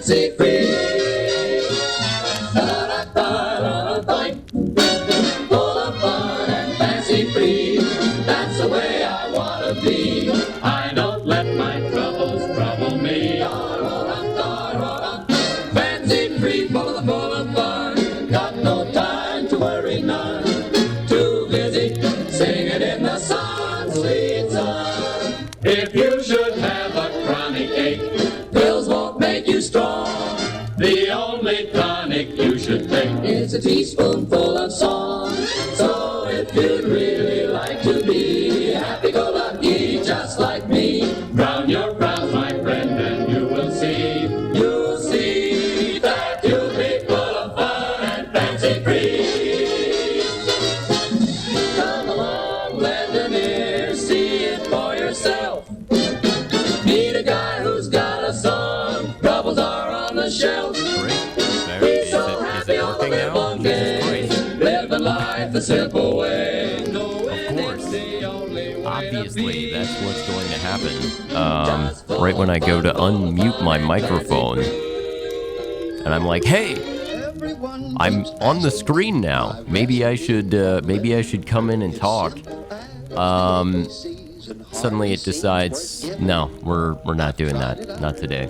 fancy free. Full of fun and fancy free. That's the way I wanna be. I don't let my troubles trouble me. Fancy free, full of fun. Got no time to worry none. Too busy singing in the sun, sweet sun. If you should have a chronic ache, pills won't make you strong. The only tonic you should take is a teaspoonful of song. So if you'd really like to be happy-go-lucky just like me, drown your frowns, my friend, and you'll see that you'll be full of fun and fancy-free. Come along, lend an ear, see it for yourself. Meet a guy who's got a song, troubles are on the shelf. He's so happy all the live long day, living life the simple way. Of course. Obviously, that's what's going to happen. Right when I go to unmute my microphone, and I'm like, "Hey, I'm on the screen now. Maybe I should come in and talk." Suddenly it decides, no, we're not doing that. Not today.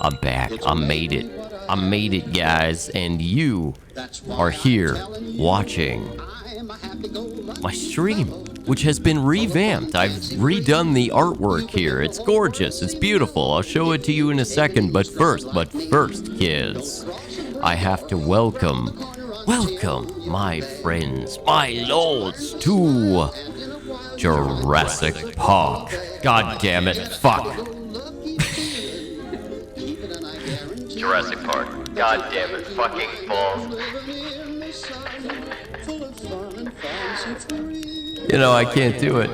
I'm back. I made it, guys, and you are here watching my stream, which has been revamped. I've redone the artwork here. It's gorgeous. It's beautiful. I'll show it to you in a second, but first, kids, I have to welcome my friends, my lords, to Jurassic Park. God damn it, fuck. Jurassic Park. God damn it, fucking balls. You know, I can't do it.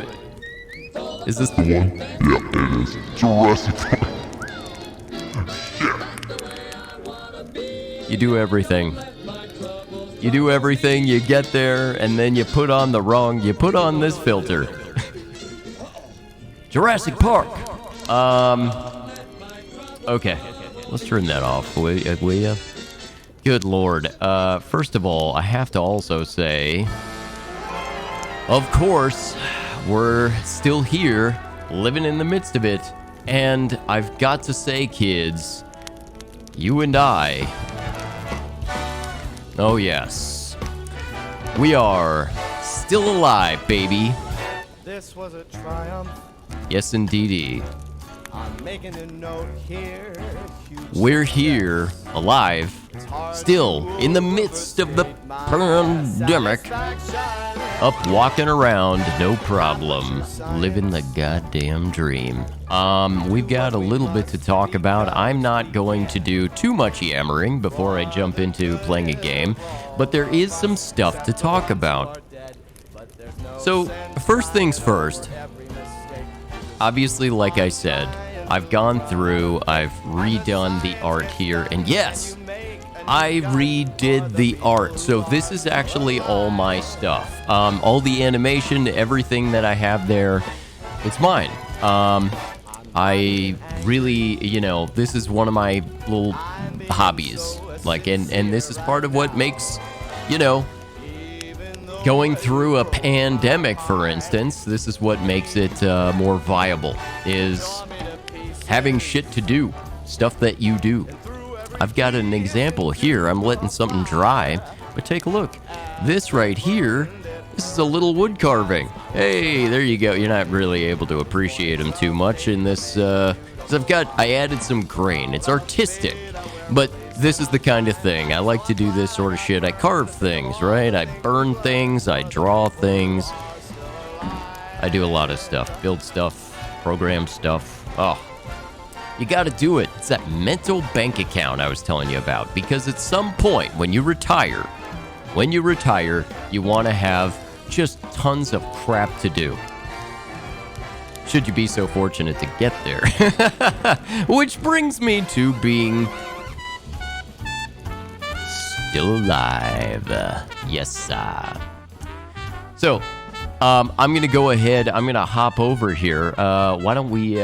Is this the one? Yeah, it is. Jurassic Park. You do everything. You get there, and then you put on this filter. Jurassic Park. Okay. Let's turn that off, will ya? Good lord. First of all, I have to also say, of course, we're still here, living in the midst of it. And I've got to say, kids, you and I, oh yes, we are still alive, baby. This was a triumph. Yes, indeedy. I'm making a note here. We're here, alive, still in the midst of the pandemic, up walking around, no problem, living the goddamn dream. We've got a little bit to talk about. I'm not going to do too much yammering before I jump into playing a game, but there is some stuff to talk about. So, first things first. Obviously, like I said, I've gone through, I've redone the art here, and yes, I redid the art. So this is actually all my stuff. All the animation, everything that I have there, it's mine. I really, this is one of my little hobbies. And this is part of what makes, going through a pandemic, for instance, this is what makes it more viable, is having shit to do, stuff that you do. I've got an example here. I'm letting something dry, but take a look. This right here, this is a little wood carving. Hey, there you go. You're not really able to appreciate them too much in this, 'cause I added some grain. It's artistic, but this is the kind of thing. I like to do this sort of shit. I carve things, right? I burn things, I draw things. I do a lot of stuff. Build stuff, program stuff. Oh, you gotta do it. It's that mental bank account I was telling you about. Because at some point, when you retire, you want to have just tons of crap to do. Should you be so fortunate to get there. Which brings me to being still alive. Yes, sir. So, I'm gonna go ahead. I'm gonna hop over here. Why don't we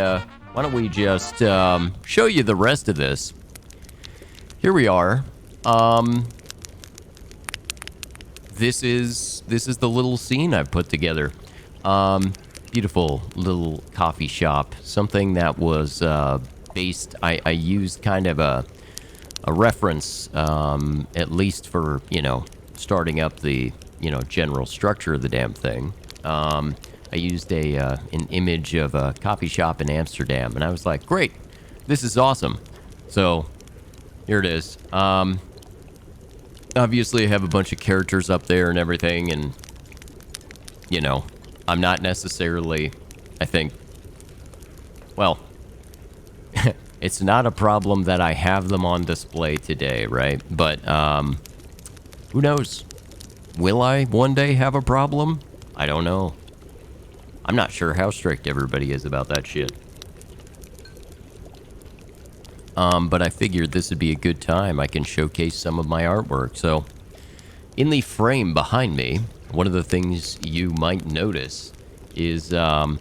why don't we just show you the rest of this? Here we are. This is the little scene I've put together. Beautiful little coffee shop. Something that was based. I used kind of a reference, at least for starting up the general structure of the damn thing. I used an image of a coffee shop in Amsterdam, and I was like, great, this is awesome. So here it is. Obviously, I have a bunch of characters up there and everything, and I'm not necessarily, I think, well, it's not a problem that I have them on display today, right? But who knows? Will I one day have a problem? I don't know. I'm not sure how strict everybody is about that shit. But I figured this would be a good time. I can showcase some of my artwork. So, in the frame behind me, one of the things you might notice is I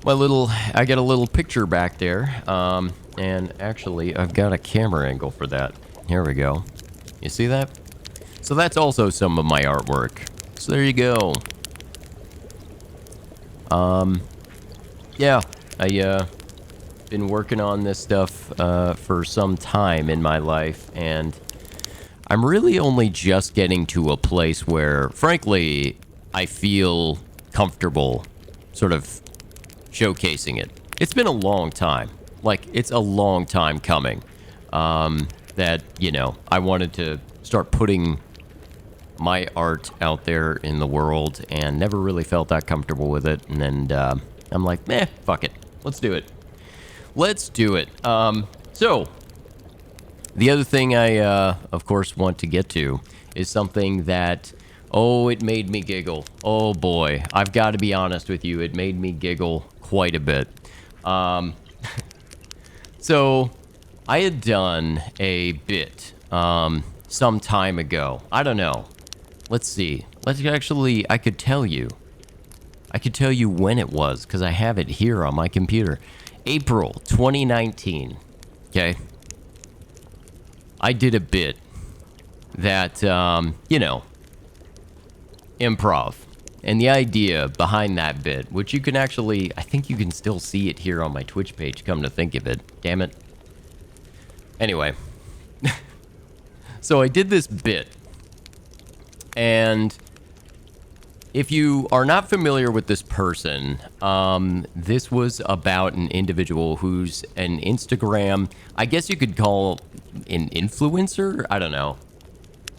got a little picture back there. And actually, I've got a camera angle for that. Here we go. You see that? So that's also some of my artwork. So there you go. Yeah, I been working on this stuff for some time in my life, and I'm really only just getting to a place where, frankly, I feel comfortable sort of showcasing it. It's been a long time. Like, it's a long time coming that, I wanted to start putting my art out there in the world, and never really felt that comfortable with it. And then I'm like, fuck it. Let's do it. Let's do it. So, the other thing I, of course, want to get to is something that, it made me giggle. Oh, boy. I've got to be honest with you. It made me giggle quite a bit. So, I had done a bit some time ago. I don't know. Let's see. I could tell you. I could tell you when it was, because I have it here on my computer. April 2019. Okay? I did a bit that, improv. And the idea behind that bit, which you can actually, I think you can still see it here on my Twitch page, come to think of it. Damn it. Anyway. So I did this bit. And if you are not familiar with this person, this was about an individual who's an Instagram, I guess you could call an influencer? I don't know.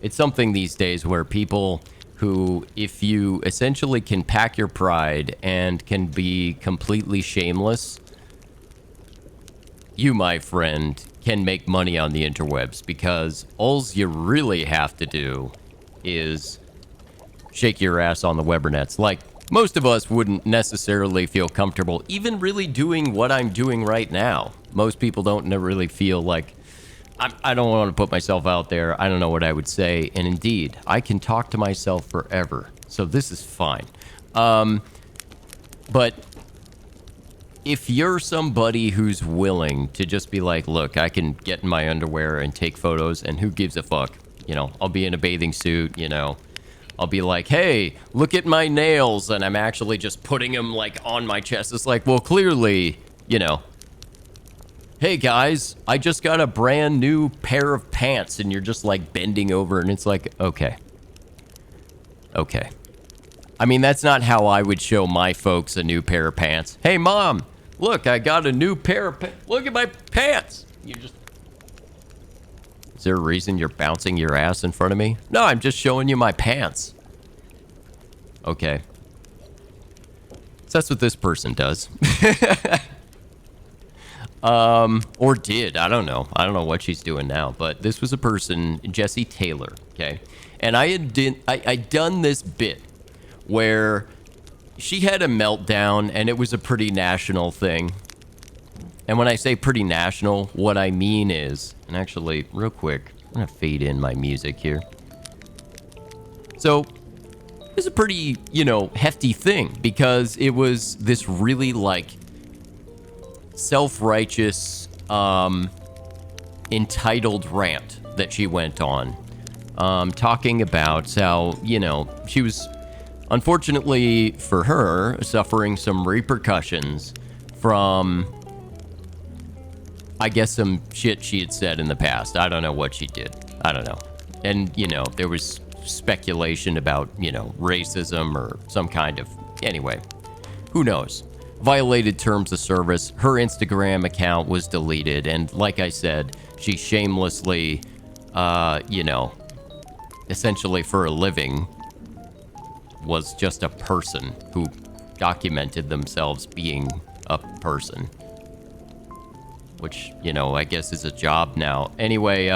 It's something these days where people who, if you essentially can pack your pride and can be completely shameless, you, my friend, can make money on the interwebs, because all you really have to do is shake your ass on the Webernets. Like, most of us wouldn't necessarily feel comfortable even really doing what I'm doing right now. Most people don't really feel like, I don't want to put myself out there. I don't know what I would say. And indeed, I can talk to myself forever. So this is fine. But if you're somebody who's willing to just be like, look, I can get in my underwear and take photos, and who gives a fuck? I'll be in a bathing suit, I'll be like, hey, look at my nails, and I'm actually just putting them, like, on my chest. It's like, well, clearly, hey, guys, I just got a brand new pair of pants, and you're just, like, bending over, and it's like, okay. Okay. I mean, that's not how I would show my folks a new pair of pants. Hey, Mom, look, I got a new pair of pants. Look at my pants. You just... Is there a reason you're bouncing your ass in front of me? No, I'm just showing you my pants. Okay. So that's what this person does. Or did. I don't know. I don't know what she's doing now. But this was a person, Jessie Taylor, okay? And I'd done this bit where she had a meltdown, and it was a pretty national thing. And when I say pretty national, what I mean is, and actually, real quick, I'm gonna fade in my music here. So, it was a pretty, hefty thing, because it was this really, like, self-righteous, entitled rant that she went on, talking about how, she was, unfortunately for her, suffering some repercussions from, I guess, some shit she had said in the past. I don't know what she did. I don't know. And, there was speculation about, racism or some kind of, anyway, who knows? Violated terms of service. Her Instagram account was deleted. And like I said, she shamelessly, essentially for a living, was just a person who documented themselves being a person. Which, I guess is a job now. Anyway,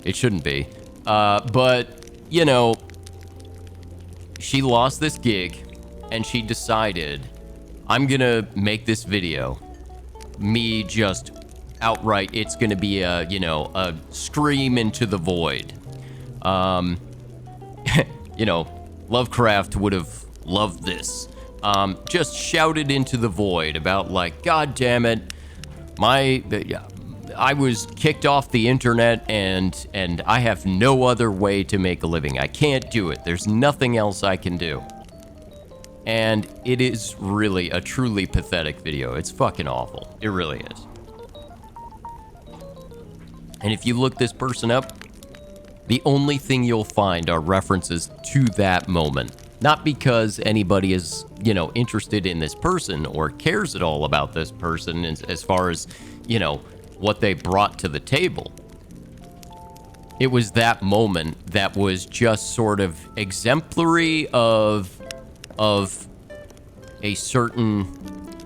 it shouldn't be. But, she lost this gig and she decided, I'm gonna make this video. Me just outright, it's gonna be a scream into the void. Lovecraft would have loved this. Just shouted into the void about like, God damn it, I was kicked off the internet and I have no other way to make a living. I can't do it. There's nothing else I can do. And it is really a truly pathetic video. It's fucking awful. It really is. And if you look this person up, the only thing you'll find are references to that moment. Not because anybody is, interested in this person or cares at all about this person as far as, what they brought to the table. It was that moment that was just sort of exemplary of a certain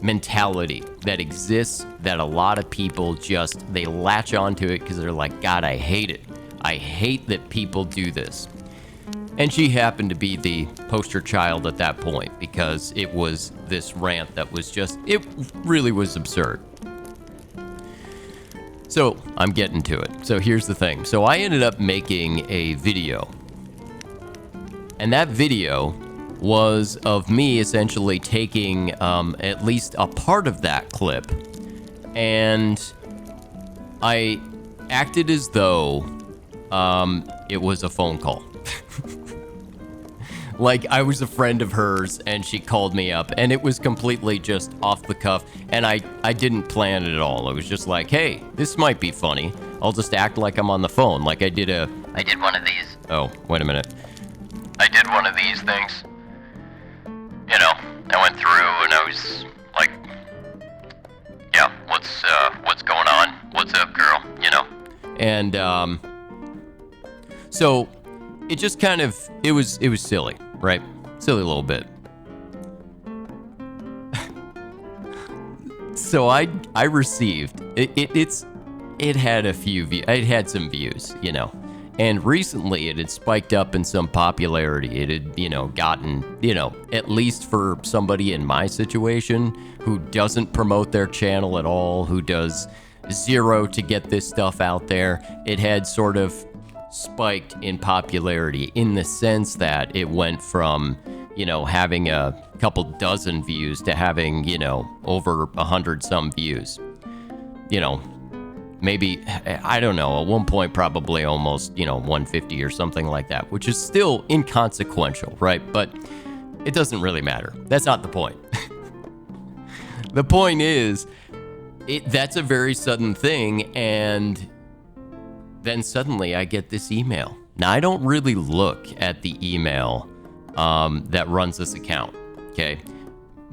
mentality that exists, that a lot of people just, they latch onto it because they're like, God, I hate it. I hate that people do this. And she happened to be the poster child at that point because it was this rant that was just, it really was absurd. So I'm getting to it. So here's the thing. So I ended up making a video. And that video was of me essentially taking at least a part of that clip. And I acted as though it was a phone call. Like I was a friend of hers and she called me up and it was completely just off the cuff and I didn't plan it at all. It was just like, hey, this might be funny. I'll just act like I'm on the phone. Like I did one of these. Oh, wait a minute. I did one of these things. I went through and I was like, yeah, what's going on? What's up, girl? And, so it just kind of, it was silly. Right? Silly little bit. So I received it had a few views. It had some views, and recently it had spiked up in some popularity. It had, gotten, at least for somebody in my situation who doesn't promote their channel at all, who does zero to get this stuff out there, it had sort of spiked in popularity in the sense that it went from, having a couple dozen views to having, over 100 some views. Maybe, I don't know, at one point probably almost, 150 or something like that, which is still inconsequential, right? But it doesn't really matter. That's not the point. The point is, that's a very sudden thing, and then suddenly I get this email. Now, I don't really look at the email that runs this account, okay?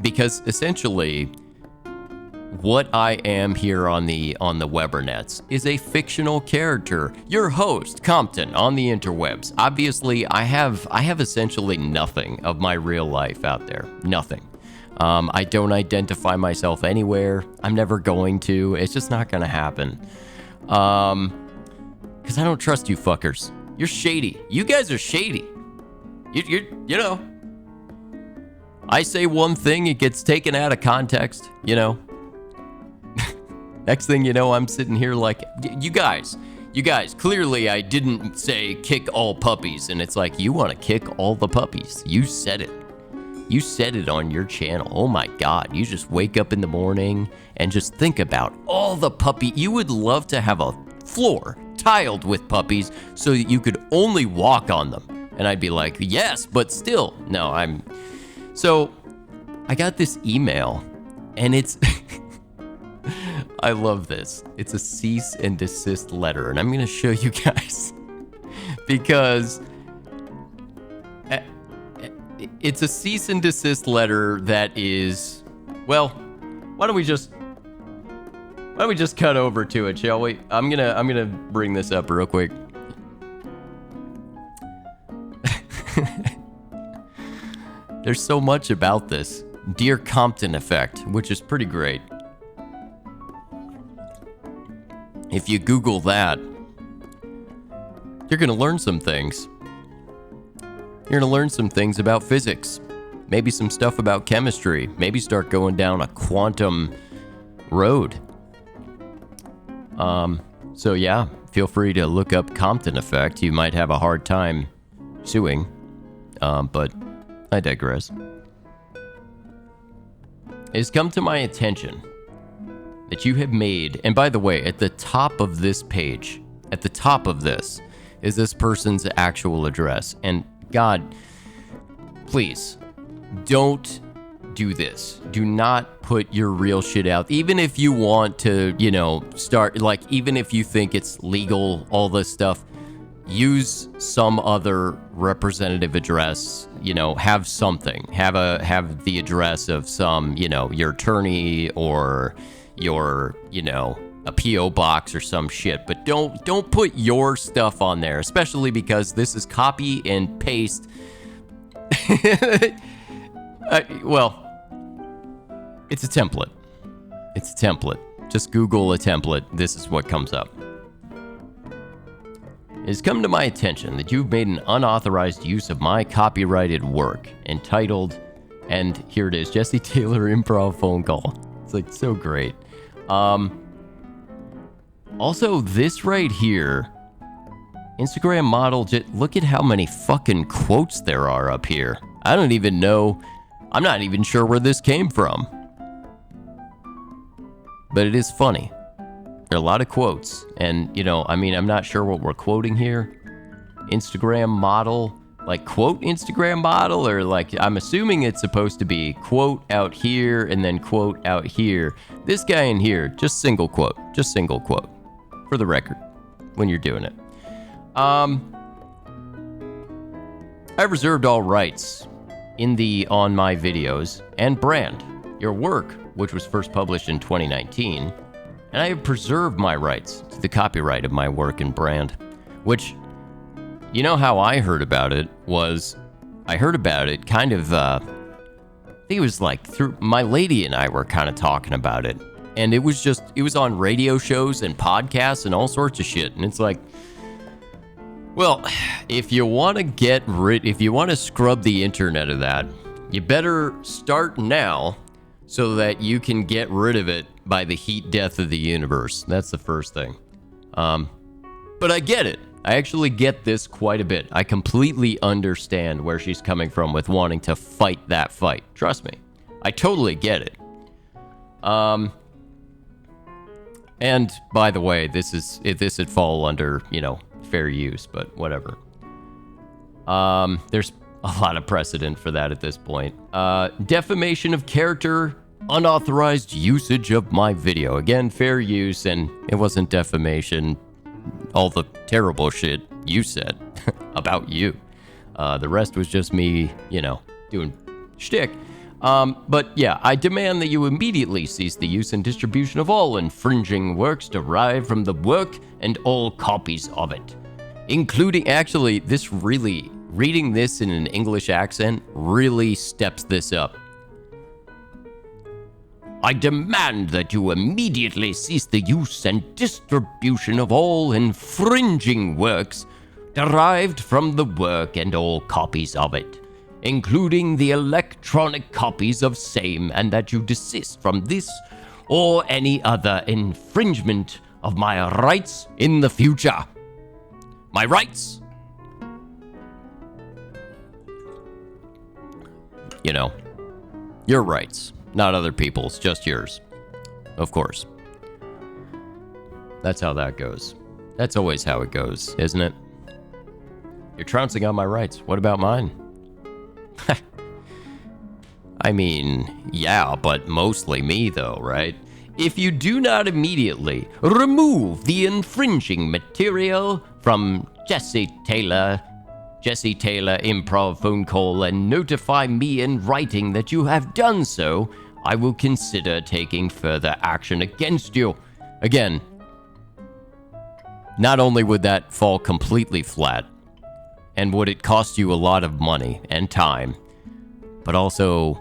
Because essentially, what I am here on the Webernets is a fictional character, your host, Compton, on the interwebs. Obviously, I have essentially nothing of my real life out there. Nothing. I don't identify myself anywhere. I'm never going to. It's just not going to happen. Because I don't trust you fuckers. You're shady. You guys are shady. You I say one thing, it gets taken out of context, Next thing you know, I'm sitting here like, you guys, clearly I didn't say kick all puppies. And it's like, you want to kick all the puppies. You said it. You said it on your channel. Oh my God. You just wake up in the morning and just think about all the puppy. You would love to have a floor tiled with puppies so that you could only walk on them. And I'd be like, yes, but still. No, So I got this email and it's, I love this. It's a cease and desist letter. And I'm going to show you guys because it's a cease and desist letter that is, well, why don't we just cut over to it, shall we? I'm gonna bring this up real quick. There's so much about this. Dear Compton effect, which is pretty great. If you Google that, you're gonna learn some things. You're gonna learn some things about physics, maybe some stuff about chemistry, maybe start going down a quantum road. So yeah, feel free to look up Compton effect. You might have a hard time suing, but I digress. It has come to my attention that you have made, and by the way, at the top of this page, at the top of this, is this person's actual address. And God, please, don't do this. Do not put your real shit out. Even if you want to, start, like, even if you think it's legal, all this stuff, use some other representative address, have something. Have the address of some, your attorney or your, a P.O. box or some shit. But don't put your stuff on there, especially because this is copy and paste. Well, it's a template. It's a template. Just Google a template. This is what comes up. It has come to my attention that you've made an unauthorized use of my copyrighted work entitled, and here it is, Jesse Taylor improv phone call. It's like so great. Also, this right here, Instagram model, look at how many fucking quotes there are up here. I don't even know. I'm not even sure where this came from. But it is funny. There are a lot of quotes. And, I'm not sure what we're quoting here. Instagram model. Like, quote Instagram model? Or, like, I'm assuming it's supposed to be quote out here and then quote out here. This guy in here, just single quote. Just single quote. For the record. When you're doing it. I've reserved all rights on my videos and brand. Your work, which was first published in 2019, and I have preserved my rights to the copyright of my work and brand, which, how I heard about it was, I heard about it kind of, I think it was like through, my lady and I were kind of talking about it, and it was on radio shows and podcasts and all sorts of shit, and it's like, well, if you want to scrub the internet of that, you better start now so that you can get rid of it by the heat death of the universe. That's the first thing. But I get it. I actually get this quite a bit. I completely understand where she's coming from with wanting to fight that fight. Trust me. I totally get it. And by the way, this would fall under, fair use, but whatever. There's a lot of precedent for that at this point. Defamation of character, unauthorized usage of my video. Again, fair use, and it wasn't defamation. All the terrible shit you said about you. The rest was just me, doing shtick. But yeah, I demand that you immediately cease the use and distribution of all infringing works derived from the work and all copies of it. Including, actually, reading this in an English accent really steps this up. I demand that you immediately cease the use and distribution of all infringing works derived from the work and all copies of it, including the electronic copies of same, and that you desist from this or any other infringement of my rights in the future. My rights. you know, your rights, not other people's, just yours. Of course. That's how that goes. That's always how it goes, isn't it? You're trouncing on my rights. What about mine? I mean, yeah, but mostly me, though, right? If you do not immediately remove the infringing material from Jesse Taylor improv phone call, and notify me in writing that you have done so, I will consider taking further action against you. Again, not only would that fall completely flat, and would it cost you a lot of money and time, but also,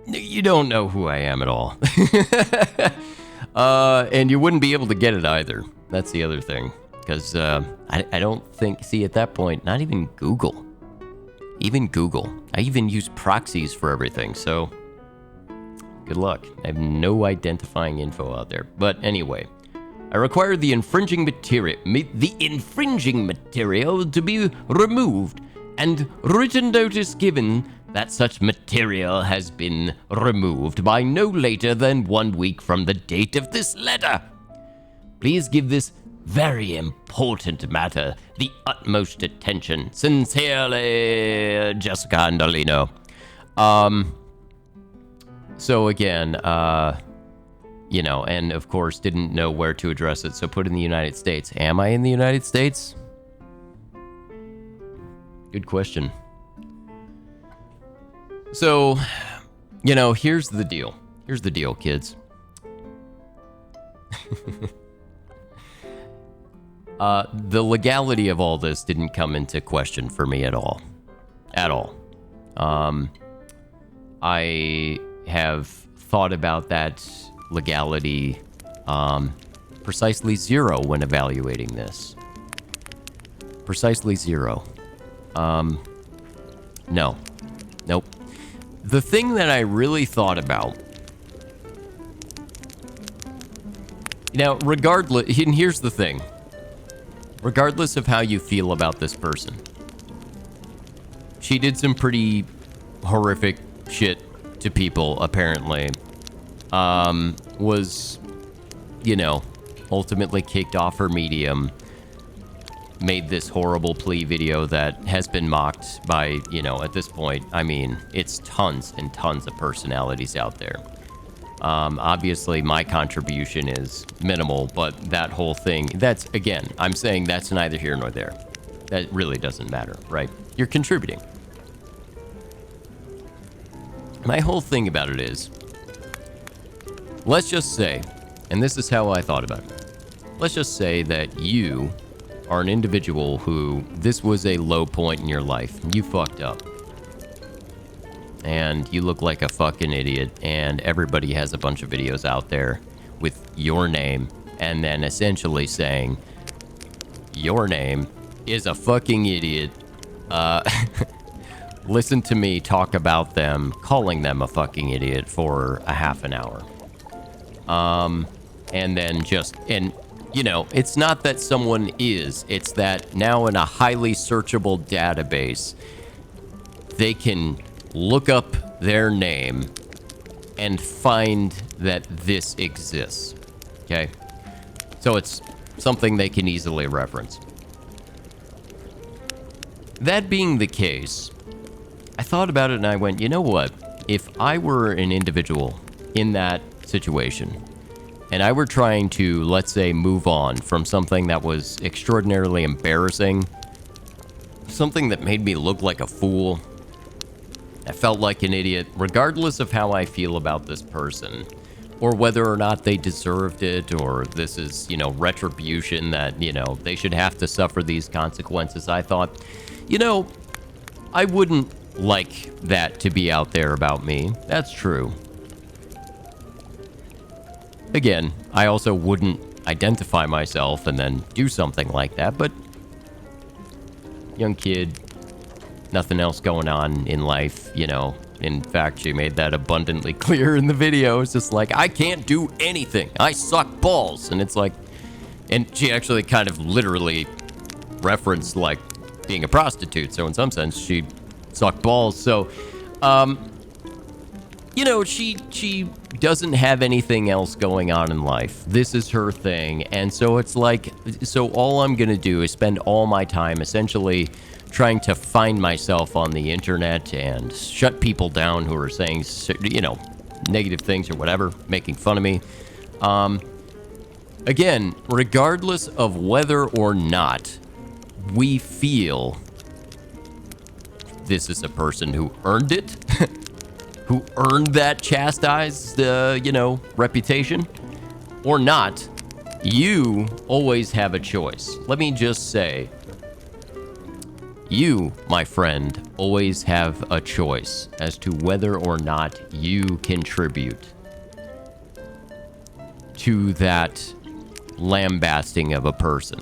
you don't know who I am at all. And you wouldn't be able to get it either. That's the other thing. Because I don't think, see, at that point, not even Google. Even Google. I even use proxies for everything, so good luck. I have no identifying info out there. But anyway, I require the infringing material to be removed, and written notice given that such material has been removed by no later than 1 week from the date of this letter. Please give this very important matter the utmost attention. Sincerely, Jessica Andolino. So again, you know, and of course didn't know where to address it, so put in the United States. Am I in the United States? Good question. So, you know, here's the deal. Here's the deal, kids. The legality of all this didn't come into question for me at all. At all. I have thought about that legality precisely zero when evaluating this. Precisely zero. No. Nope. The thing that I really thought about, now, regardless, and here's the thing, regardless of how you feel about this person, she did some pretty horrific shit to people, apparently. Was, you know, ultimately kicked off her Medium, made this horrible plea video that has been mocked by, you know, at this point, I mean, it's tons and tons of personalities out there. Obviously, my contribution is minimal, but that whole thing, that's, again, I'm saying that's neither here nor there. That really doesn't matter, right? You're contributing. My whole thing about it is, let's just say, and this is how I thought about it, let's just say that you are an individual who, this was a low point in your life. You fucked up. And you look like a fucking idiot, and everybody has a bunch of videos out there with your name, and then essentially saying, your name is a fucking idiot. Listen to me talk about them, calling them a fucking idiot for a half an hour. And then just, and you know, it's not that someone is, it's that now in a highly searchable database, they can look up their name and find that this exists. Okay? So it's something they can easily reference. That being the case, I thought about it and I went, you know what? If I were an individual in that situation, and I were trying to, let's say, move on from something that was extraordinarily embarrassing, something that made me look like a fool, I felt like an idiot, regardless of how I feel about this person, or whether or not they deserved it, or this is, you know, retribution that, you know, they should have to suffer these consequences. I thought, you know, I wouldn't like that to be out there about me. That's true. Again, I also wouldn't identify myself and then do something like that, but young kid, nothing else going on in life, you know. In fact, she made that abundantly clear in the video. It's just like, I can't do anything. I suck balls. And it's like, and she actually kind of literally referenced like being a prostitute. So in some sense, she suck balls. So, she doesn't have anything else going on in life. This is her thing. And so it's like, so all I'm going to do is spend all my time essentially trying to find myself on the internet and shut people down who are saying, negative things or whatever, making fun of me. Again, regardless of whether or not we feel this is a person who earned it, who earned that chastised, reputation, or not, you always have a choice. Let me just say, you, my friend, always have a choice as to whether or not you contribute to that lambasting of a person.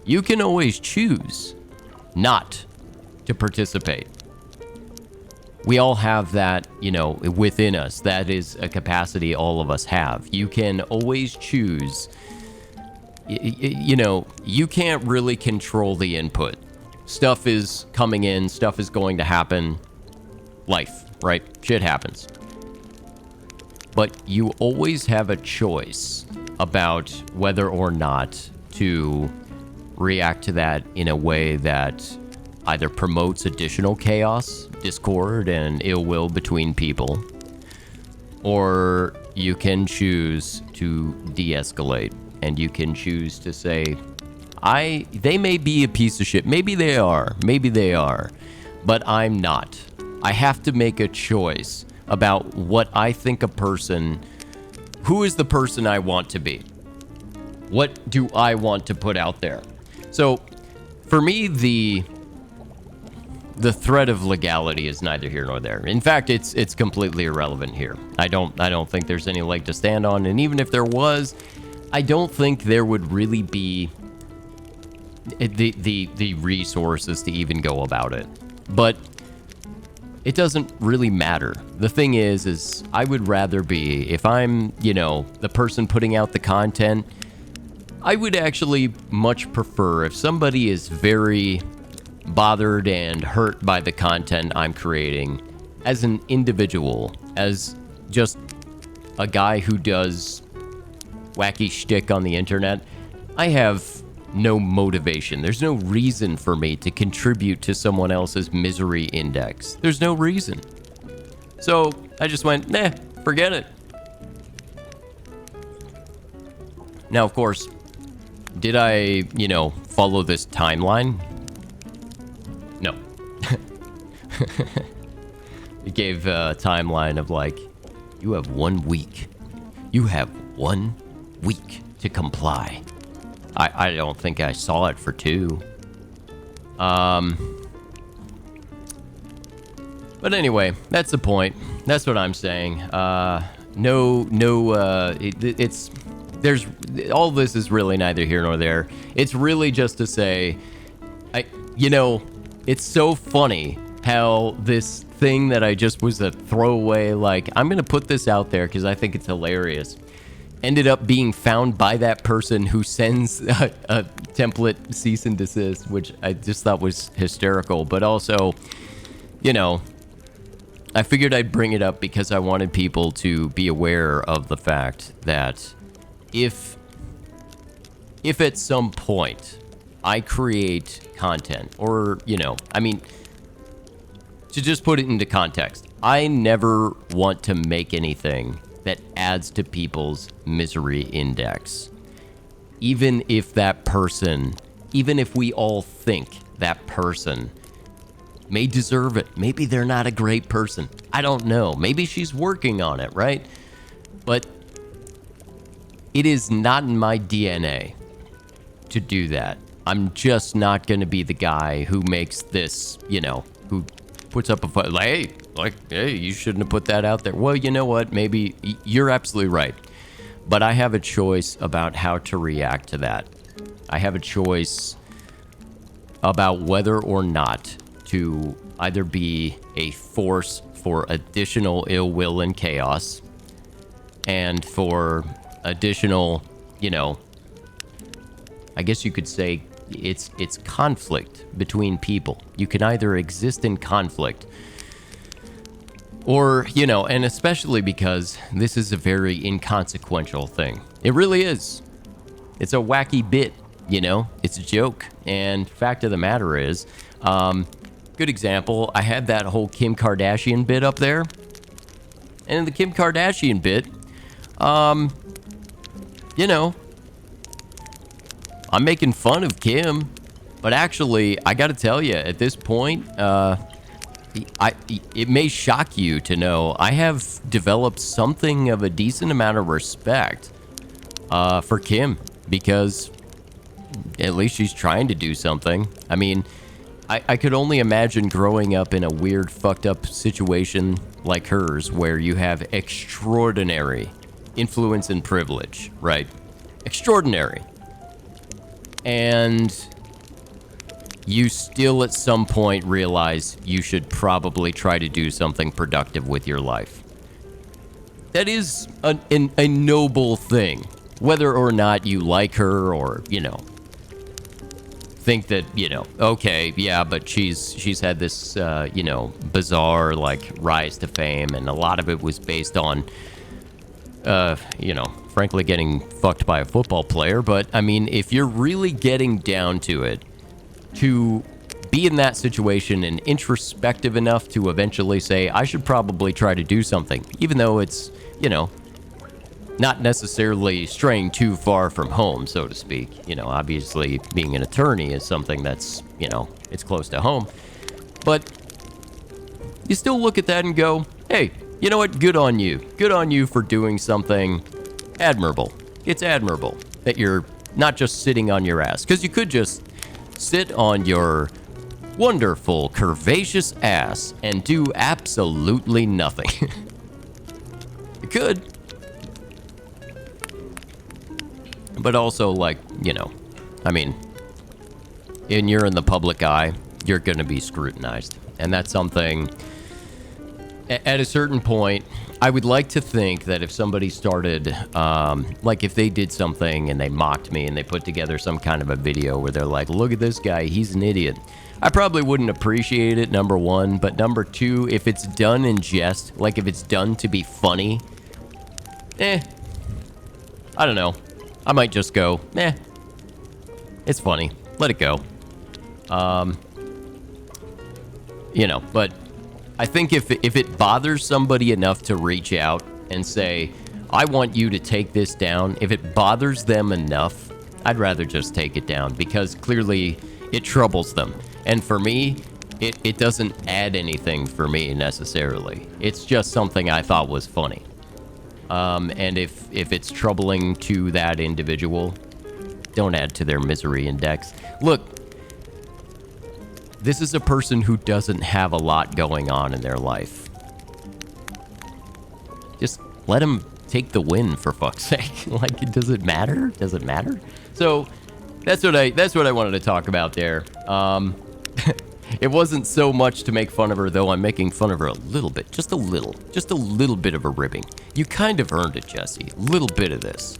You can always choose not to participate. We all have that, within us. That is a capacity all of us have. You can always choose. You can't really control the input. Stuff is coming in, stuff is going to happen. Life, right? Shit happens. But you always have a choice about whether or not to react to that in a way that either promotes additional chaos, discord, and ill will between people, or you can choose to de-escalate, and you can choose to say, they may be a piece of shit. Maybe they are, but I'm not. I have to make a choice about what I think who is the person I want to be? What do I want to put out there? So, for me, the threat of legality is neither here nor there. In fact, it's completely irrelevant here. I don't think there's any leg to stand on, and even if there was, I don't think there would really be the resources to even go about it. But it doesn't really matter. The thing is I would rather be, if I'm, the person putting out the content, I would actually much prefer if somebody is very bothered and hurt by the content I'm creating as an individual, as just a guy who does wacky shtick on the internet. I have no motivation. There's no reason for me to contribute to someone else's misery index. There's no reason. So I just went, nah, forget it. Now, of course, did I, follow this timeline? No. It gave a timeline of like, you have 1 week. You have 1 week to comply. I don't think I saw it for 2. But anyway, that's the point. That's what I'm saying. There's all this is really neither here nor there. It's really just to say, it's so funny how this thing that I just was a throwaway, like, I'm going to put this out there because I think it's hilarious, ended up being found by that person who sends a template cease and desist, which I just thought was hysterical. But also, I figured I'd bring it up because I wanted people to be aware of the fact that if at some point I create content, or, to just put it into context, I never want to make anything that adds to people's misery index. Even if we all think that person may deserve it. Maybe they're not a great person. I don't know. Maybe she's working on it, right? But it is not in my DNA to do that. I'm just not going to be the guy who makes this, who puts up a fight like, hey, you shouldn't have put that out there. Well, you know what? Maybe you're absolutely right. But I have a choice about how to react to that. I have a choice about whether or not to either be a force for additional ill will and chaos, and for additional, I guess you could say, it's conflict between people. You can either exist in conflict or, and especially because this is a very inconsequential thing. It really is. It's a wacky bit, It's a joke. And fact of the matter is, good example, I had that whole Kim Kardashian bit up there. And in the Kim Kardashian bit, I'm making fun of Kim. But actually, I got to tell you, at this point, it may shock you to know I have developed something of a decent amount of respect for Kim, because at least she's trying to do something. I mean, I could only imagine growing up in a weird, fucked up situation like hers, where you have extraordinary influence and privilege, right? Extraordinary. And you still at some point realize you should probably try to do something productive with your life. That is a noble thing. Whether or not you like her or, think that, okay, yeah, but she's had this, bizarre, rise to fame, and a lot of it was based on, frankly, getting fucked by a football player. But, I mean, if you're really getting down to it, to be in that situation and introspective enough to eventually say, I should probably try to do something, even though it's, not necessarily straying too far from home, so to speak. Obviously being an attorney is something that's, it's close to home. But you still look at that and go, hey, you know what? Good on you. Good on you for doing something admirable. It's admirable that you're not just sitting on your ass, because you could just sit on your wonderful, curvaceous ass and do absolutely nothing. You could. But also, I mean, you're in the public eye, you're going to be scrutinized. And that's something, at a certain point, I would like to think that if somebody started, if they did something and they mocked me and they put together some kind of a video where they're like, look at this guy, he's an idiot. I probably wouldn't appreciate it, number one. But number two, if it's done in jest, if it's done to be funny, I don't know. I might just go, it's funny. Let it go. But I think if it bothers somebody enough to reach out and say, I want you to take this down, if it bothers them enough, I'd rather just take it down, because clearly it troubles them. And for me, it doesn't add anything for me necessarily. It's just something I thought was funny. And if it's troubling to that individual, don't add to their misery index. Look, this is a person who doesn't have a lot going on in their life. Just let them take the win, for fuck's sake. Does it matter? Does it matter? So that's what I wanted to talk about there. It wasn't so much to make fun of her, though. I'm making fun of her a little bit. Just a little bit of a ribbing. You kind of earned it, Jesse. A little bit of this.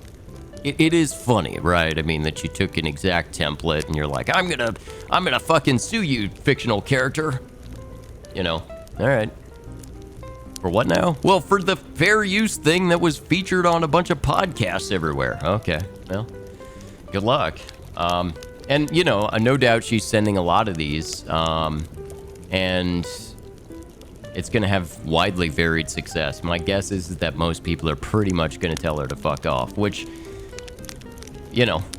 It is funny, right? I mean, that you took an exact template and you're like, I'm gonna fucking sue you, fictional character. All right. For what now? Well, for the fair use thing that was featured on a bunch of podcasts everywhere. Okay, well, good luck. And, no doubt she's sending a lot of these, and it's going to have widely varied success. My guess is that most people are pretty much going to tell her to fuck off, which,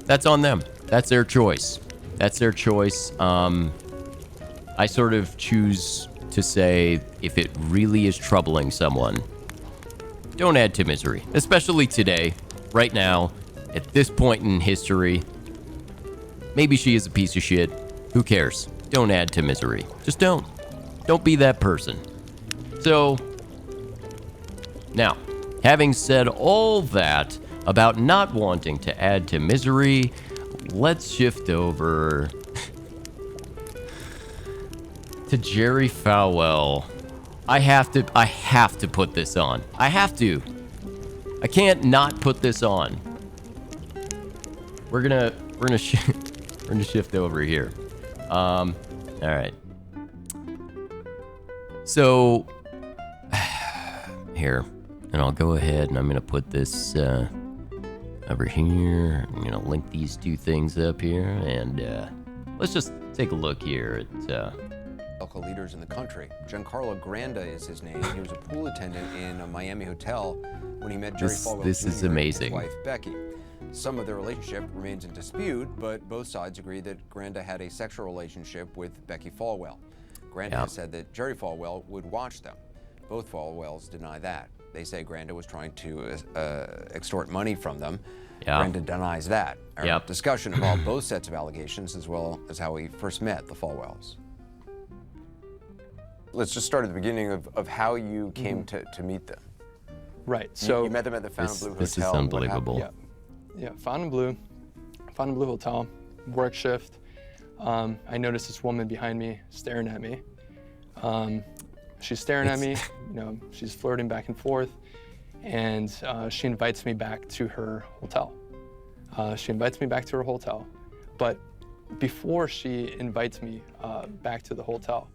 that's on them. That's their choice. That's their choice. I sort of choose to say, if it really is troubling someone, don't add to misery, especially today, right now, at this point in history. Maybe she is a piece of shit. Who cares? Don't add to misery. Just don't. Don't be that person. So, now, having said all that about not wanting to add to misery, let's shift over to Jerry Falwell. I have to put this on. I have to. I can't not put this on. We're gonna We're gonna shift over here. All right. So here, and I'll go ahead and I'm gonna put this over here. I'm gonna link these two things up here, and let's just take a look here at local leaders in the country. Giancarlo Granda is his name. He was a pool attendant in a Miami hotel when he met Jerry Falwell this Jr. is and amazing. his wife Becky. Some of their relationship remains in dispute, but both sides agree that Granda had a sexual relationship with Becky Falwell. Granda has said that Jerry Falwell would watch them. Both Falwells deny that. They say Granda was trying to extort money from them. Granda denies that. Our discussion involved both sets of allegations as well as how he first met the Falwells. Let's just start at the beginning of how you came to meet them. Right. So you met them at the Fontainebleau Hotel. This is unbelievable. Yeah, Fontainebleau Hotel, work shift. I noticed this woman behind me staring at me. She's staring at me, you know, she's flirting back and forth, and she invites me back to her hotel. But before she invites me back to the hotel,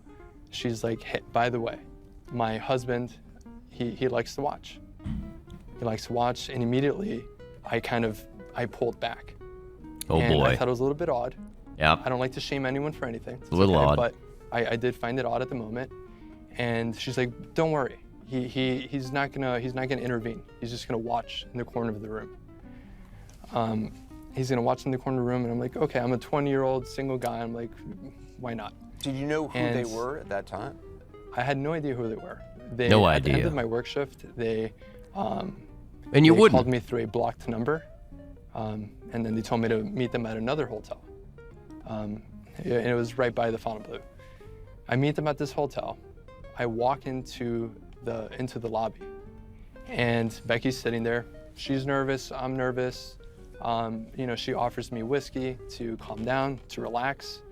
she's like, hey, by the way, my husband, he likes to watch. He likes to watch, and immediately I pulled back. Oh and boy. I thought it was a little bit odd. Yeah. I don't like to shame anyone for anything. It's a little odd. But I did find it odd at the moment. And she's like, don't worry. He's not gonna intervene. He's just gonna watch in the corner of the room. He's gonna watch in the corner of the room, and I'm like, okay, I'm a 20-year-old single guy. I'm like, why not? Did you know who they were at that time? I had no idea who they were. No At the idea. end of my work shift, they And you wouldn't. called me through a blocked number, and then they told me to meet them at another hotel. And it was right by the Fontainebleau. I meet them at this hotel. I walk into the lobby, and Becky's sitting there. She's nervous. I'm nervous. You know, she offers me whiskey to calm down, to relax,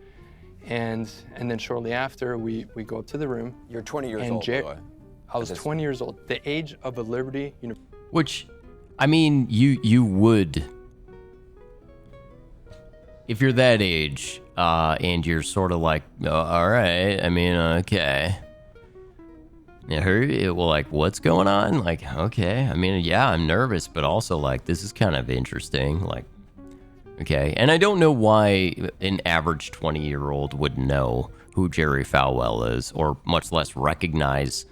and then shortly after we go up to the room. You're 20 years old, by the way. I was 20 years old, the age of a Liberty University. Which, I mean, you would, if you're that age, and you're sort of like, oh, all right, I mean, okay. Well, like, what's going on? Like, okay, I mean, yeah, I'm nervous, but also, like, this is kind of interesting. Like, okay. And I don't know why an average 20-year-old would know who Jerry Falwell is, or much less recognize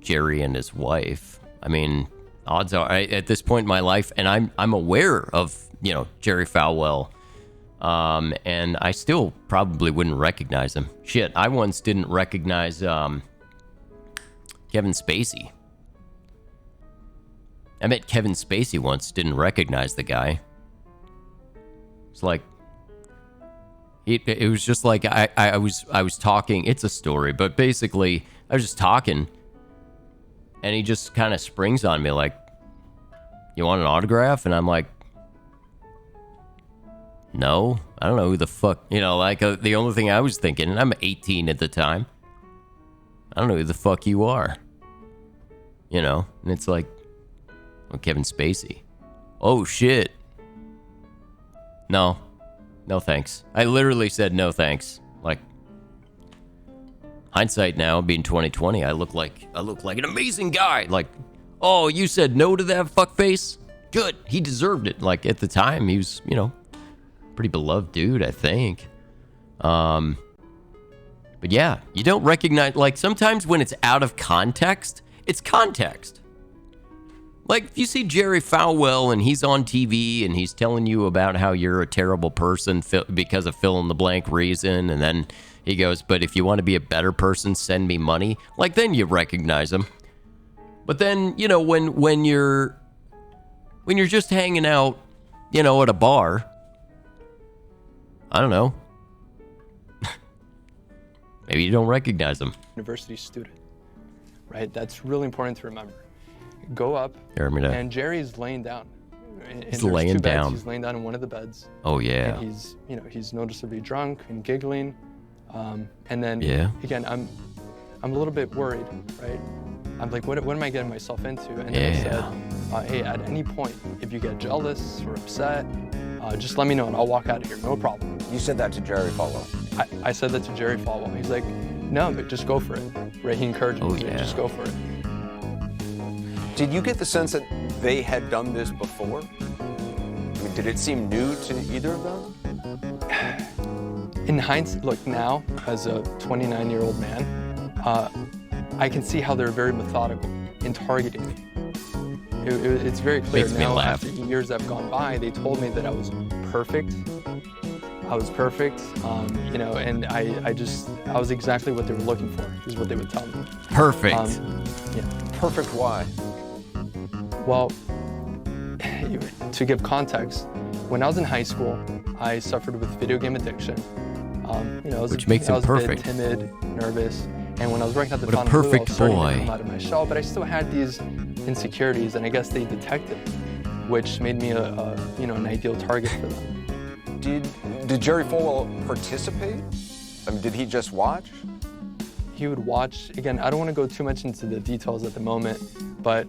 Jerry and his wife. I mean, odds are, at this point in my life, and I'm aware of, you know, Jerry Falwell, and I still probably wouldn't recognize him. Shit, I once didn't recognize Kevin Spacey. I met Kevin Spacey once, didn't recognize the guy. It's like, it was just like I was talking. It's a story, but basically I was just talking, and he just kind of springs on me like, "You want an autograph?" And I'm like, "No, I don't know who the fuck." You know, like the only thing I was thinking, and I'm 18 at the time. I don't know who the fuck you are. You know, and it's like, well, Kevin Spacey. Oh shit. No thanks. I literally said no thanks. Like, hindsight now, being 2020, I look like an amazing guy. Like, oh, you said no to that fuckface? Good. He deserved it. Like, at the time, he was, you know, pretty beloved dude, I think. But yeah, you don't recognize, like, sometimes when it's out of context, it's context. Like, if you see Jerry Falwell and he's on TV and he's telling you about how you're a terrible person because of fill-in-the-blank reason, and then he goes, but if you want to be a better person, send me money. Like, then you recognize him. But then, you know, when you're just hanging out, you know, at a bar, I don't know. Maybe you don't recognize them. University student, right? That's really important to remember. Go up, and Jerry's laying down. He's laying down. He's laying down in one of the beds. Oh yeah. And he's noticeably drunk and giggling, and then again, I'm a little bit worried, right? I'm like, what am I getting myself into? And then I said, hey, at any point, if you get jealous or upset, Just let me know and I'll walk out of here, no problem. You said that to Jerry Falwell. I said that to Jerry Falwell. He's like, no, but just go for it. Right? He encouraged me. Oh, He's like, yeah. just go for it. Did you get the sense that they had done this before? I mean, did it seem new to either of them? In hindsight, look, now, as a 29-year-old man, I can see how they're very methodical in targeting me. It's very clear Makes me now, laugh. after years that have gone by, they told me that I was perfect. I was perfect, you know, and I was exactly what they were looking for, is what they would tell me. Perfect. Yeah. Perfect why? Well, to give context, when I was in high school, I suffered with video game addiction. You know, Which makes I him was perfect. a bit timid, nervous, and when I was working at the What a Fontainebleau, I perfect was starting boy. to come out of my shell, but I still had these insecurities, and I guess they detected it, which made me you know, an ideal target for them. Did Jerry Falwell participate? I mean, did he just watch? He would watch, again, I don't want to go too much into the details at the moment, but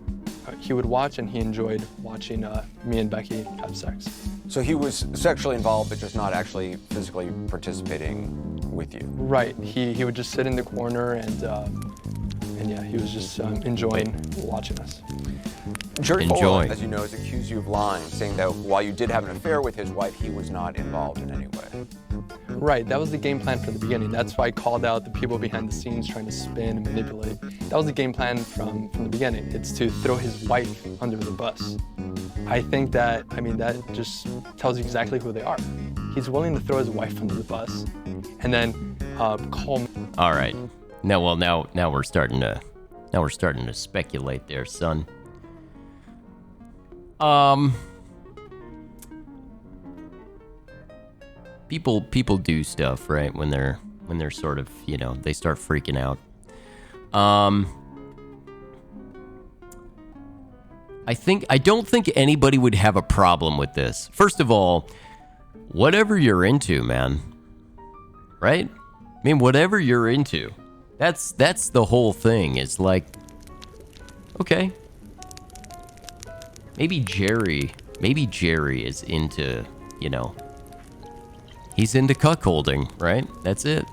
he would watch and he enjoyed watching me and Becky have sex. So he was sexually involved, but just not actually physically participating with you. Right, he would just sit in the corner and yeah, he was just enjoying watching us. Jerry Enjoy. Falwell, as you know, has accused you of lying, saying that while you did have an affair with his wife, he was not involved in any way. Right, that was the game plan from the beginning. That's why I called out the people behind the scenes trying to spin and manipulate. That was the game plan from the beginning. It's to throw his wife under the bus. I think that, I mean, that just tells you exactly who they are. He's willing to throw his wife under the bus and then call me. All right. Now we're starting to speculate there, son. People do stuff, right, when they're sort of, you know, they start freaking out. I don't think anybody would have a problem with this. First of all, whatever you're into, man. Right? I mean, whatever you're into. That's the whole thing. It's like, okay. Maybe Jerry is into, you know, he's into cuckolding, right? That's it.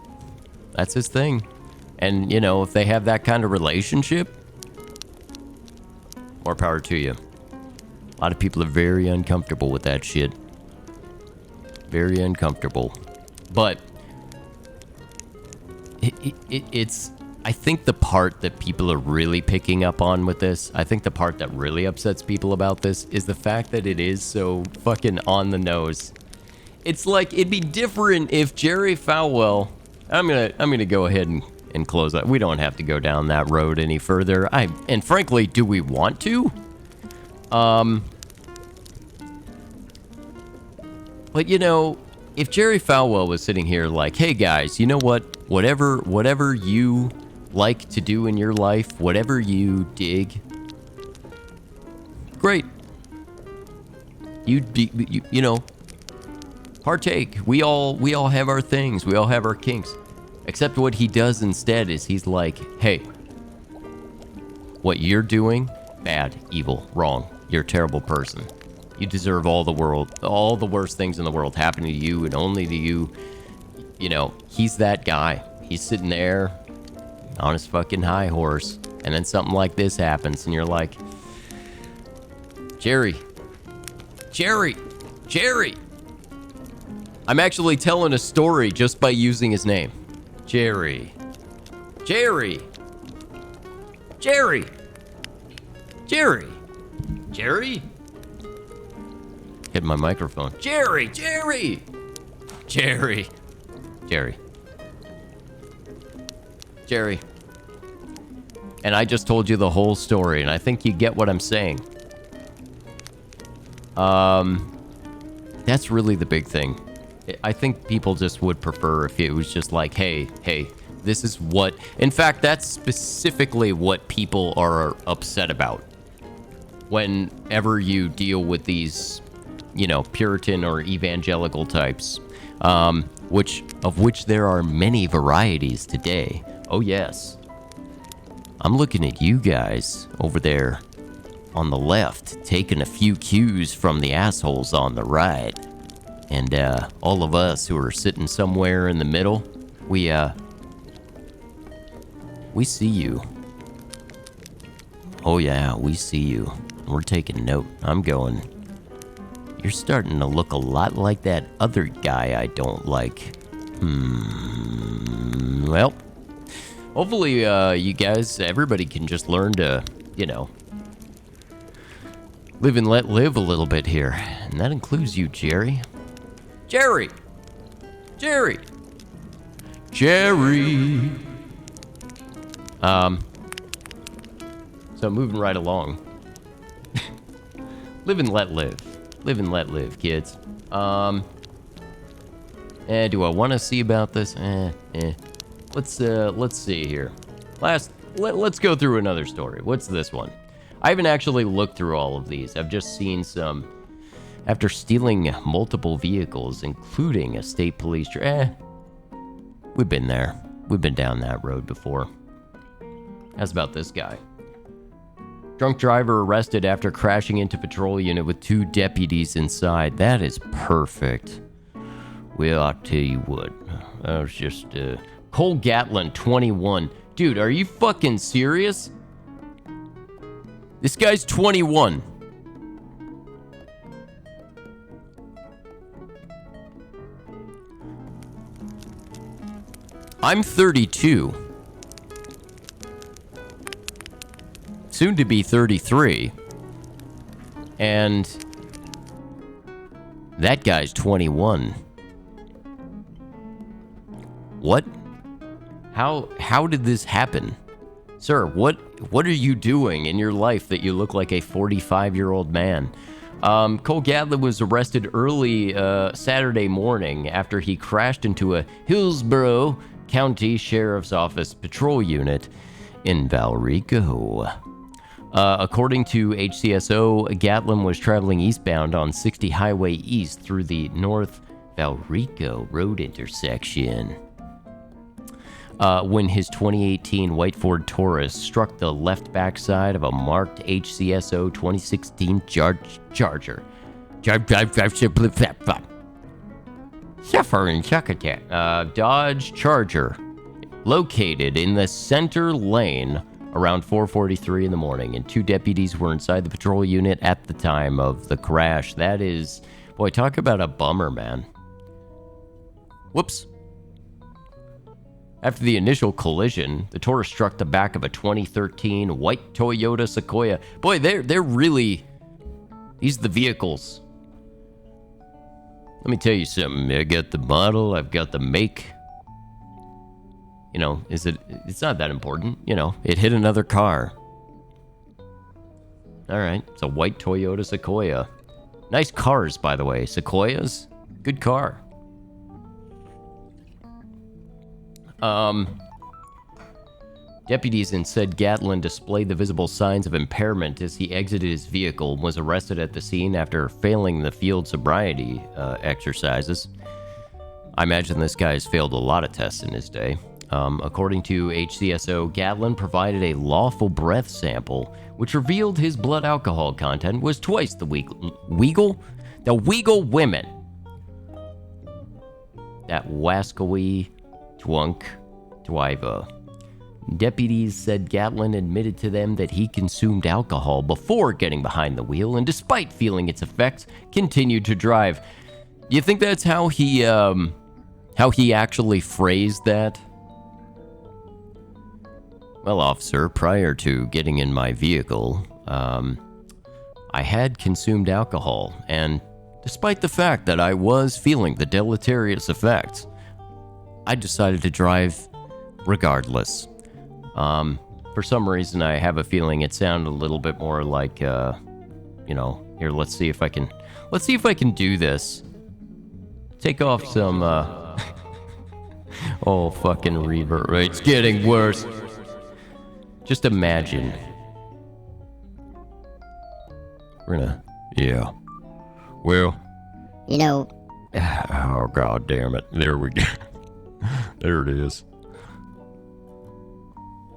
That's his thing. And, you know, if they have that kind of relationship, more power to you. A lot of people are very uncomfortable with that shit. Very uncomfortable. But it's, I think the part that people are really picking up on with this, I think the part that really upsets people about this is the fact that it is so fucking on the nose. It's like, it'd be different if Jerry Falwell, I'm gonna go ahead and close that. We don't have to go down that road any further. And frankly, do we want to? But you know, if Jerry Falwell was sitting here like, hey guys, you know what? Whatever you like to do in your life, whatever you dig, great. You know, partake. We all have our things. We all have our kinks. Except what he does instead is he's like, hey, what you're doing, bad, evil, wrong. You're a terrible person. You deserve all the worst things in the world happening to you and only to you. You know, he's that guy. He's sitting there on his fucking high horse, and then something like this happens, and you're like, Jerry. I'm actually telling a story just by using his name. Jerry. Getting my microphone. Jerry. And I just told you the whole story, and I think you get what I'm saying. That's really the big thing. I think people just would prefer if it was just like, hey, this is what... In fact, that's specifically what people are upset about. Whenever you deal with these, you know, Puritan or evangelical types, of which there are many varieties today. Oh, yes. I'm looking at you guys over there on the left, taking a few cues from the assholes on the right. And all of us who are sitting somewhere in the middle, we see you. Oh yeah, we see you. We're taking note. I'm going. You're starting to look a lot like that other guy I don't like. Well, hopefully you guys, everybody can just learn to, live and let live a little bit here. And that includes you, Jerry. Jerry! Jerry! Jerry! So moving right along. Live and let live. Live and let live, kids. Do I want to see about this? Let's see here. Let's go through another story. What's this one? I haven't actually looked through all of these. I've just seen some. After stealing multiple vehicles, including a state police. We've been there. We've been down that road before. How's about this guy? Drunk driver arrested after crashing into patrol unit with 2 deputies inside. That is perfect. Well, I'll tell you what. I was just, Cole Gatlin, 21. Dude, are you fucking serious? This guy's 21. I'm 32. Soon to be 33. And that guy's 21. What? How did this happen? Sir, what are you doing in your life that you look like a 45-year-old man? Cole Gatlin was arrested early Saturday morning after he crashed into a Hillsborough County Sheriff's Office patrol unit in Valrico. According to HCSO, Gatlin was traveling eastbound on 60 Highway East through the North Valrico Road intersection when his 2018 white Ford Taurus struck the left backside of a marked HCSO 2016 Charger. Suffering chuck attack. Dodge Charger, located in the center lane around 4:43 in the morning, and 2 deputies were inside the patrol unit at the time of the crash. That is, boy, talk about a bummer, man. Whoops. After the initial collision, the Taurus struck the back of a 2013 white Toyota Sequoia. Boy, they're really, these are the vehicles. Let me tell you something. I got the model, I've got the make. It's not that important. It hit another car. All right, it's a white Toyota Sequoia. Nice cars, by the way. Sequoias, good car. Deputies said Gatlin displayed the visible signs of impairment as he exited his vehicle and was arrested at the scene after failing the field sobriety exercises. I imagine this guy's failed a lot of tests in his day. According to HCSO, Gatlin provided a lawful breath sample, which revealed his blood alcohol content was twice the legal women. That wascally drunk driver. Deputies said Gatlin admitted to them that he consumed alcohol before getting behind the wheel, and despite feeling its effects, continued to drive. You think that's how he actually phrased that? Well, officer, prior to getting in my vehicle, I had consumed alcohol, and despite the fact that I was feeling the deleterious effects, I decided to drive regardless. For some reason, I have a feeling it sounded a little bit more like, here, let's see if I can do this. Take off some, oh, fucking reverb. It's getting worse. Just imagine. Yeah. Well. Oh, God damn it. There we go. There it is.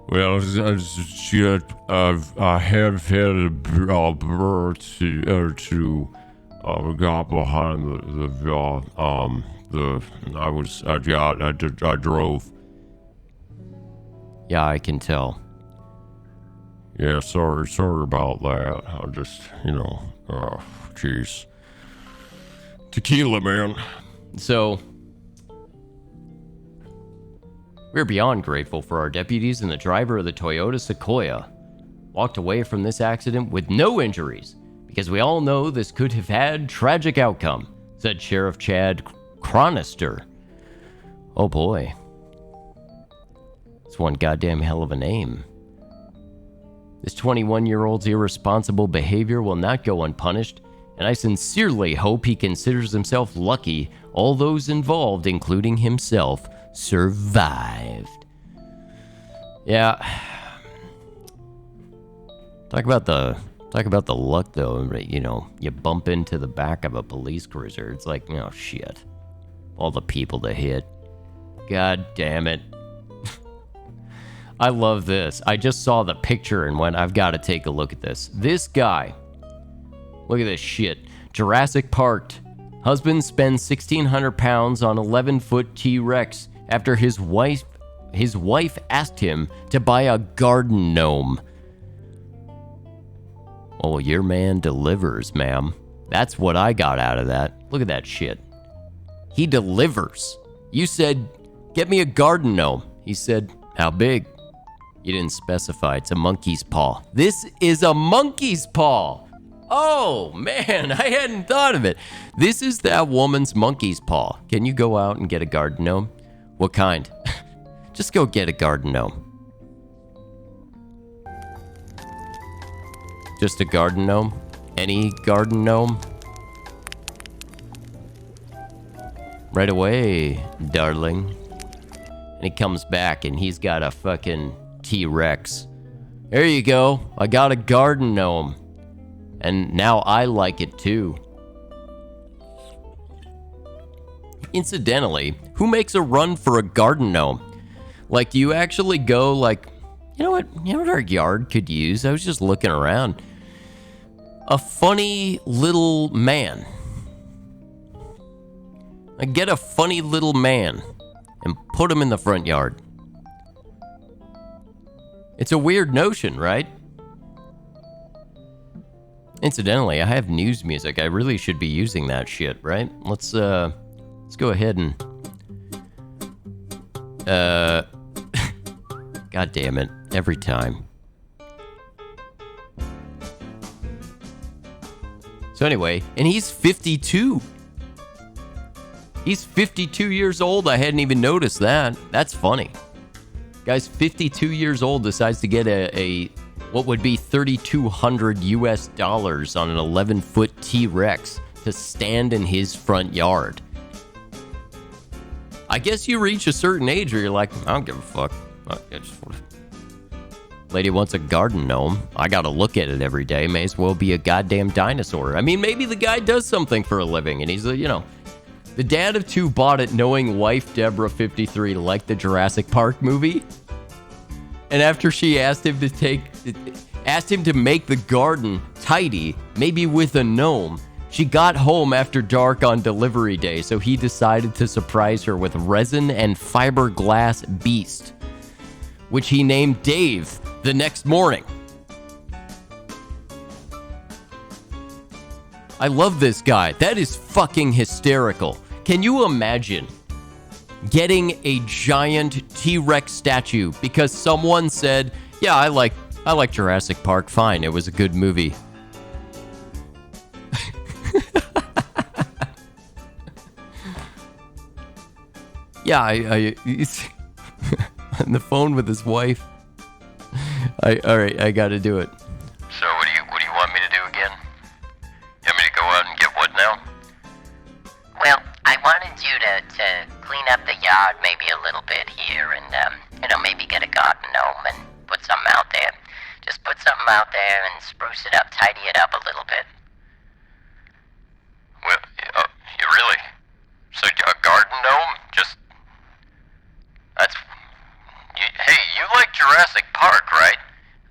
Well, I have had a birth to we got behind I drove. Yeah, I can tell. Yeah, sorry about that. I just, jeez. Tequila, man. So, we're beyond grateful for our deputies, and the driver of the Toyota Sequoia walked away from this accident with no injuries, because we all know this could have had tragic outcome, said Sheriff Chad Chronister. Oh boy. It's one goddamn hell of a name. This 21-year-old's irresponsible behavior will not go unpunished, and I sincerely hope he considers himself lucky all those involved, including himself, survived. Yeah. Talk about the luck, though. You bump into the back of a police cruiser. It's like, oh shit. All the people to hit. God damn it. I love this. I just saw the picture and went, I've got to take a look at this. This guy. Look at this shit. Jurassic Park. Husband spends 1,600 pounds on 11-foot T-Rex after his wife asked him to buy a garden gnome. Oh, your man delivers, ma'am. That's what I got out of that. Look at that shit. He delivers. You said, get me a garden gnome. He said, how big? You didn't specify. It's a monkey's paw. This is a monkey's paw. Oh, man, I hadn't thought of it. This is that woman's monkey's paw. Can you go out and get a garden gnome? What kind? Just go get a garden gnome. Just a garden gnome? Any garden gnome? Right away, darling. And he comes back and he's got a fucking T-Rex. There you go. I got a garden gnome. And now I like it too. Incidentally, who makes a run for a garden gnome? Like, do you actually go like, you know what our yard could use? I was just looking around. A funny little man. Like, get a funny little man and put him in the front yard. It's a weird notion, right? Incidentally, I have news music. I really should be using that shit, right? Let's go ahead and God damn it, every time. So anyway, and he's 52. He's 52 years old. I hadn't even noticed that. That's funny. Guy's 52 years old, decides to get a what would be $3,200 US on an 11-foot T-Rex to stand in his front yard. I guess you reach a certain age where you're like, I don't give a fuck. Lady wants a garden gnome. I gotta look at it every day. May as well be a goddamn dinosaur. I mean, maybe the guy does something for a living and he's a, the dad of two bought it knowing wife Deborah, 53, liked the Jurassic Park movie. And after she asked him to make the garden tidy, maybe with a gnome, she got home after dark on delivery day, so he decided to surprise her with resin and fiberglass beast, which he named Dave the next morning. I love this guy. That is fucking hysterical. Can you imagine getting a giant T-Rex statue because someone said, yeah, I like Jurassic Park, fine, it was a good movie. Yeah, he's on the phone with his wife. All right, I gotta do it. So what do you want me to do again? You want me to go out and get what now? Well, I wanted you to clean up the yard maybe a little bit here and, maybe get a garden gnome and put something out there. Just put something out there and spruce it up, tidy it up a little bit. Well, you really? So a garden gnome? Hey, you like Jurassic Park, right?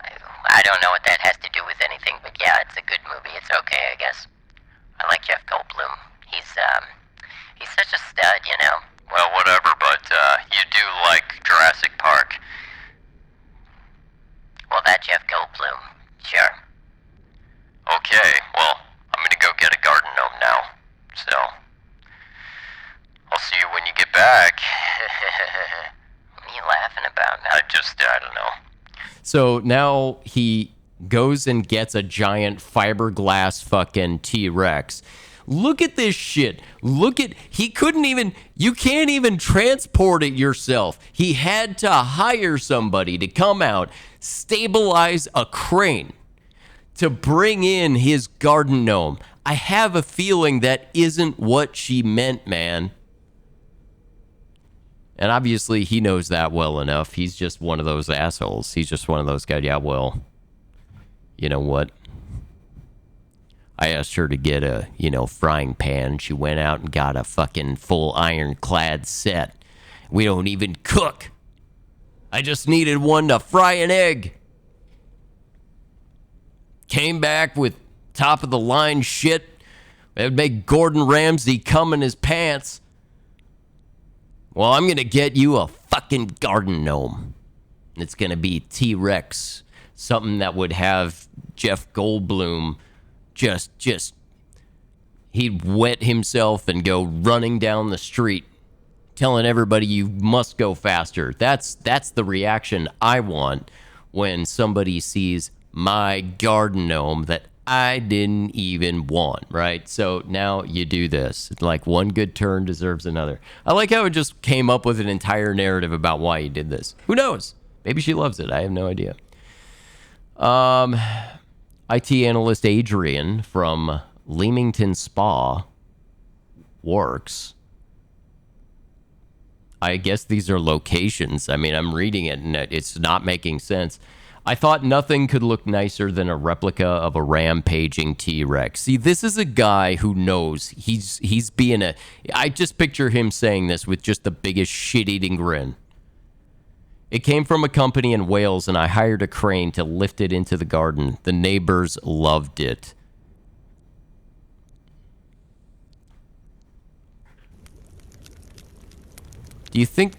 I don't know what that has to do with anything, but yeah, it's a good movie. It's okay, I guess. I like like Jeff Goldblum. He's such a stud, you know. Well, whatever, but you do like Jurassic Park. Well, that Jeff Goldblum, sure. Okay, well, I'm gonna go get a garden gnome now. So, I'll see you when you get back. What are you laughing about? I don't know. So now he goes and gets a giant fiberglass fucking T-Rex. Look at this shit. You can't even transport it yourself. He had to hire somebody to come out, stabilize a crane to bring in his garden gnome. I have a feeling that isn't what she meant, man. And obviously he knows that well enough. He's just one of those assholes. He's just one of those guys. Yeah, well, you know what? I asked her to get a, frying pan. She went out and got a fucking full ironclad set. We don't even cook. I just needed one to fry an egg. Came back with top of the line shit. That'd make Gordon Ramsay cum in his pants. Well, I'm gonna get you a fucking garden gnome. It's gonna be T-Rex. Something that would have Jeff Goldblum he'd wet himself and go running down the street telling everybody you must go faster. That's the reaction I want when somebody sees my garden gnome that I didn't even want, right? So now you do this. Like, one good turn deserves another. I like how it just came up with an entire narrative about why he did this. Who knows? Maybe she loves it. I have no idea. IT analyst Adrian from Leamington Spa works. I guess these are locations. I mean, I'm reading it and it's not making sense. I thought nothing could look nicer than a replica of a rampaging T-Rex. See, this is a guy who knows he's being a... I just picture him saying this with just the biggest shit-eating grin. It came from a company in Wales, and I hired a crane to lift it into the garden. The neighbors loved it. Do you think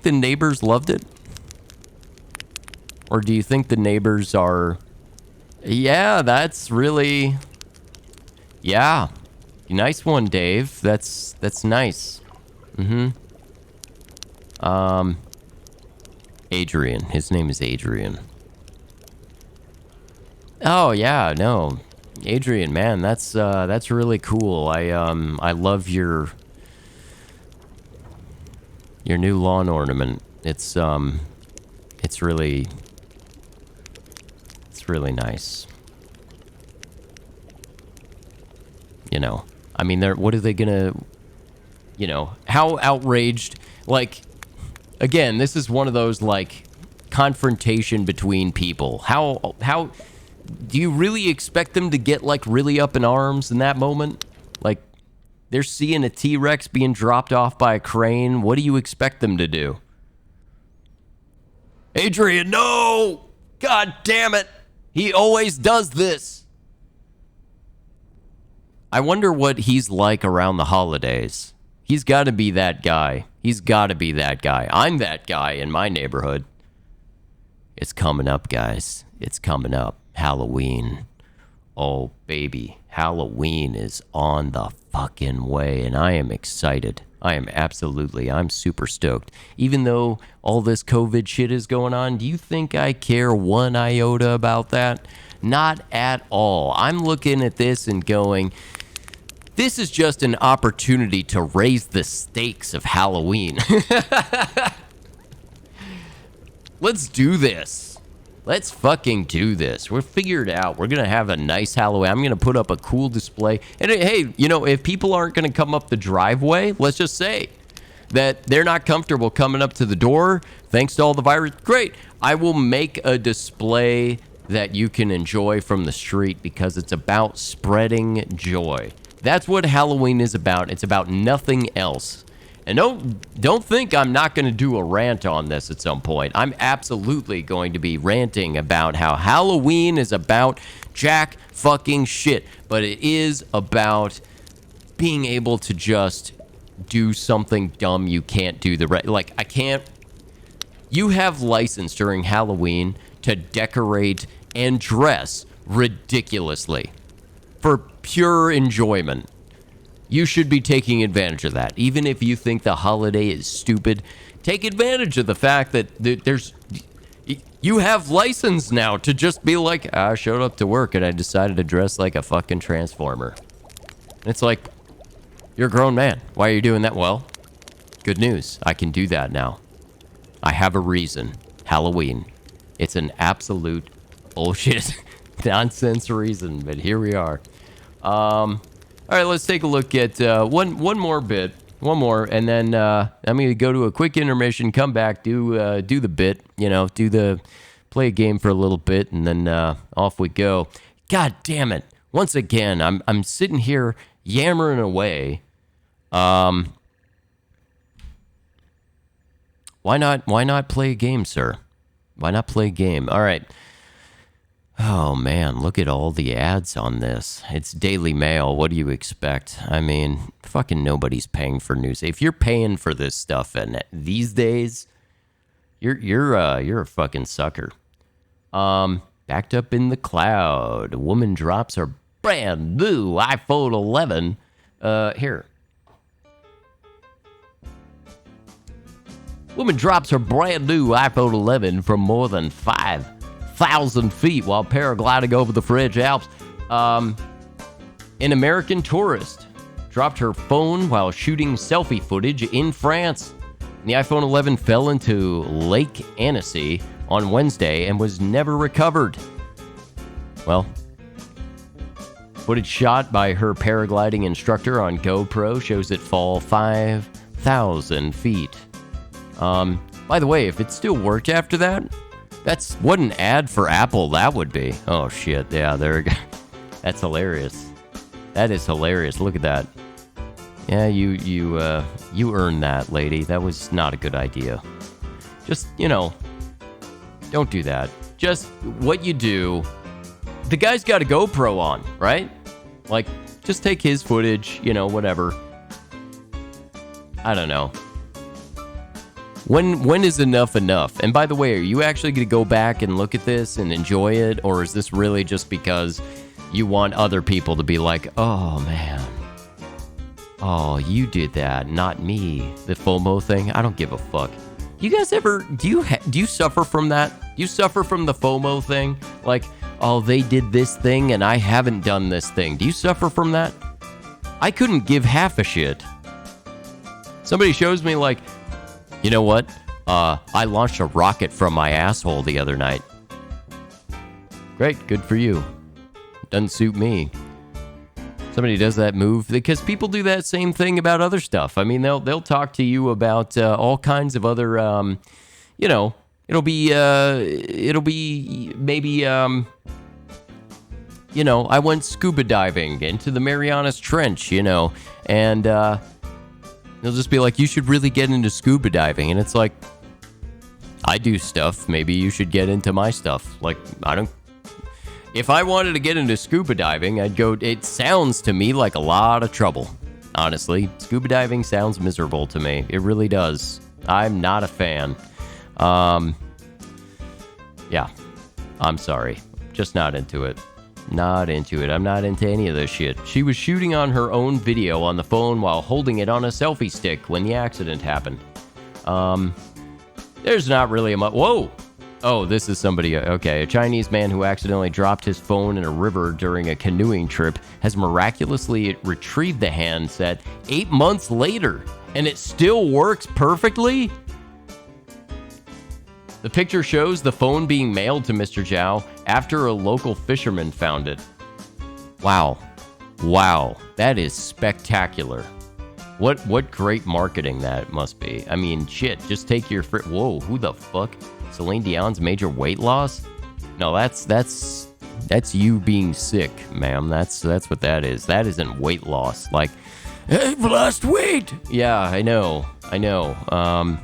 the neighbors loved it? Or do you think the neighbors are... Yeah, that's really... Yeah. Nice one, Dave. That's nice. Adrian. His name is Adrian. Oh, yeah, no. Adrian, man, that's really cool. I love your new lawn ornament. It's really nice. I mean, what are they gonna, how outraged, like, again, this is one of those, like, confrontation between people. How do you really expect them to get, like, really up in arms in that moment? Like, they're seeing a T-Rex being dropped off by a crane. What do you expect them to do? Adrian, no! God damn it! He always does this. I wonder what he's like around the holidays. He's got to be that guy. I'm that guy in my neighborhood. It's coming up, guys. It's coming up. Halloween. Oh, baby. Halloween is on the fucking way, and I am excited. I'm super stoked. Even though all this COVID shit is going on, do you think I care one iota about that? Not at all. I'm looking at this and going, this is just an opportunity to raise the stakes of Halloween. Let's do this. Let's fucking do this. We'll figure it out. We're going to have a nice Halloween. I'm going to put up a cool display. And hey, if people aren't going to come up the driveway, let's just say that they're not comfortable coming up to the door thanks to all the virus. Great. I will make a display that you can enjoy from the street because it's about spreading joy. That's what Halloween is about. It's about nothing else. And don't think I'm not going to do a rant on this at some point. I'm absolutely going to be ranting about how Halloween is about jack fucking shit. But it is about being able to just do something dumb you can't do the right. Like, I can't. You have license during Halloween to decorate and dress ridiculously for pure enjoyment. You should be taking advantage of that. Even if you think the holiday is stupid, take advantage of the fact that you have license now to just be like, I showed up to work and I decided to dress like a fucking transformer. And it's like, you're a grown man. Why are you doing that? Well, good news. I can do that now. I have a reason. Halloween. It's an absolute bullshit nonsense reason, but here we are. All right, let's take a look at one more bit. One more, and then I'm going to go to a quick intermission, come back, do the bit, play a game for a little bit, and then off we go. God damn it. Once again, I'm sitting here yammering away. Why not play a game, sir? Why not play a game? All right. Oh, man, look at all the ads on this. It's Daily Mail. What do you expect? I mean, fucking nobody's paying for news. If you're paying for this stuff and these days, you're a fucking sucker. Backed up in the cloud. A woman drops her brand new iPhone 11. Here. Woman drops her brand new iPhone 11 from more than 5,000 feet while paragliding over the French Alps. An American tourist dropped her phone while shooting selfie footage in France. The iPhone 11 fell into Lake Annecy on Wednesday and was never recovered. Well, footage shot by her paragliding instructor on GoPro shows it fall 5,000 feet. By the way, if it still worked after that, that's what an ad for Apple that would be. Oh shit, yeah, there we go. That's hilarious. That is hilarious. Look at that. Yeah, you earned that, lady. That was not a good idea. Just, don't do that. Just what you do. The guy's got a GoPro on, right? Like, just take his footage, whatever. I don't know. When is enough enough? And by the way, are you actually going to go back and look at this and enjoy it? Or is this really just because you want other people to be like, oh, man. Oh, you did that, not me. The FOMO thing? I don't give a fuck. You guys ever, do you suffer from that? Do you suffer from the FOMO thing? Like, oh, they did this thing and I haven't done this thing. Do you suffer from that? I couldn't give half a shit. Somebody shows me like, you know what? I launched a rocket from my asshole the other night. Great, good for you. Doesn't suit me. Somebody does that move because people do that same thing about other stuff. I mean, they'll talk to you about all kinds of other, it'll be maybe, I went scuba diving into the Marianas Trench, and they'll just be like, you should really get into scuba diving. And it's like, I do stuff. Maybe you should get into my stuff. Like, if I wanted to get into scuba diving, I'd go, it sounds to me like a lot of trouble. Honestly, scuba diving sounds miserable to me. It really does. I'm not a fan. Yeah, I'm sorry. Just not into it. Not into it. I'm not into any of this shit. She was shooting on her own video on the phone while holding it on a selfie stick when the accident happened. There's not really a whoa! Oh, this is somebody, okay. A Chinese man who accidentally dropped his phone in a river during a canoeing trip has miraculously retrieved the handset 8 months later, and it still works perfectly? The picture shows the phone being mailed to Mr. Zhao after a local fisherman found it. Wow. Wow. That is spectacular. What great marketing that must be. I mean, shit, just take your whoa, who the fuck? Celine Dion's major weight loss? No, that's you being sick, ma'am. That's what that is. That isn't weight loss. Like, I've lost weight. Yeah, I know. I'm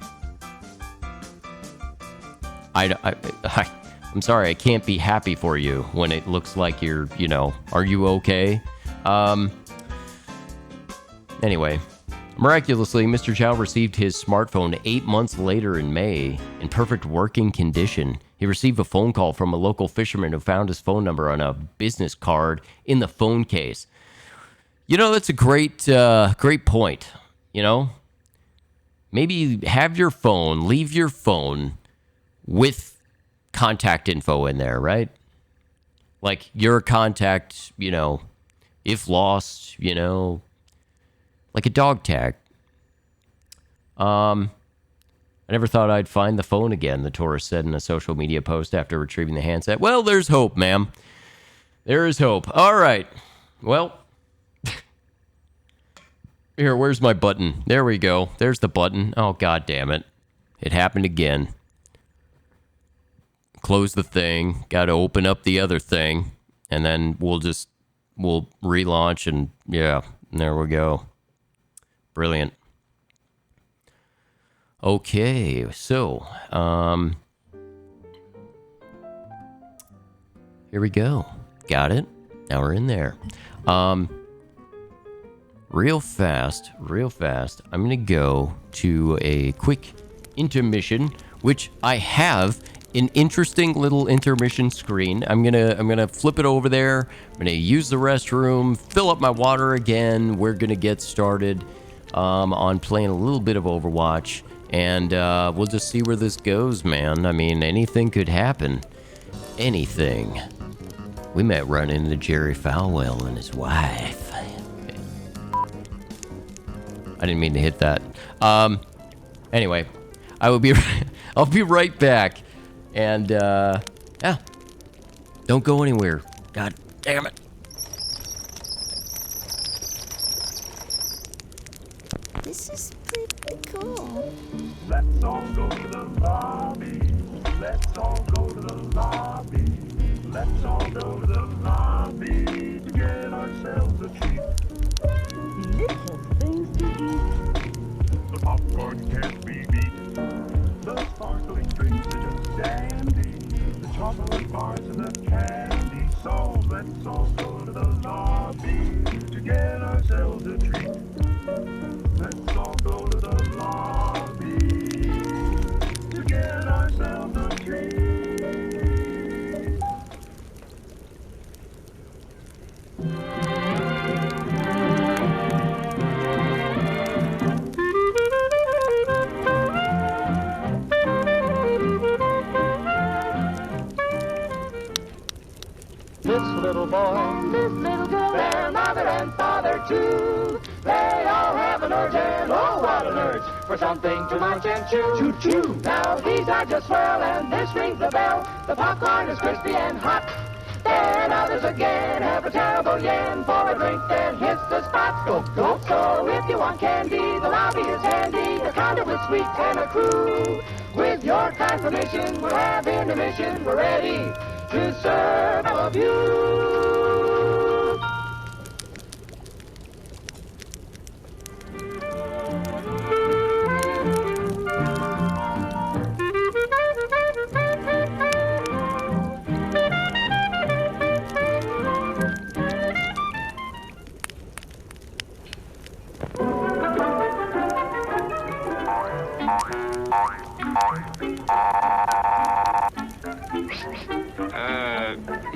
sorry, I can't be happy for you when it looks like you're, are you okay? Anyway, miraculously, Mr. Chow received his smartphone 8 months later in May in perfect working condition. He received a phone call from a local fisherman who found his phone number on a business card in the phone case. You know, that's a great point. You know, maybe have your phone, leave your phone with contact info in there, right? Like your contact, you know, if lost, you know, like a dog tag. I never thought I'd find the phone again, the tourist said in a social media post after retrieving the handset. Well, there's hope, ma'am. There is hope. All right. Well, here, where's my button? There we go. There's the button. Oh, God damn it. It happened again. Close the thing. Got to open up the other thing. And then we'll relaunch and yeah, there we go. Brilliant. Okay, so, here we go. Got it. Now we're in there. Real fast, I'm going to go to a quick intermission, which I have an interesting little intermission screen. I'm gonna flip it over there. I'm gonna use the restroom, fill up my water again. We're gonna get started on playing a little bit of Overwatch, and we'll just see where this goes, man. I mean, anything could happen. Anything. We might run into Jerry Falwell and his wife. I didn't mean to hit that. Anyway, I'll be right back. And, yeah. Don't go anywhere. God damn it. This is pretty cool. Let's all go to the lobby. Let's all go to the lobby. Let's all go to the lobby to get ourselves a treat. Little things to eat. The popcorn can't be beat. The sparkling drinks are just dandy. The chocolate bars and the candy. So let's all go to the lobby to get ourselves a treat. Let's all go to the lobby to get ourselves a treat. This little boy, this little girl, their mother and father too. They all have an urge, and oh, what an urge for something to munch and chew. Choo-choo. Now these are just swirl, and this rings the bell. The popcorn is crispy and hot. Then others again have a terrible yen for a drink that hits the spot. Go, go. So if you want candy, the lobby is handy. A counter with sweets and a crew. With your kind permission, we'll have intermission. We're ready to serve all of you.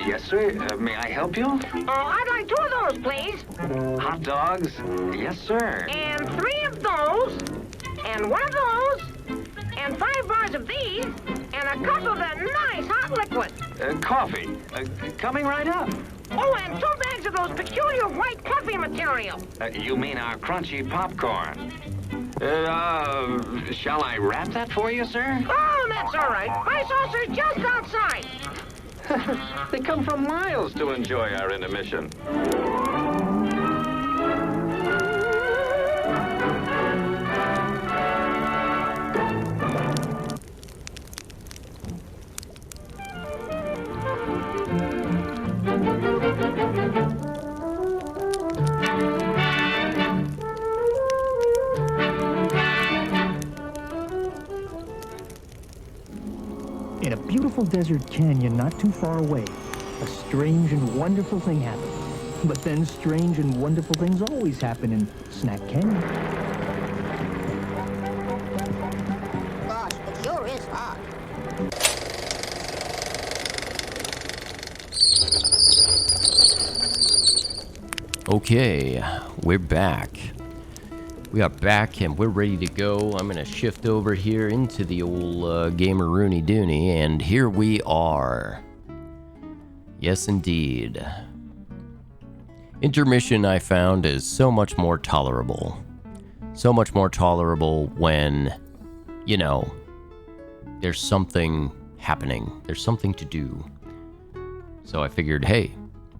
Yes, sir. May I help you? I'd like 2 of those, please. Hot dogs? Yes, sir. And 3 of those. And 1 of those. And 5 bars of these. And a cup of that nice hot liquid. Coffee. Coming right up. Oh, and 2 bags of those peculiar white coffee material. You mean our crunchy popcorn? Shall I wrap that for you, sir? Oh, that's all right. My saucer's just outside. They come from miles to enjoy our intermission. In a beautiful desert canyon not too far away, a strange and wonderful thing happened. But then strange and wonderful things always happen in Snack Canyon. Gosh, it sure is hot. Okay, we're back. We are back and we're ready to go. I'm gonna shift over here into the old Gamer Rooney Dooney, and here we are. Yes, indeed. Intermission, I found, is so much more tolerable. So much more tolerable when, you know, there's something happening. There's something to do. So I figured, hey,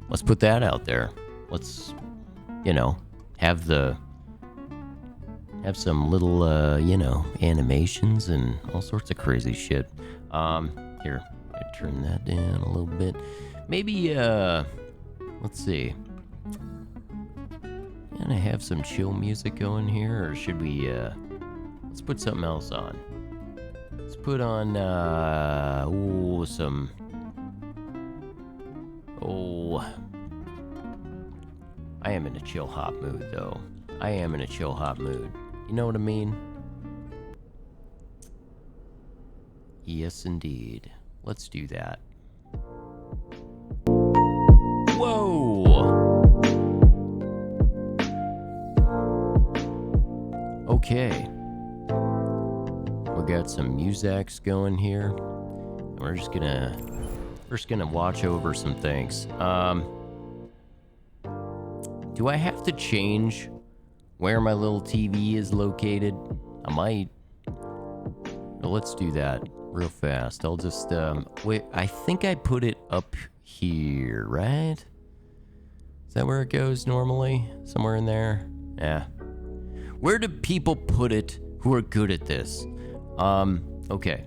let's put that out there. Let's, you know, have some little, you know, animations and all sorts of crazy shit. Here, I turn that down a little bit. Maybe, let's see. Can I have some chill music going here, or should we, let's put something else on. Let's put on, I am in a chill hop mood, though. I am in a chill hop mood. You know what I mean? Yes, indeed. Let's do that. Whoa! Okay. We got some musics going here. We're just gonna watch over some things. Do I have to change where my little TV is located? I might. Well, let's do that real fast. I'll just, wait, I think I put it up here, right? Is that where it goes normally? Somewhere in there? Yeah. Where do people put it who are good at this? Okay.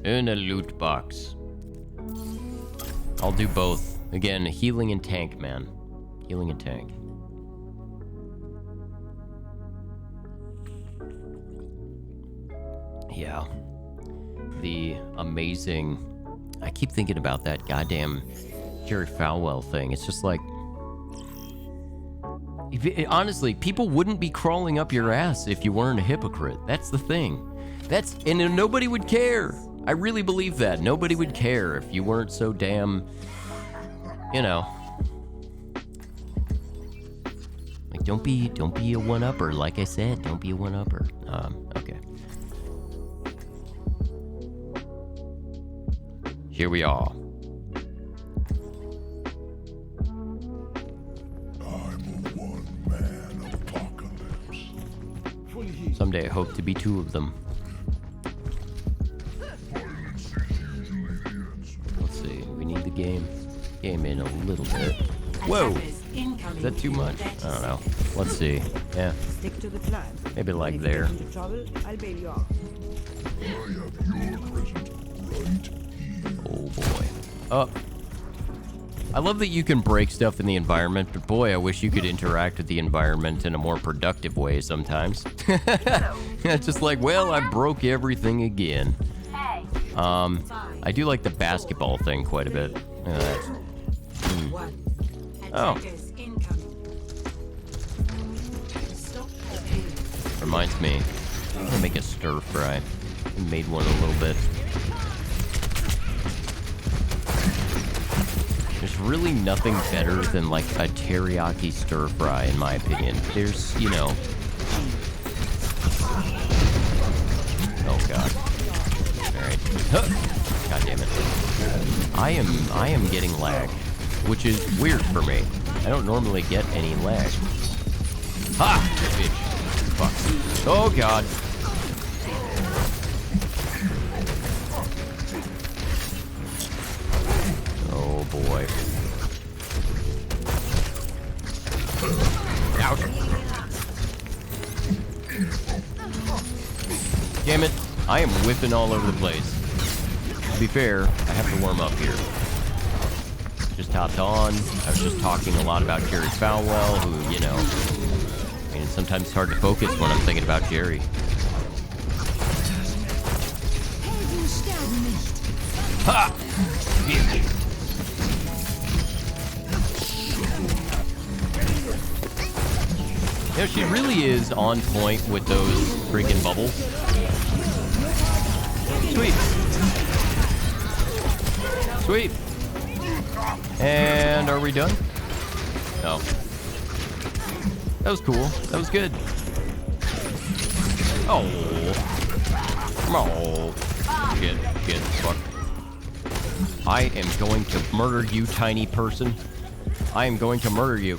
In a loot box. I'll do both. Again, healing and tank, man. Healing and tank. Yeah. The amazing... I keep thinking about that goddamn Jerry Falwell thing. It's just like... honestly, people wouldn't be crawling up your ass if you weren't a hypocrite. That's the thing. And nobody would care. I really believe that. Nobody would care if you weren't so damn... You know... Like, don't be a one-upper. Like I said, don't be a one-upper. Okay. Here we are. Someday I hope to be two of them. Let's see, we need the game in a little bit. Whoa! Is that too much? I don't know. Let's see. Yeah. Stick to the plan. Maybe like there. Trouble, I'll bail you out. Oh boy. Oh. I love that you can break stuff in the environment, but boy, I wish you could interact with the environment in a more productive way sometimes. It's just like, well, I broke everything again. I do like the basketball thing quite a bit. Look at that. Oh. Reminds me, I'm gonna make a stir fry. I made one a little bit. There's really nothing better than like a teriyaki stir fry, in my opinion. There's, you know. Oh god. Alright. Huh. God damn it. I am getting lag, which is weird for me. I don't normally get any lag. Ha! Bitch. Fuck. Oh god. Oh boy. Ouch. Damn it. I am whipping all over the place. To be fair, I have to warm up here. Just hopped on. I was just talking a lot about Jerry Falwell, who, you know, I mean, sometimes it's hard to focus when I'm thinking about Jerry. Ha! You know, she really is on point with those freaking bubbles. Sweet. Sweet. And are we done? No. That was cool. That was good. Oh. Oh. Shit. Shit. Fuck. I am going to murder you, tiny person. I am going to murder you.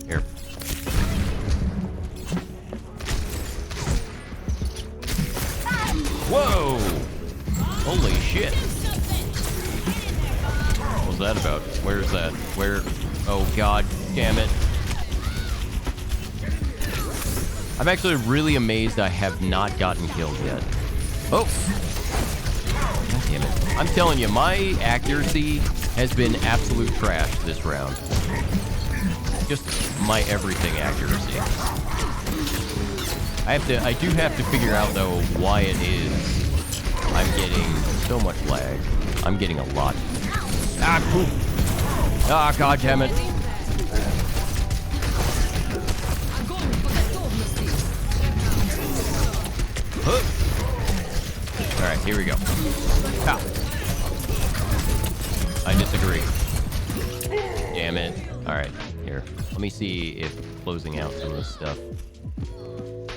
Here. Whoa! Holy shit. What was that about? Where's that? Where? Oh, god damn it. I'm actually really amazed I have not gotten killed yet. Oh! God damn it. I'm telling you, my accuracy has been absolute trash this round. Just my everything accuracy. I do have to figure out though why it is I'm getting so much lag. I'm getting a lot. Ah, poop. Ah, god damn it. Alright, here we go. Pow. I disagree. Damn it. Alright, here. Let me see if closing out some of this stuff.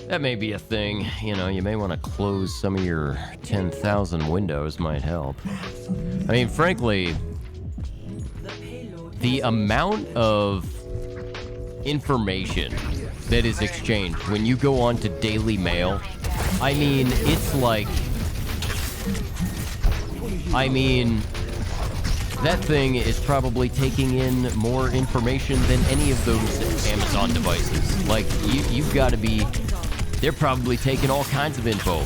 That may be a thing. You know, you may want to close some of your 10,000 windows might help. I mean, frankly, the amount of information that is exchanged when you go on to Daily Mail, I mean, it's like... I mean, that thing is probably taking in more information than any of those Amazon devices. Like, you've got to be... They're probably taking all kinds of info.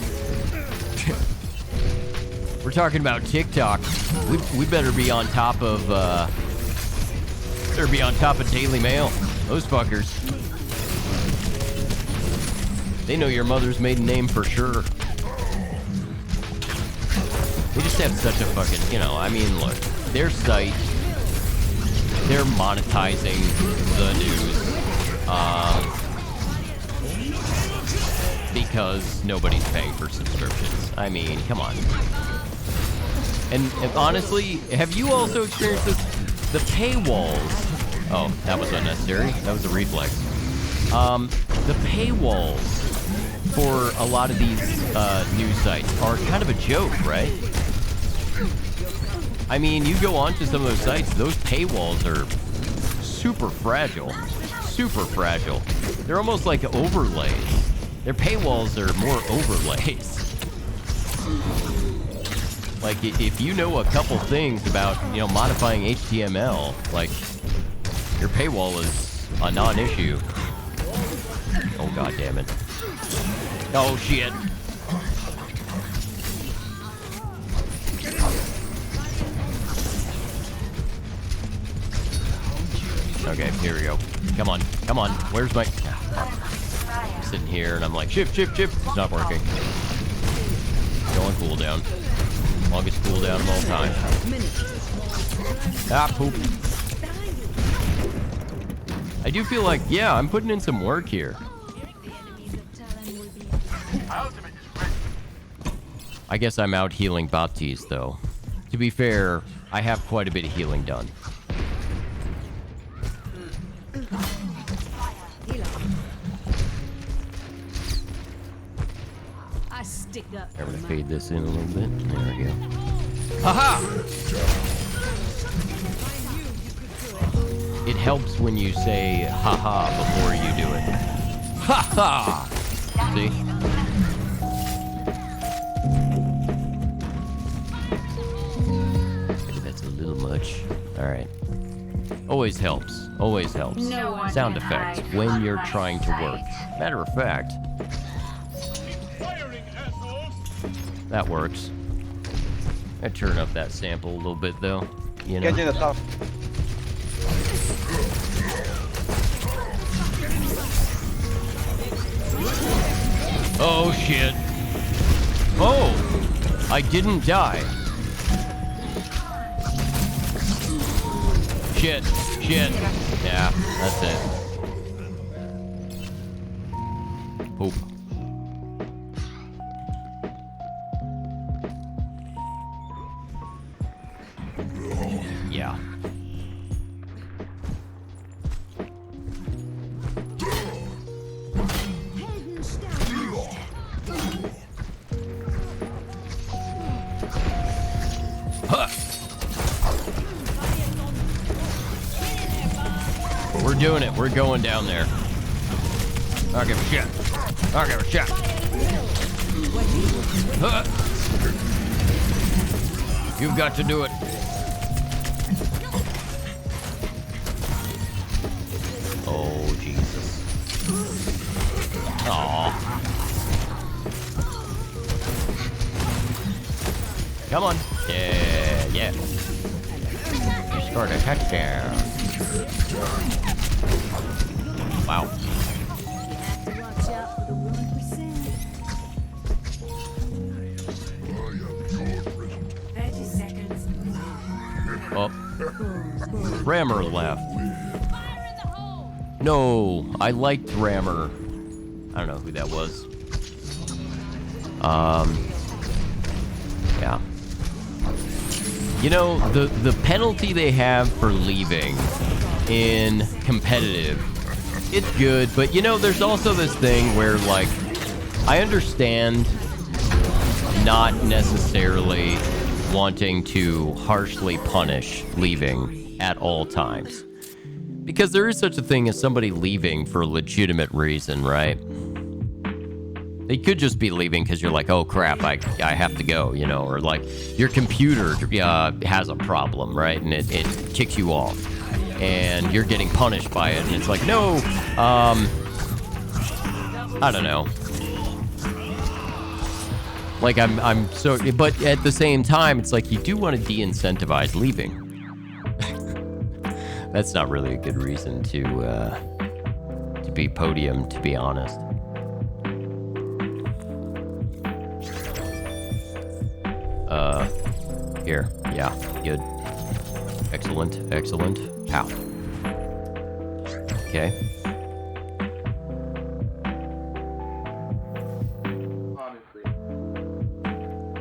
We're talking about TikTok. We better be on top of, Daily Mail. Those fuckers. They know your mother's maiden name for sure. They just have such a fucking, you know, I mean, look, their site, they're monetizing the news, because nobody's paying for subscriptions. I mean, come on. And honestly, have you also experienced this? The paywalls. Oh, that was unnecessary. That was a reflex. The paywalls for a lot of these news sites are kind of a joke, right? I mean, you go onto some of those sites, those paywalls are super fragile. Super fragile. They're almost like overlays. Their paywalls are more overlays. Like, if you know a couple things about, you know, modifying HTML, like, your paywall is a non-issue. Oh, god damn it. Oh, shit. Okay, here we go. Come on, come on. Where's my... I'm sitting here and I'm like, shift. It's not working. Going cooldown. Longest cooldown of all time. Ah, poop. I do feel like, yeah, I'm putting in some work here. I guess I'm out healing Baptiste, though. To be fair, I have quite a bit of healing done. I'm gonna fade this in a little bit. There we go. Haha! It helps when you say haha before you do it. Haha! See? Maybe that's a little much. Alright. Always helps. Always helps. Sound effects when you're trying to work. Matter of fact, that works. I turn up that sample a little bit though. You know. Get in the top. Oh shit. Oh! I didn't die. shit. Yeah, that's it. Poop. Yeah. Huh. We're doing it. We're going down there. I don't give a shit. I don't give a shit. Huh. You've got to do it. Oh, Jesus. Aw. Come on. Yeah. You scored a touchdown. Wow. Oh. Rammer left. No, I liked Rammer. I don't know who that was. Yeah. You know, the penalty they have for leaving in competitive, it's good, but you know, there's also this thing where, like, I understand not necessarily wanting to harshly punish leaving at all times. Because there is such a thing as somebody leaving for a legitimate reason, right? They could just be leaving because you're like, oh crap, I have to go, you know, or like your computer has a problem, right? And it kicks you off and you're getting punished by it. And it's like, no, I don't know. Like I'm so, but at the same time, it's like you do want to de-incentivize leaving. That's not really a good reason to be podium, to be honest. Here, yeah, good. Excellent. Pow. Okay.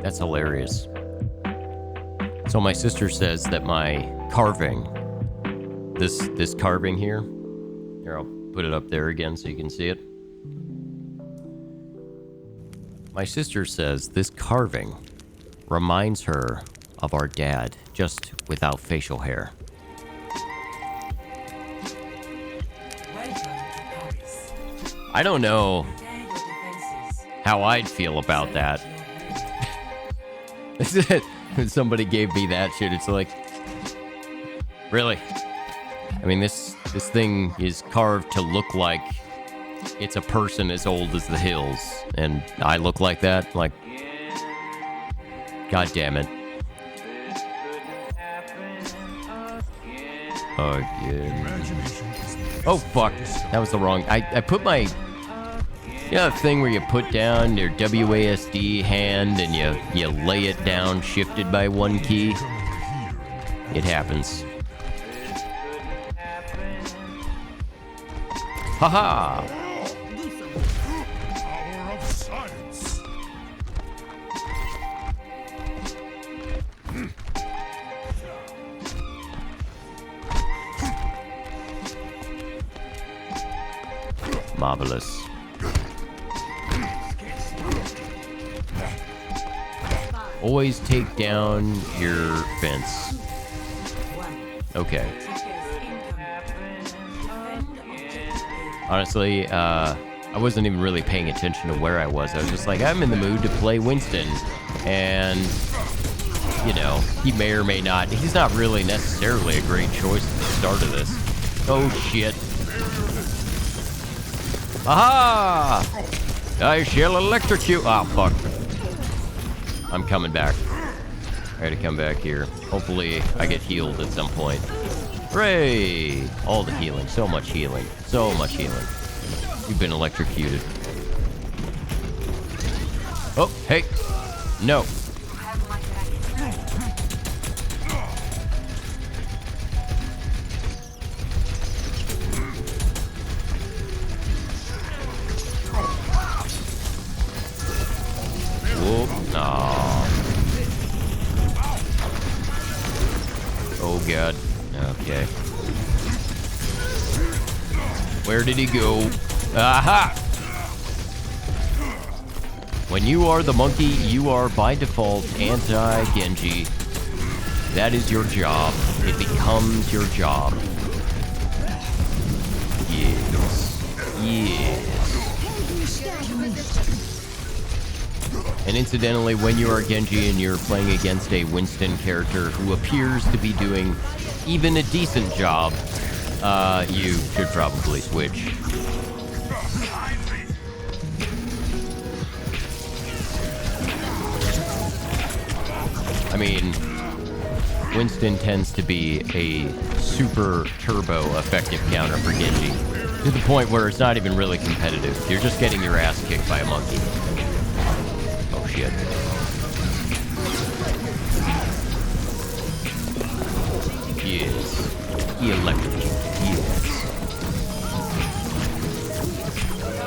That's hilarious. So my sister says that my carving, this carving here I'll put it up there again so you can see it. My sister says this carving reminds her of our dad, just without facial hair. I don't know how I'd feel about that. When somebody gave me that shit, it's like, really? I mean, this thing is carved to look like it's a person as old as the hills, and I look like that? Like, God damn it. Again. Oh, fuck. That was the wrong... I put my... You know the thing where you put down your WASD hand and you lay it down shifted by one key? It happens. Haha! Marvelous. Always take down your fence. Okay. Honestly, I wasn't even really paying attention to where I was. I was just like, I'm in the mood to play Winston. And, you know, he may or may not. He's not really necessarily a great choice at the start of this. Oh, shit. Aha! I shall electrocute. Oh, fuck. I'm coming back. I gotta come back here. Hopefully, I get healed at some point. Hooray! All the healing. So much healing. So much healing. You've been electrocuted. Oh, hey. No. Oh. Oh god. Okay. Where did he go? Aha! When you are the monkey, you are by default anti-Genji. That is your job. It becomes your job. Yes. Yes. And incidentally, when you are Genji and you're playing against a Winston character who appears to be doing even a decent job, you should probably switch. I mean, Winston tends to be a super turbo effective counter for Genji, to the point where it's not even really competitive. You're just getting your ass kicked by a monkey. Oh shit. Yes. Electric. Yes.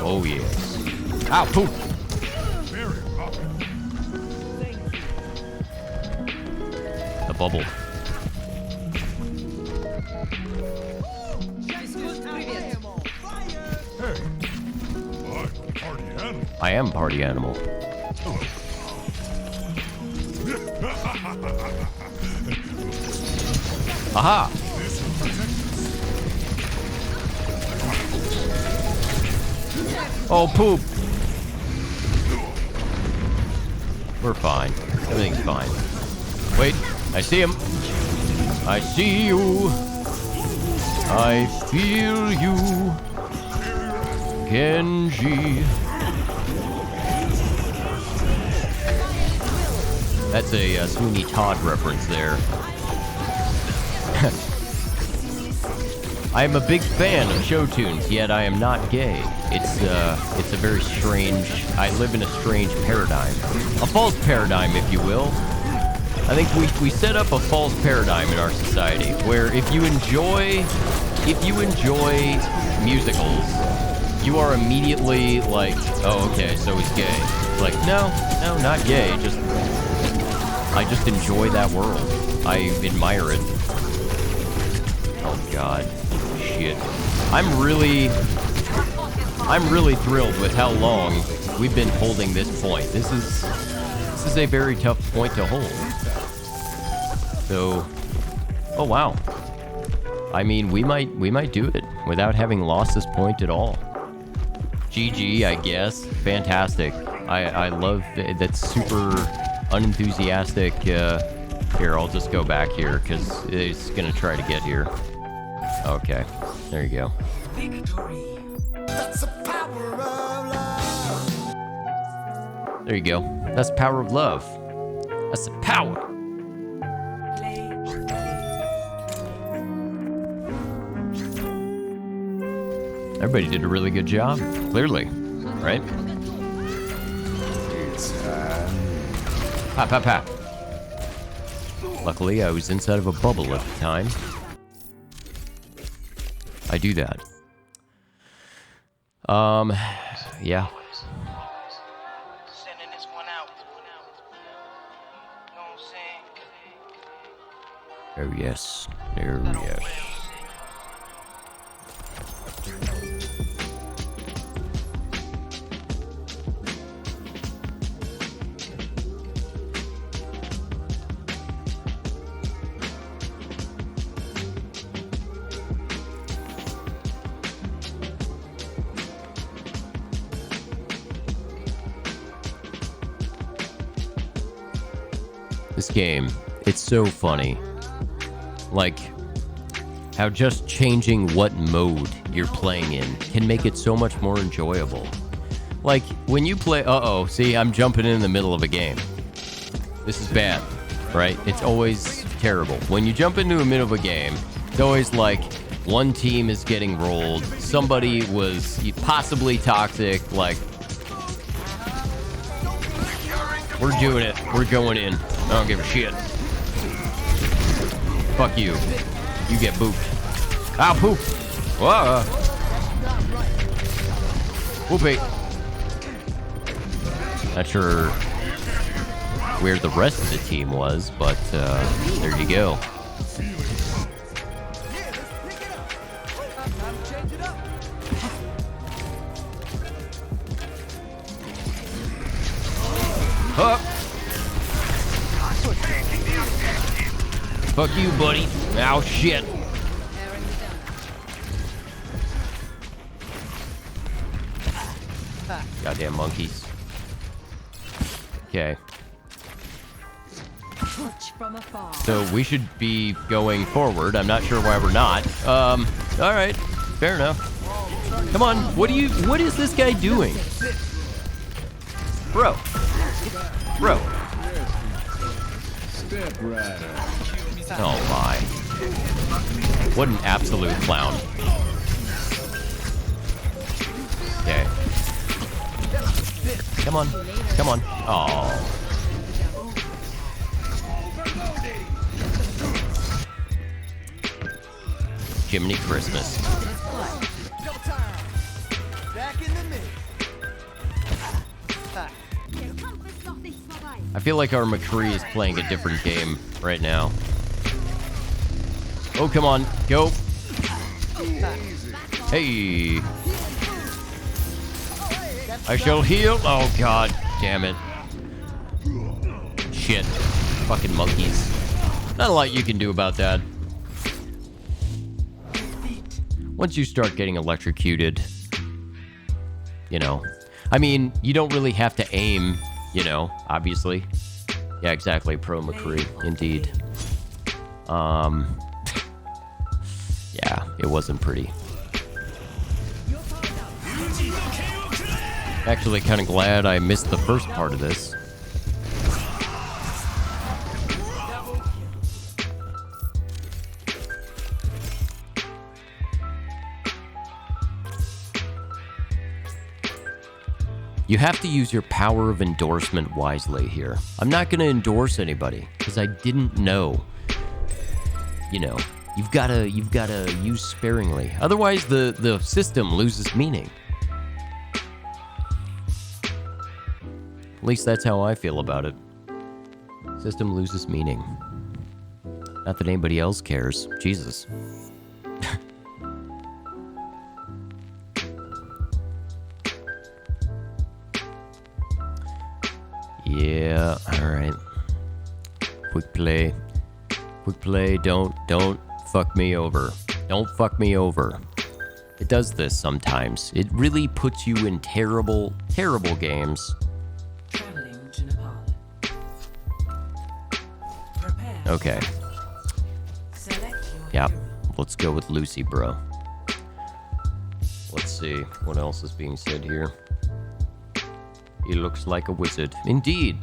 Oh yes. Ow, poop! The bubble. I am party animal. Aha! Oh, poop! We're fine. Everything's fine. Wait, I see him. I see you. I feel you. Genji. That's a Sweeney Todd reference there. I am a big fan of show tunes, yet I am not gay. It's a very strange. I live in a strange paradigm, a false paradigm, if you will. I think we set up a false paradigm in our society where if you enjoy musicals, you are immediately like, oh, okay, so he's gay. It's like, no, not gay. I just enjoy that world. I admire it. Oh God, shit. I'm really thrilled with how long we've been holding this point. This is a very tough point to hold. So, oh wow. I mean, we might do it without having lost this point at all. GG, I guess. Fantastic. I love that super unenthusiastic. Here, I'll just go back here because it's gonna try to get here. Okay, there you go. There you go. That's the power of love. That's the power. Everybody did a really good job, clearly, right? Pop, pop, pop. Luckily, I was inside of a bubble at the time. I do that. Yeah. Oh yes. Oh yes. This game, it's so funny. Like, how just changing what mode you're playing in can make it so much more enjoyable. Like, when you play... Uh-oh, see, I'm jumping in the middle of a game. This is bad, right? It's always terrible. When you jump into the middle of a game, it's always like, one team is getting rolled, somebody was possibly toxic, like... We're doing it. We're going in. I don't give a shit. Fuck you. You get booped. Ow, poop. Whoa. Whoopee. Not sure where the rest of the team was, but there you go. Up. Fuck you, buddy. Oh, shit. Goddamn monkeys. Okay. So we should be going forward. I'm not sure why we're not. All right. Fair enough. Come on. What is this guy doing? Bro. Oh my. What an absolute clown. Okay. Come on. Oh. Jiminy Christmas. I feel like our McCree is playing a different game right now. Oh, come on. Go. Hey. I shall heal. Oh, God damn it. Shit. Fucking monkeys. Not a lot you can do about that. Once you start getting electrocuted, you know. I mean, you don't really have to aim, you know, obviously. Yeah, exactly. Pro McCree. Indeed. Yeah, it wasn't pretty. Actually, kind of glad I missed the first part of this. You have to use your power of endorsement wisely here. I'm not going to endorse anybody because I didn't know. You know, you've got to use sparingly. Otherwise, the system loses meaning. At least that's how I feel about it. System loses meaning. Not that anybody else cares. Jesus. Yeah, alright. Quick play. Don't fuck me over. Don't fuck me over. It does this sometimes. It really puts you in terrible games. Okay. Yep. Let's go with Lucy, bro. Let's see what else is being said here. He looks like a wizard. Indeed.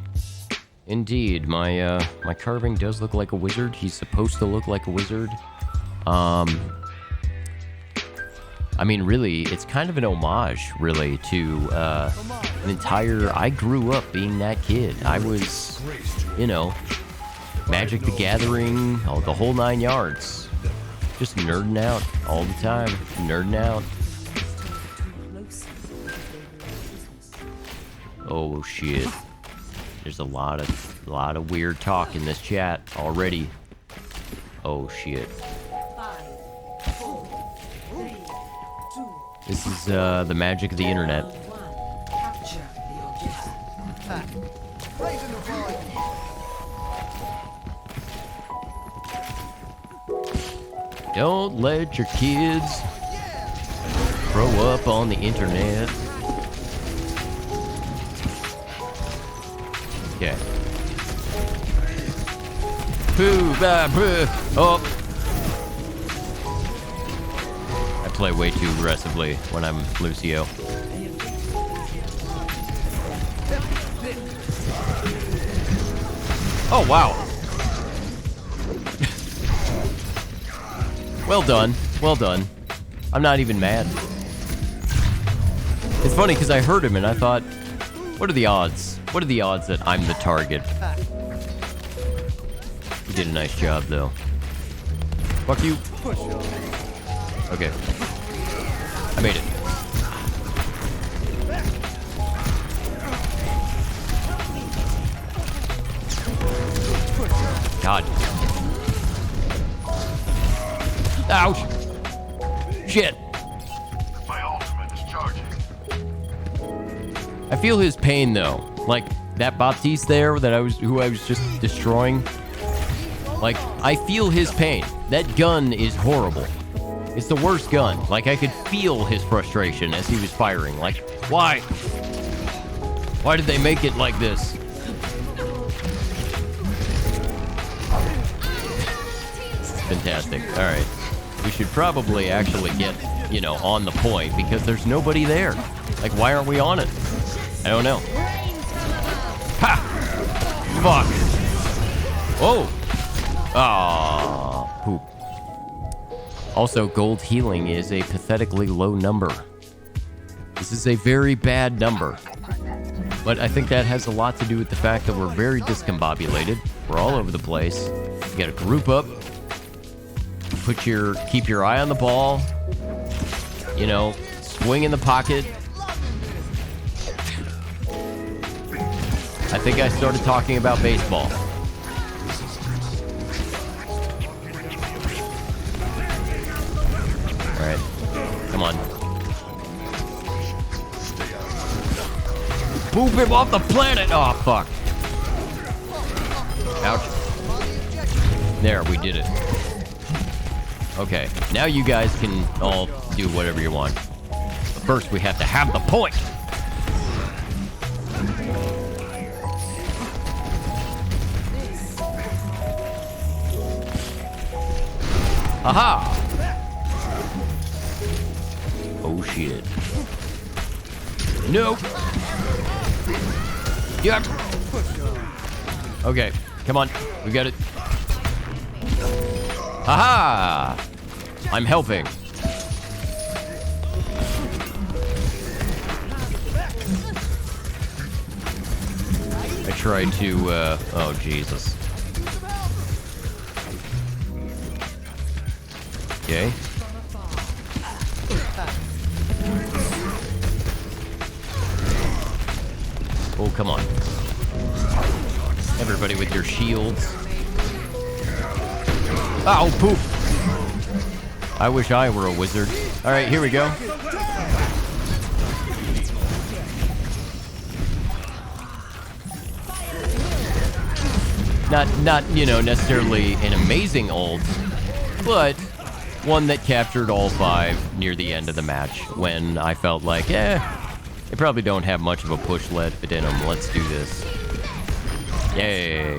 My carving does look like a wizard. He's supposed to look like a wizard. I mean, really, it's kind of an homage, really, to an entire... I grew up being that kid. I was, you know, Magic the Gathering, the whole 9 yards. Just nerding out all the time. Nerding out. Oh shit. There's a lot of weird talk in this chat already. Oh shit. This is the magic of the internet. Don't let your kids grow up on the internet. Okay. Boo, bah, boo. Oh. I play way too aggressively when I'm Lucio. Oh, wow. Well done. Well done. I'm not even mad. It's funny because I heard him and I thought, what are the odds? What are the odds that I'm the target? You did a nice job, though. Fuck you. Okay. I made it. God. Ouch. Shit. My ultimate is charging. I feel his pain though. Like that Baptiste there who I was just destroying. Like I feel his pain. That gun is horrible. It's the worst gun. Like I could feel his frustration as he was firing. Like, why? Why did they make it like this? Fantastic. All right. We should probably actually get, on the point because there's nobody there. Like, why aren't we on it? I don't know. Ha! Fuck. Oh. Ah, poop. Also, gold healing is a pathetically low number. This is a very bad number. But I think that has a lot to do with the fact that we're very discombobulated. We're all over the place. You gotta group up. Keep your eye on the ball. Swing in the pocket. I think I started talking about baseball. All right, come on. Move him off the planet! Oh, fuck. Ouch. There, we did it. Okay, now you guys can all do whatever you want. But first, we have to have the point! Aha! Oh, shit. Nope. Yep. Okay, come on. We got it. Aha! I'm helping. I tried to, oh, Jesus. Okay. Oh, come on. Everybody with your shields. Oh, poop. I wish I were a wizard. All right, here we go. Not necessarily an amazing ult, but one that captured all 5 near the end of the match when I felt like, they probably don't have much of a push left in them. Let's do this. Yeah.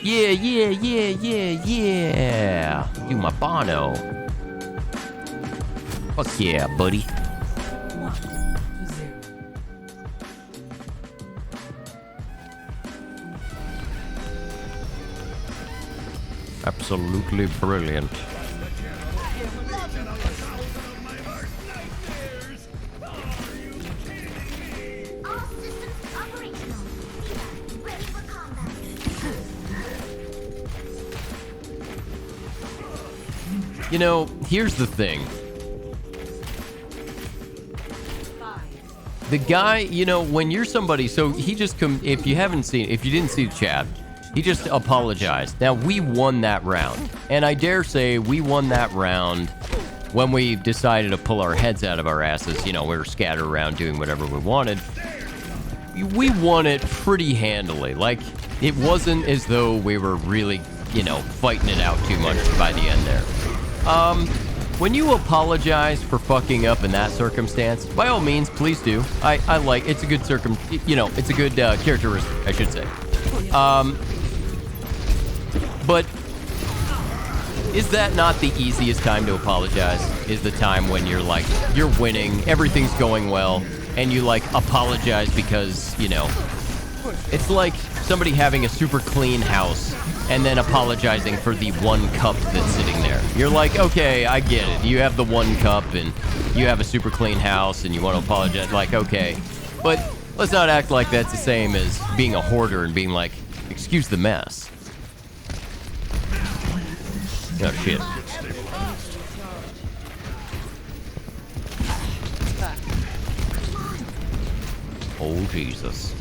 Yeah. Do my Bono. Fuck yeah, buddy. Absolutely brilliant. Here's the thing. The guy, when you're somebody, so he just if you didn't see the chat, he just apologized. Now, we won that round. And I dare say we won that round when we decided to pull our heads out of our asses. We were scattered around doing whatever we wanted. We won it pretty handily. Like, it wasn't as though we were really, fighting it out too much by the end there. When you apologize for fucking up in that circumstance, by all means, please do. I like, it's a good it's a good characteristic, I should say. But is that not the easiest time to apologize? Is the time when you're like, you're winning, everything's going well, and you like apologize because, it's like somebody having a super clean house and then apologizing for the one cup that's sitting there. You're like, okay, I get it. You have the one cup and you have a super clean house and you want to apologize. Like, okay. But let's not act like that's the same as being a hoarder and being like, excuse the mess. Oh, shit. Oh, Jesus.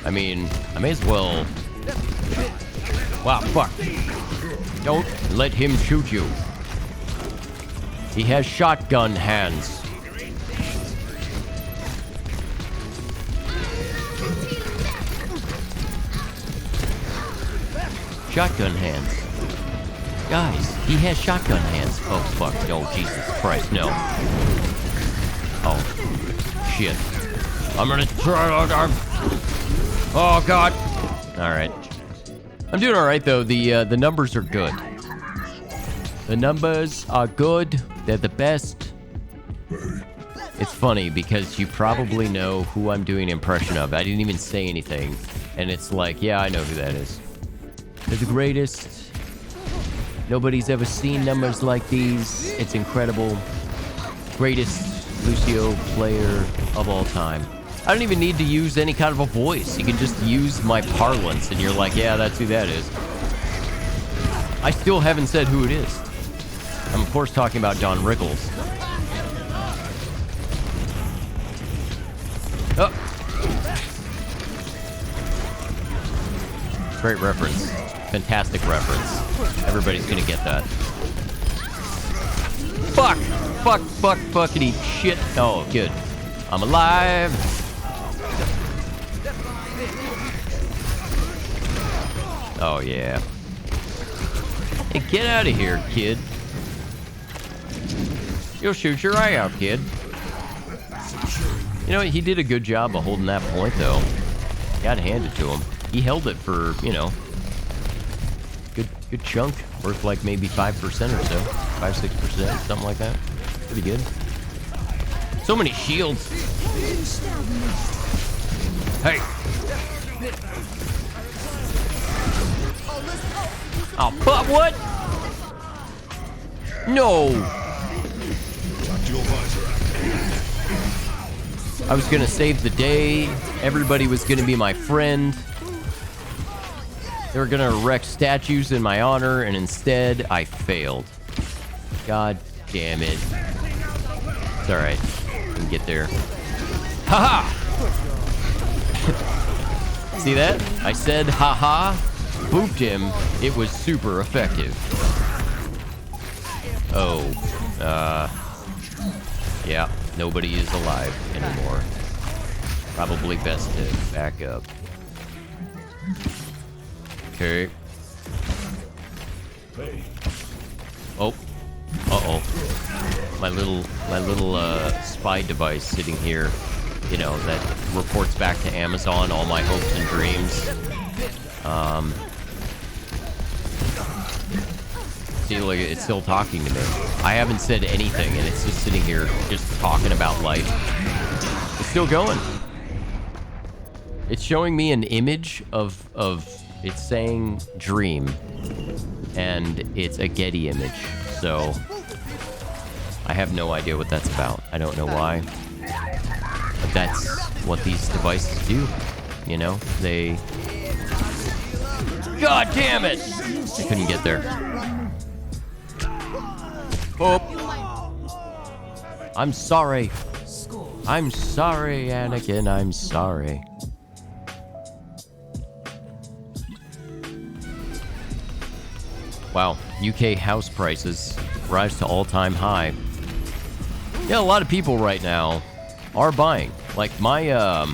I mean, I may as well... Wow, fuck. Don't let him shoot you. He has shotgun hands. Shotgun hands. Guys, he has shotgun hands. Oh, fuck. No, Jesus Christ, no. Oh, shit. I'm gonna try... Oh, God. All right. I'm doing all right, though. The numbers are good. The numbers are good. They're the best. It's funny because you probably know who I'm doing an impression of. I didn't even say anything. And it's like, yeah, I know who that is. They're the greatest. Nobody's ever seen numbers like these. It's incredible. Greatest Lucio player of all time. I don't even need to use any kind of a voice. You can just use my parlance and you're like, yeah, that's who that is. I still haven't said who it is. I'm of course talking about Don Rickles. Oh. Great reference. Fantastic reference. Everybody's gonna get that. Fuck! Fuck, fuck, fuckity shit. Oh, good. I'm alive. Oh, yeah. Hey, get out of here, kid. You'll shoot your eye out, kid. You know, he did a good job of holding that point, though. Gotta hand it to him. He held it for, you know, good chunk. Worth like maybe 5% or so. 5-6%, something like that. Pretty good. So many shields. Hey. Oh, but what? No. I was gonna save the day. Everybody was gonna be my friend. They were gonna erect statues in my honor, and instead, I failed. God damn it. It's alright. I can get there. Haha! See that? I said haha, booped him. It was super effective. Oh. Yeah. Nobody is alive anymore. Probably best to back up. Okay. Oh. Uh-oh. My little spy device sitting here, you know, that reports back to Amazon all my hopes and dreams. See, like, it's still talking to me. I haven't said anything, and it's just sitting here just talking about life. It's still going. It's showing me an image of it's saying dream, and it's a Getty image, so I have no idea what that's about. I don't know why, but that's what these devices do, you know? They... God damn it! I couldn't get there. Oh. I'm sorry. I'm sorry, Anakin. I'm sorry. Wow. UK house prices rise to all-time high. Yeah, a lot of people right now are buying. Like my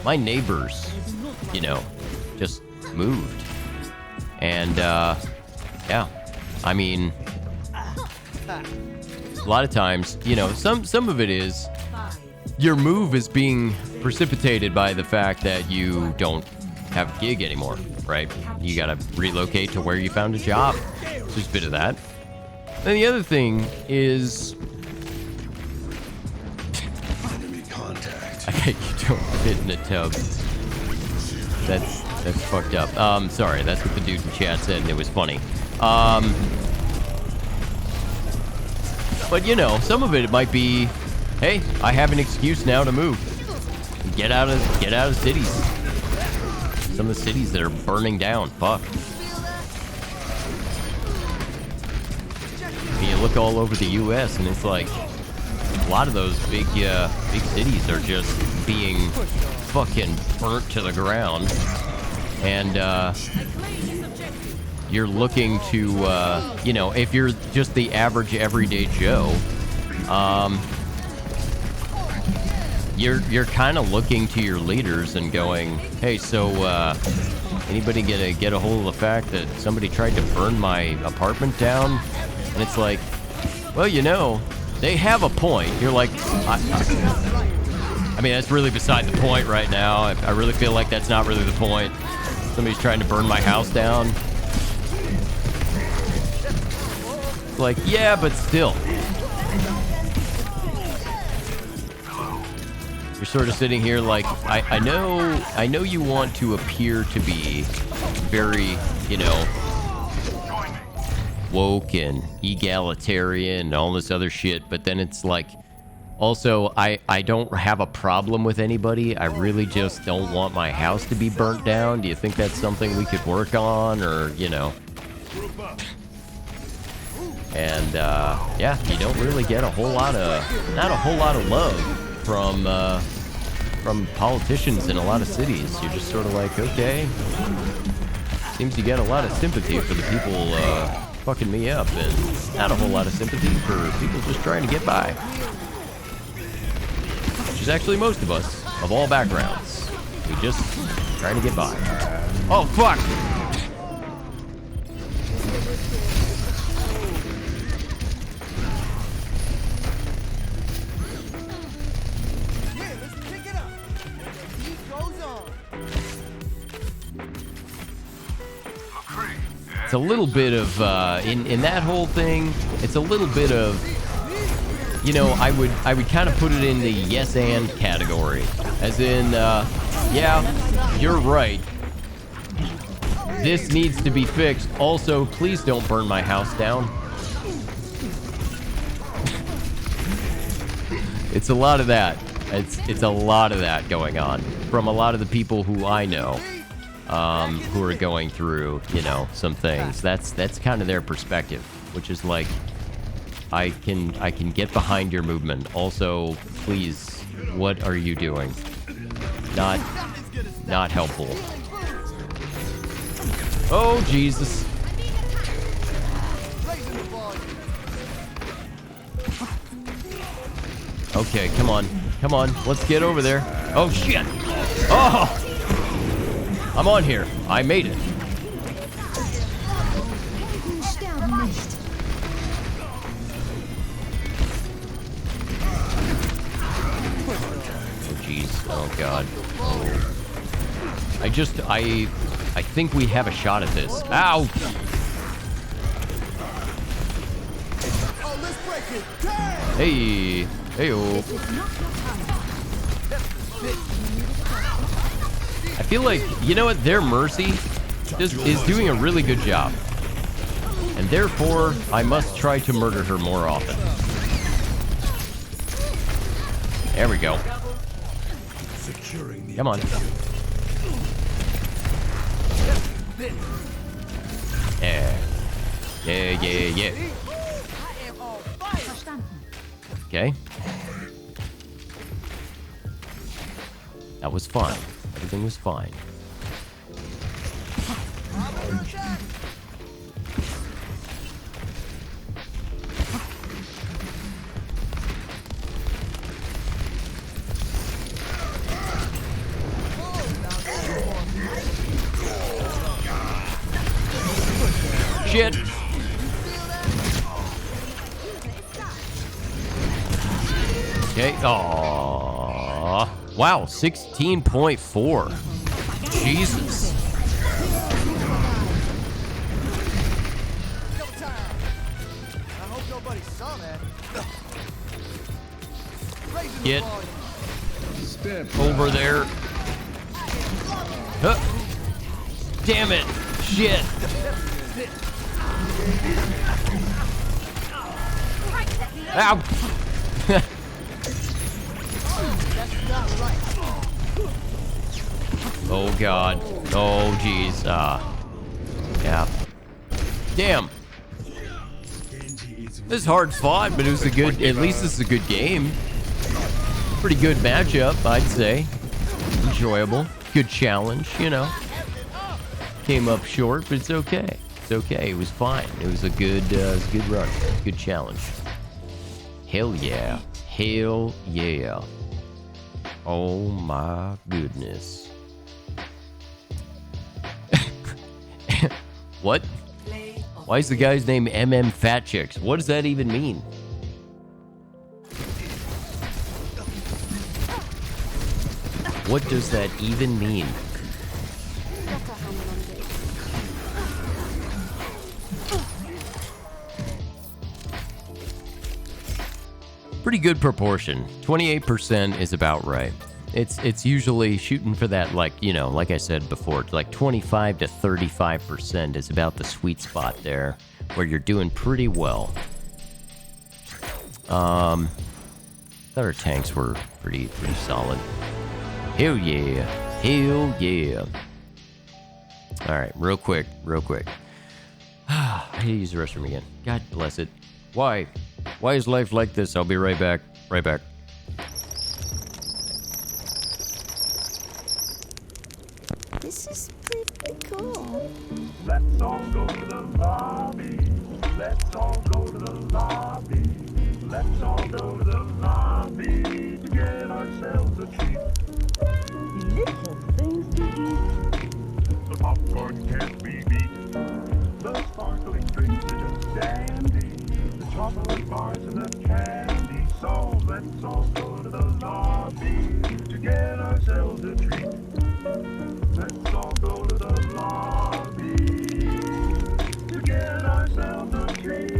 my neighbors, you know, just moved. And yeah. I mean, a lot of times, you know, some of it is your move is being precipitated by the fact that you don't have a gig anymore, right? You gotta relocate to where you found a job. There's a bit of that. Then the other thing is... Enemy contact. You don't fit in a tub. That's fucked up. Sorry, that's what the dude in chat said, and it was funny. But you know, some of it might be, hey, I have an excuse now to move. Get out of cities. Some of the cities that are burning down. Fuck. I mean, you look all over the U.S. and it's like, lot of those big cities are just being fucking burnt to the ground, and you're looking to, you know, if you're just the average everyday Joe, you're kind of looking to your leaders and going, hey, so anybody get a hold of the fact that somebody tried to burn my apartment down? And it's like, well, you know, they have a point. You're like, I mean, that's really beside the point right now. I really feel like that's not really the point. Somebody's trying to burn my house down. It's like, yeah, but still. You're sort of sitting here like, I know you want to appear to be very, you know, woke and egalitarian and all this other shit, but then it's like, also, I don't have a problem with anybody. I really just don't want my house to be burnt down. Do you think that's something we could work on, or, you know? And, yeah, you don't really get not a whole lot of love from politicians in a lot of cities. You're just sort of like, okay, seems you get a lot of sympathy for the people, fucking me up, and not a whole lot of sympathy for people just trying to get by. Which is actually most of us, of all backgrounds. We just trying to get by. Oh, fuck! It's a little bit of, in that whole thing, it's a little bit of, you know, I would kind of put it in the yes and category. As in, yeah, you're right. This needs to be fixed. Also, please don't burn my house down. It's a lot of that. It's a lot of that going on from a lot of the people who I know, who are going through, you know, some things. That's kind of their perspective, which is like, I can get behind your movement. Also, please, what are you doing? Not helpful. Oh, Jesus. Okay, come on. Come on, let's get over there. Oh, shit. Oh! I'm on here. I made it. Oh, jeez. Oh, God. Oh. I think we have a shot at this. Ow! Hey! Hey-oh. I feel like, you know what, their mercy is doing a really good job. And therefore, I must try to murder her more often. There we go. Come on. Yeah. Yeah, yeah, yeah. Okay. That was fine. Everything was fine. Shit. Okay. Aww. Wow. 16.4. Jesus. Get over there. Huh. Damn it. Shit. Ow. Oh, God. Oh, jeez. Yeah. Damn. This is hard fought, but it was a good. At least this is a good game. Pretty good matchup, I'd say. Enjoyable, good challenge. You know, came up short, but it's okay. It's okay. It was fine. It was a good run. Good challenge. Hell yeah. Hell yeah. Oh my goodness. What? Why is the guy's name MM Fat Chicks? What does that even mean? What does that even mean? Pretty good proportion. 28% is about right. It's usually shooting for that, like, you know, like I said before, like 25 to 35% is about the sweet spot there, where you're doing pretty well. Thought our tanks were pretty solid. Hell yeah. Hell yeah. Alright, real quick. I hate to use the restroom again. God bless it. Why? Why is life like this? I'll be right back. Right back. This is pretty cool. Let's all go to the lobby. Let's all go to the lobby. Let's all go to the lobby to get ourselves a treat. Delicious things to eat. The popcorn can't be beat. The sparkling drinks are just dandy. The chocolate bars and the candy. So let's all go to the lobby to get ourselves a treat. Let's all go to the lobby to get ourselves a treat.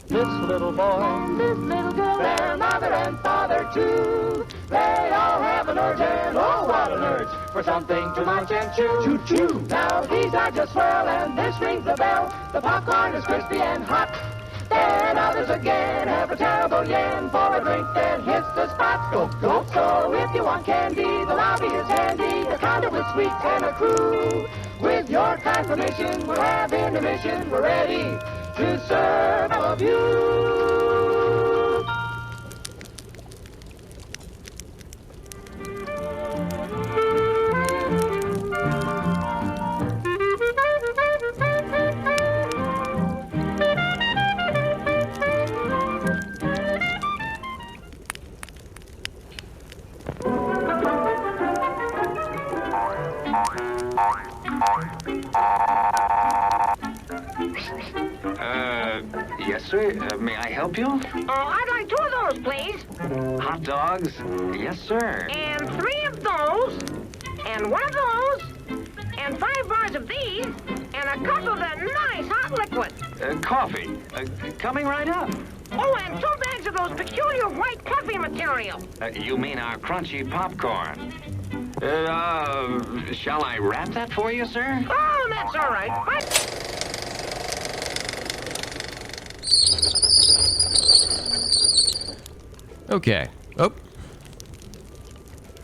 This little boy, this little girl, their mother and father too. They all have an urge, and oh, what an urge for something to munch and chew. Choo-choo. Now these are just swell, and this rings the bell. The popcorn is crispy and hot. Then others again have a terrible yen for a drink that hits the spot. Go, go. So if you want candy, the lobby is handy. A counter with sweets and a crew. With your kind permission, we're having a mission. We're ready to serve all of you. Yes, sir. May I help you? I'd like 2 of those, please. Hot dogs? Yes, sir. And 3 of those. And 1 of those. And 5 bars of these. And a cup of that nice hot liquid. Coffee. Coming right up. Oh, and 2 bags of those peculiar white puffy material. You mean our crunchy popcorn? Shall I wrap that for you, sir? Oh, that's all right. But... Okay. Oh.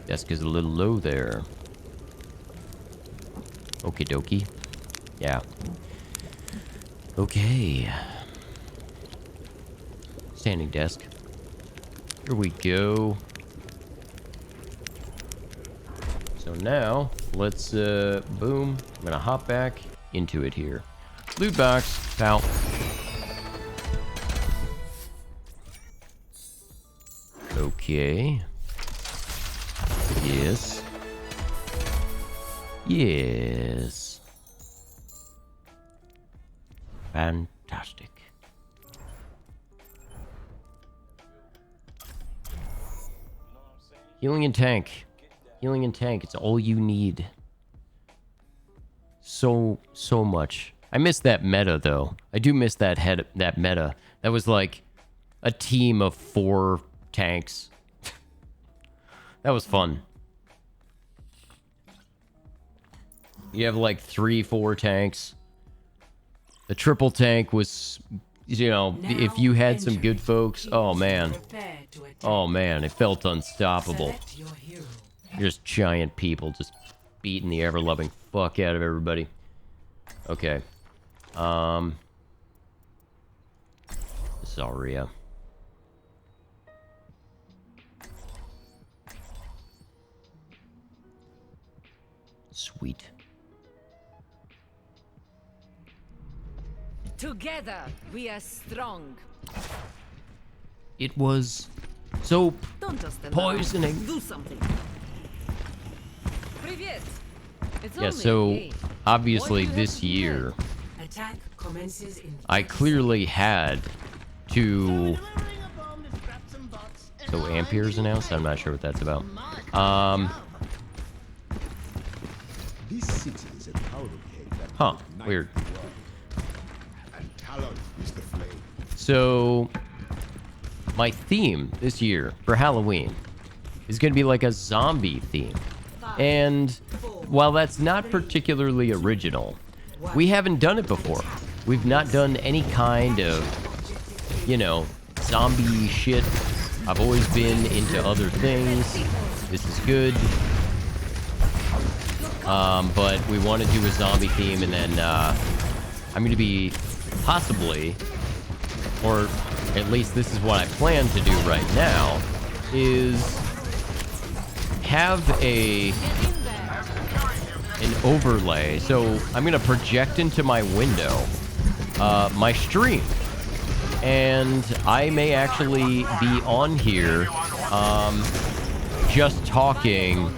Desk is a little low there. Okie dokie. Yeah. Okay. Standing desk. Here we go. So now, let's, boom. I'm gonna hop back into it here. Loot box. Pow. Okay. Yes. Yes. Fantastic. Healing and tank. Healing and tank. It's all you need. So much. I miss that meta, though. I do miss that meta. That was like a team of 4 tanks. That was fun. You have like 3, 4 tanks. The triple tank was, you know, if you had some good folks, oh man, it felt unstoppable. Just giant people just beating the ever-loving fuck out of everybody. Okay. Zarya. Sweet. Together, we are strong. It was so Don't just stand poisoning. around. Do something. Привет. It's Yeah, only a so game. obviously What do you this have to do? year, Attack commences in I clearly had to... So Ampere's announced? I'm not sure what that's about. This city is a powder keg that Huh, ignites weird. the world. And talent is the flame. So, my theme this year for Halloween is going to be like a zombie theme. And while that's not particularly original, we haven't done it before. We've not done any kind of, you know, zombie shit. I've always been into other things. This is good. But we want to do a zombie theme, and then I'm going to be possibly, or at least this is what I plan to do right now, is have an overlay. So I'm going to project into my window my stream. And I may actually be on here just talking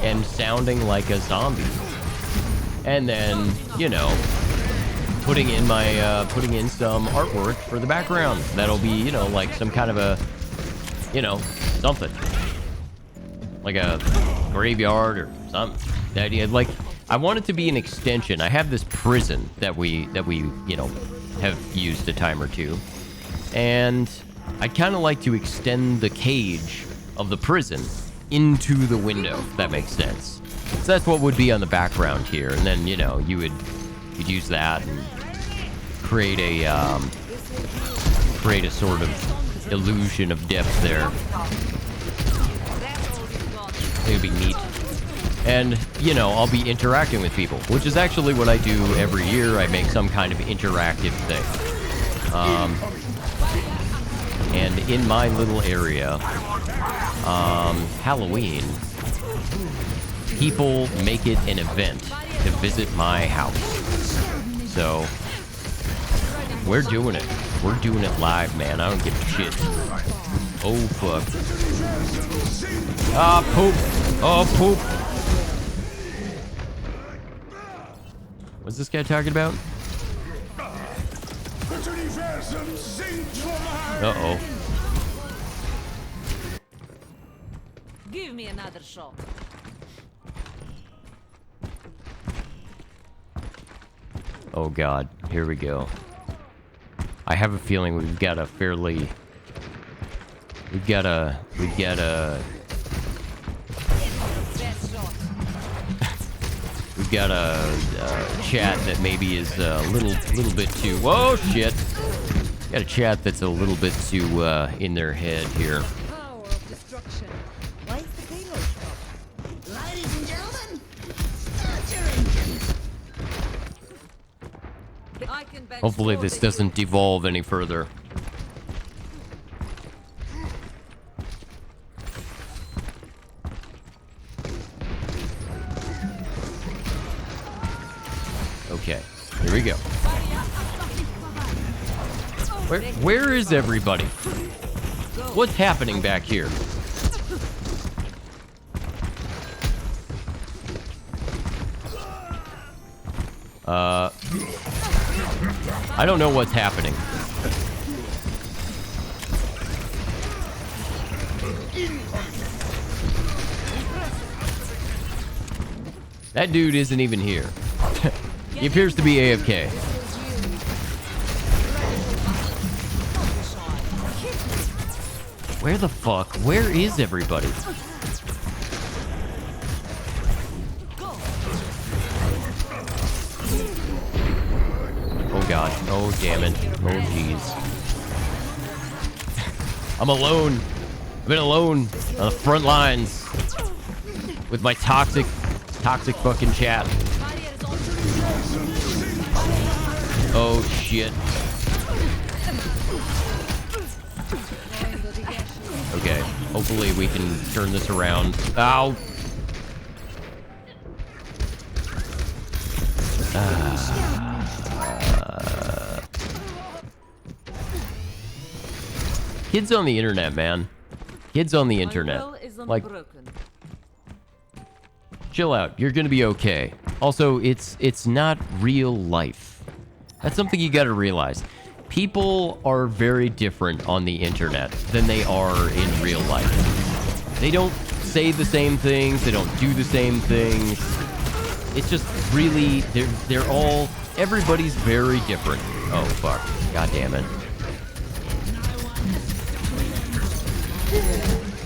and sounding like a zombie. And then, you know, putting in some artwork for the background. That'll be, you know, like some kind of a, you know, something. Like a graveyard or something. The idea, like, I want it to be an extension. I have this prison that we, you know, have used a time or two. And I'd kind of like to extend the cage of the prison into the window, if that makes sense. So that's what would be on the background here. And then, you know, you'd use that and create a sort of illusion of depth there. It would be neat. And, you know, I'll be interacting with people, which is actually what I do every year. I make some kind of interactive thing. And in my little area, Halloween, people make it an event to visit my house. So, we're doing it. We're doing it live, man. I don't give a shit. Oh, fuck. Ah, poop. Oh, poop. What's this guy talking about? Uh-oh. Give me another shot. Oh god, here we go. I have a feeling we've got a chat that maybe is a little bit too, whoa shit. Got a chat that's a little bit too in their head here. Power of destruction. Why is the payload shop? Ladies and gentlemen, start your engines. I can bet Hopefully this doesn't devolve any further. Okay, here we go. Where is everybody? What's happening back here? I don't know what's happening. That dude isn't even here. He appears to be AFK. Where the fuck? Where is everybody? Oh god. Oh, damn it. Oh, jeez. I'm alone. I've been alone on the front lines with my toxic fucking chat. Oh, shit. Okay, hopefully we can turn this around. Ow! Kids on the internet, man. Kids on the internet. Like, chill out. You're gonna be okay. Also, it's not real life. That's something you gotta realize. People are very different on the internet than they are in real life. They don't say the same things. They don't do the same things. It's just really, they're all, everybody's very different. Oh, fuck. God damn it.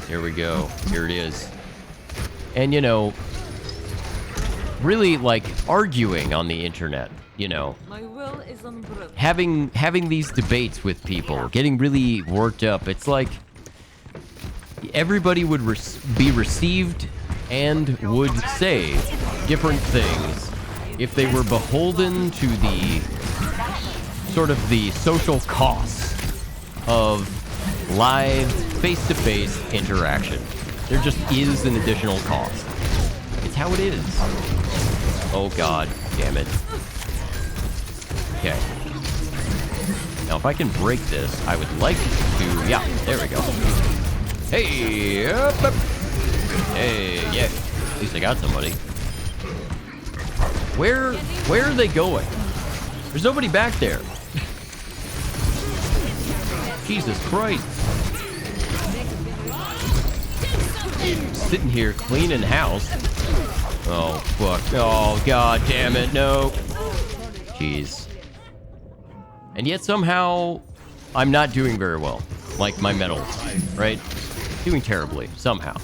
Here we go. Here it is. And, you know, really, like, arguing on the internet, you know, having these debates with people, getting really worked up. It's like everybody would be received and would say different things if they were beholden to the sort of the social costs of live face-to-face interaction. There just is an additional cost. It's how it is. Oh god, damn it. Okay. Now if I can break this, I would like to, yeah, there we go. Hey, up, up. Hey, yeah. At least I got somebody. Where are they going? There's nobody back there. Jesus Christ. Sitting here cleaning house. Oh, fuck. Oh, god damn it. No. Jeez. And yet somehow I'm not doing very well. Like my medals, right? Doing terribly, somehow.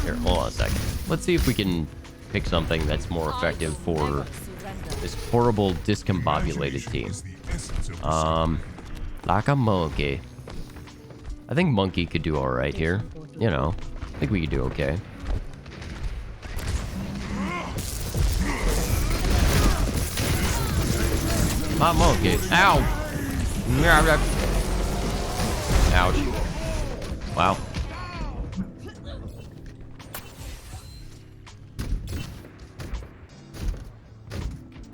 Here, hold on a second. Let's see if we can pick something that's more effective for this horrible discombobulated team. Like a monkey. I think monkey could do alright here. You know, I think we could do okay. My monkey. Ow! Ouch. Wow.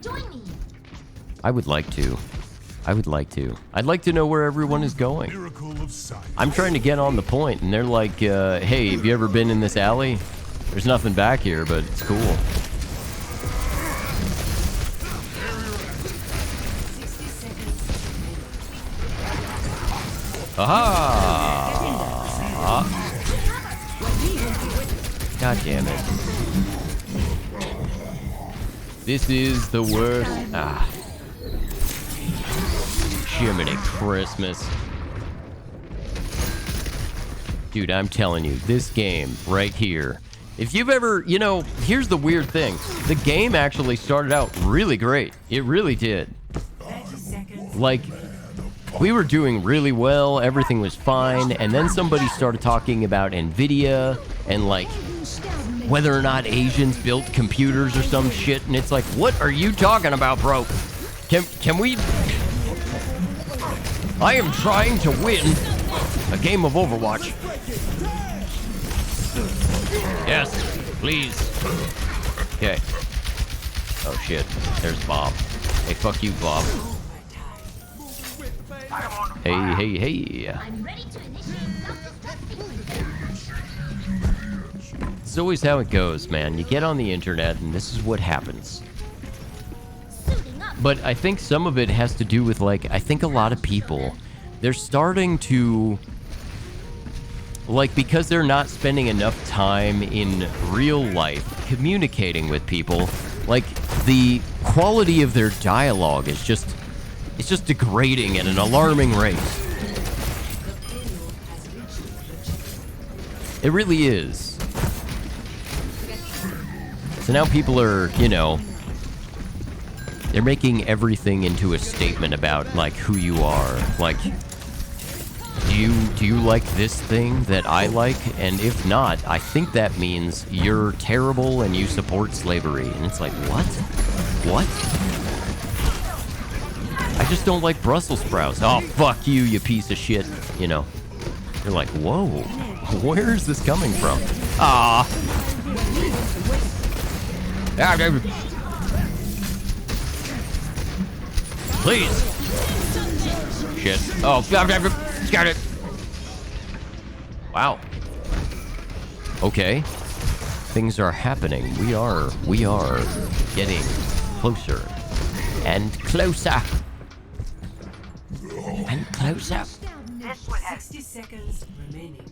Join me. I would like to. I'd like to know where everyone is going. I'm trying to get on the point, and they're like, hey, have you ever been in this alley? There's nothing back here, but it's cool. Aha! God damn it. This is the worst. Ah. Jiminy Christmas. Dude, I'm telling you, this game right here. If you've ever, you know, here's the weird thing. The game actually started out really great. It really did. Like, we were doing really well, everything was fine, and then somebody started talking about NVIDIA and like whether or not Asians built computers or some shit, and it's like, what are you talking about, bro? Can we? I am trying to win a game of Overwatch. Yes, please. Okay. Oh shit, there's Bob. Hey, fuck you, Bob. Hey. It's always how it goes, man. You get on the internet and this is what happens. But I think some of it has to do with, like, I think a lot of people, they're starting to, like, because they're not spending enough time in real life communicating with people, like, the quality of their dialogue is just, it's just degrading at an alarming rate. It really is. So now people are, you know, They're making everything into a statement about, like, who you are. Like, do you like this thing that I like? And if not, I think that means you're terrible and you support slavery. And it's like, what? What? I just don't like Brussels sprouts. Oh, fuck you, you piece of shit. You know, you're like, whoa, where is this coming from? Ah. Please. Shit. Oh, got it. Wow. Okay. Things are happening. We are getting closer and closer. And closer. 60 seconds remaining.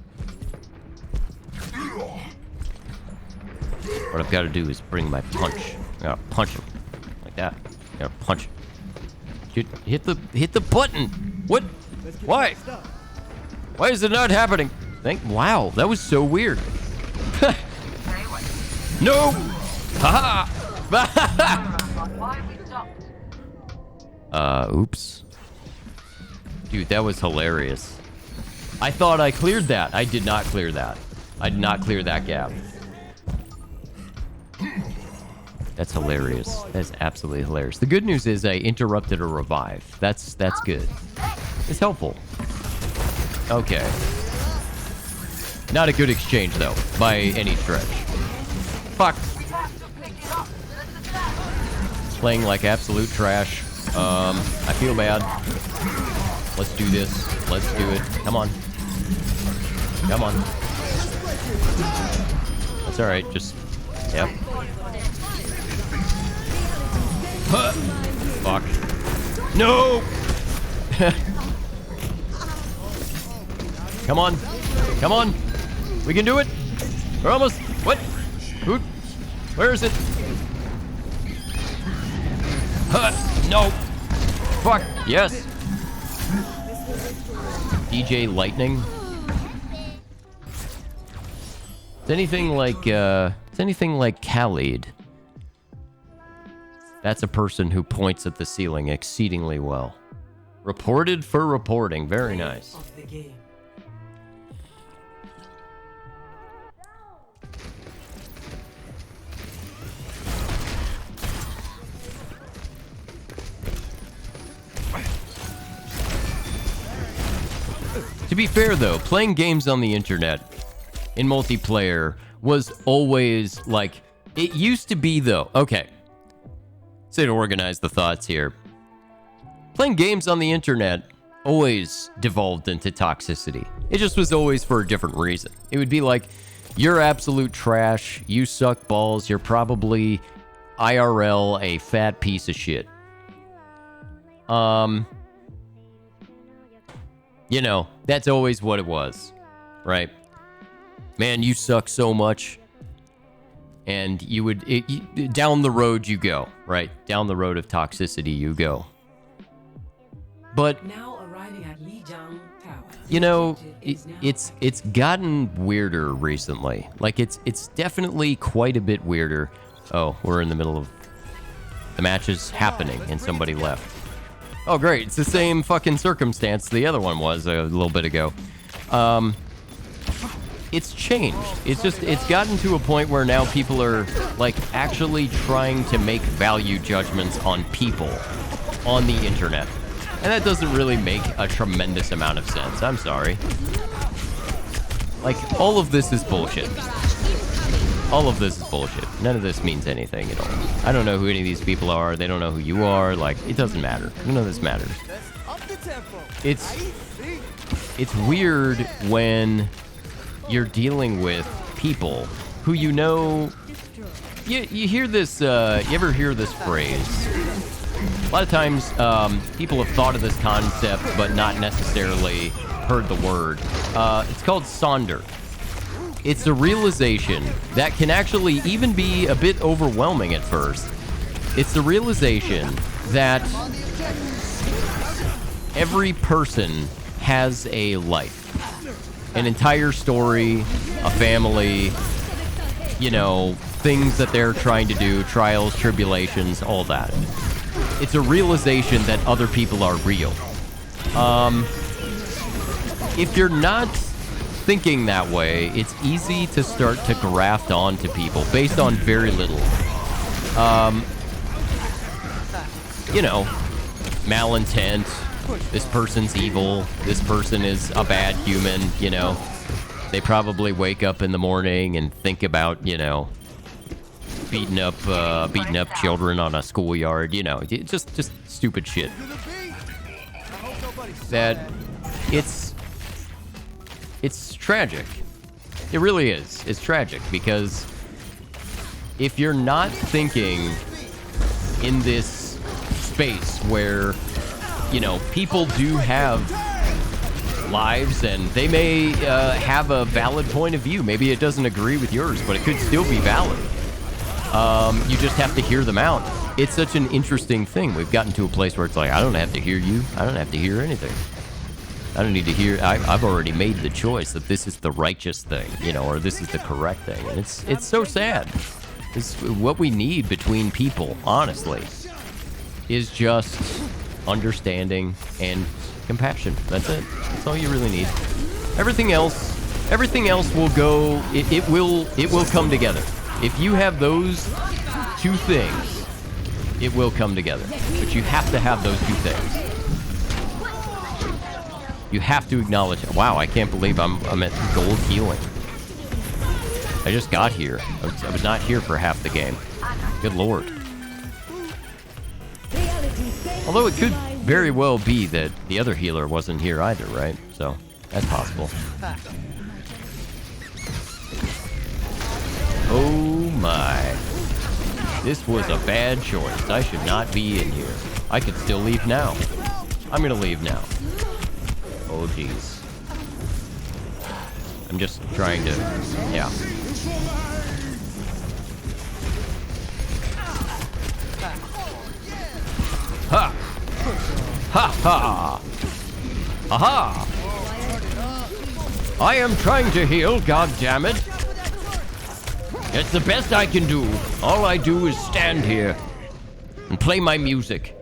What I've got to do is bring my punch. I gotta punch him. Like that. I gotta punch him. Hit the button. What? Why? Why is it not happening? Wow, that was so weird. No! Haha! Oops. Dude, that was hilarious. I thought I cleared that. I did not clear that. I did not clear that gap. That's hilarious. That's absolutely hilarious. The good news is I interrupted a revive. That's good. It's helpful. Okay. Not a good exchange, though, by any stretch. Fuck. Playing like absolute trash. I feel bad. Let's do this. Let's do it. Come on. Come on. That's alright. Just... Yep. Huh. Fuck. No! Come on. Come on. We can do it. We're almost... What? Who? Where is it? Huh. No. Fuck. Yes. DJ Lightning. It's anything like Khalid. That's a person who points at the ceiling exceedingly well. Reported for reporting. Very nice. To be fair, though, playing games on the internet in multiplayer was always like... It used to be, though. Okay. Say to organize the thoughts here. Playing games on the internet always devolved into toxicity. It just was always for a different reason. It would be like, you're absolute trash, you suck balls, you're probably IRL a fat piece of shit. You know, that's always what it was, right? Man, you suck so much. And you would, down the road you go, right? Down the road of toxicity you go. But, Now arriving at Lijiang Tower. you know, it's gotten weirder recently. Like, it's definitely quite a bit weirder. Oh, we're in the middle of the match is happening and somebody left. Oh, great. It's the same fucking circumstance the other one was a little bit ago. It's changed. It's gotten to a point where now people are, like, actually trying to make value judgments on people on the internet. And that doesn't really make a tremendous amount of sense. I'm sorry. Like, all of this is bullshit. All of this is bullshit. None of this means anything at all. I don't know who any of these people are. They don't know who you are. Like, it doesn't matter. None of this matters. It's weird when you're dealing with people who you know... You hear this... you ever hear this phrase? A lot of times, people have thought of this concept, but not necessarily heard the word. It's called Sonder. It's a realization that can actually even be a bit overwhelming at first. It's the realization that every person has a life. An entire story, a family, you know, things that they're trying to do, trials, tribulations, all that. it's a realization that other people are real. If you're not thinking that way, it's easy to start to graft onto people based on very little. You know, malintent, this person's evil, this person is a bad human, you know. They probably wake up in the morning and think about, you know, beating up children on a schoolyard, you know, just stupid shit. That it's tragic. It really is. It's tragic because if you're not thinking in this space where, you know, people do have lives and they may have a valid point of view. Maybe it doesn't agree with yours, but it could still be valid. You just have to hear them out. It's such an interesting thing. We've gotten to a place where it's like, I don't have to hear you. I don't have to hear anything. I don't need to hear. I've already made the choice that this is the righteous thing, you know, or this is the correct thing. And it's so sad. It's what we need between people, honestly, is just understanding and compassion. That's it. That's all you really need. Everything else will go. It will come together. If you have those two things, it will come together. But you have to have those two things. You have to acknowledge it. Wow, I can't believe I'm at gold healing. I just got here. I was not here for half the game. Good lord. Although it could very well be that the other healer wasn't here either, right? So, that's possible. Oh my. This was a bad choice. I should not be in here. I could still leave now. I'm gonna leave now. Oh jeez. I'm just trying to... yeah. Ha! Ha ha! Aha! I am trying to heal, goddammit! It's the best I can do. All I do is stand here and play my music.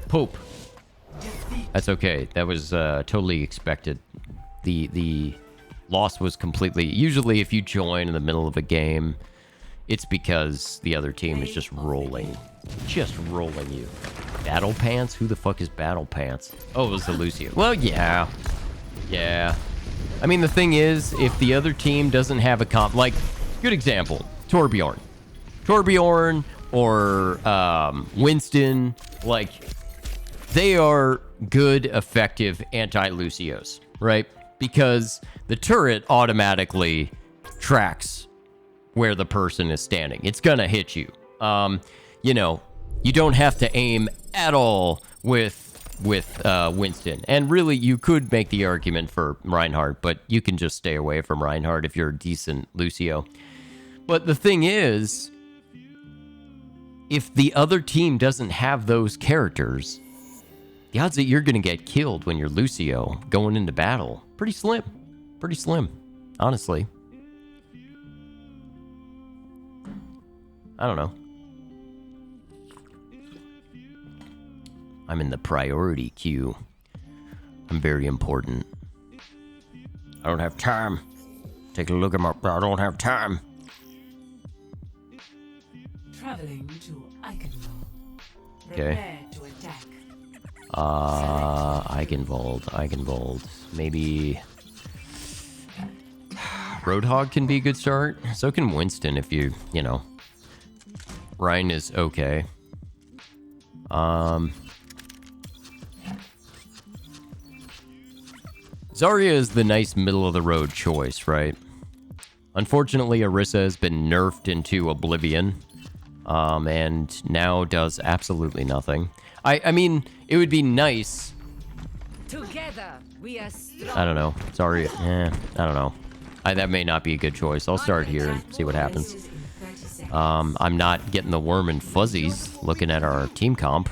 Poop. That's okay. That was totally expected. The loss was completely... usually if you join in the middle of a game, it's because the other team is just rolling. Just rolling you. Battle Pants? Who the fuck is Battle Pants? Oh, it was the Lucio. Well, yeah. Yeah. I mean, the thing is, if the other team doesn't have a comp... like, good example. Torbjorn. Torbjorn or Winston. Like, they are good, effective anti-Lucios, right? Because the turret automatically tracks where the person is standing. It's gonna hit you. You know, you don't have to aim at all with Winston. And really, you could make the argument for Reinhardt, but you can just stay away from Reinhardt if you're a decent Lucio. But the thing is, if the other team doesn't have those characters, the odds that you're going to get killed when you're Lucio going into battle, pretty slim. Pretty slim, honestly. I don't know. I'm in the priority queue. I'm very important. I don't have time. Take a look at my... I don't have time. Traveling to Eichenwald. Okay. Prepare to attack. Eichenwald. Maybe... Roadhog can be a good start. So can Winston if you know. Ryan is okay. Zarya is the nice middle-of-the-road choice, right? Unfortunately, Orisa has been nerfed into oblivion, and now does absolutely nothing. I mean, it would be nice... Together, we are strong. I don't know. Zarya, I don't know. That may not be a good choice. I'll start here and see what happens. I'm not getting the worm and fuzzies looking at our team comp.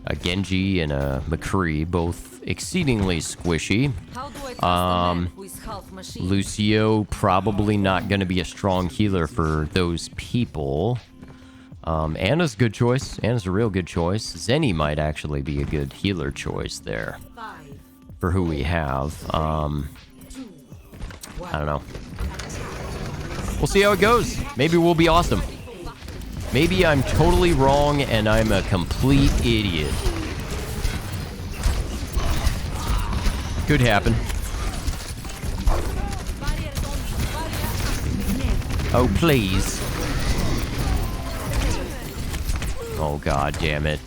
A Genji and a McCree, both exceedingly squishy. How do I trust a man who is half machine? Lucio, probably not going to be a strong healer for those people. Anna's a good choice. Anna's a real good choice. Zenny might actually be a good healer choice there. For who we have. I don't know. We'll see how it goes. Maybe we'll be awesome. Maybe I'm totally wrong and I'm a complete idiot. Could happen. Oh, please. Oh, god damn it.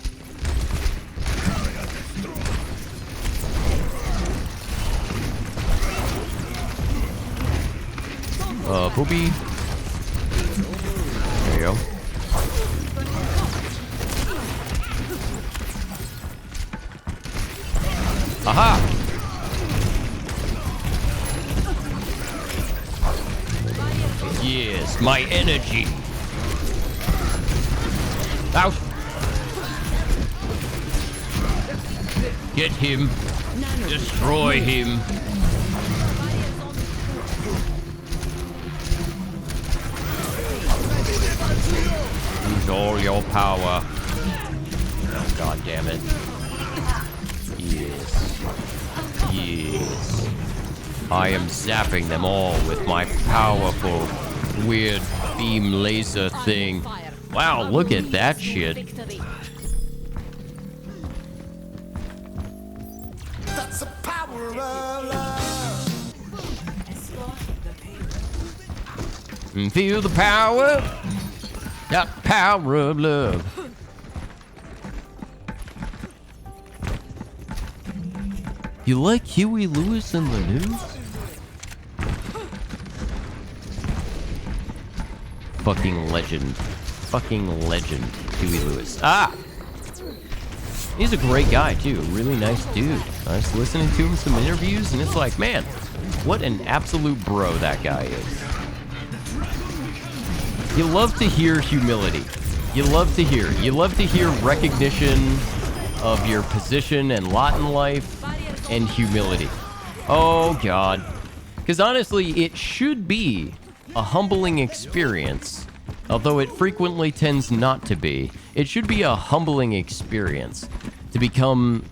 Poopy. There you go. Aha! Yes, my energy. Out. Get him. Destroy him. Use all your power. Oh, god damn it. Yes. Yes. I am zapping them all with my powerful, weird beam laser thing. Wow, look at that shit. That's the power of love. And feel the power. That power of love. You like Huey Lewis in the news? Fucking legend. Fucking legend, Huey Lewis. Ah! He's a great guy, too. Really nice dude. I was listening to him in some interviews, and it's like, man, what an absolute bro that guy is. You love to hear humility. You love to hear. You love to hear recognition of your position and lot in life and humility. Oh, God. Because honestly, it should be a humbling experience, although it frequently tends not to be. It should be a humbling experience to become,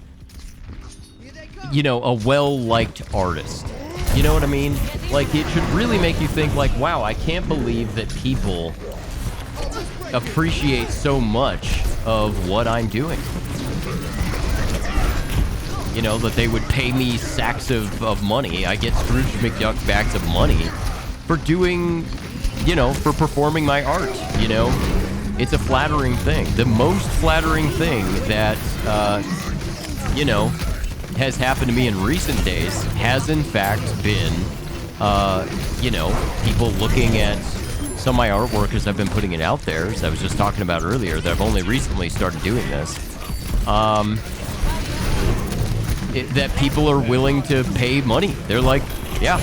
you know, a well-liked artist. You know what I mean? Like, it should really make you think, like, wow, I can't believe that people appreciate so much of what I'm doing. You know, that they would pay me sacks of money. I get Scrooge McDuck bags of money for doing, you know, for performing my art, you know? It's a flattering thing. The most flattering thing that, you know, has happened to me in recent days has in fact been, you know, people looking at some of my artwork as I've been putting it out there, as I was just talking about earlier, that I've only recently started doing this. That people are willing to pay money. They're like, yeah,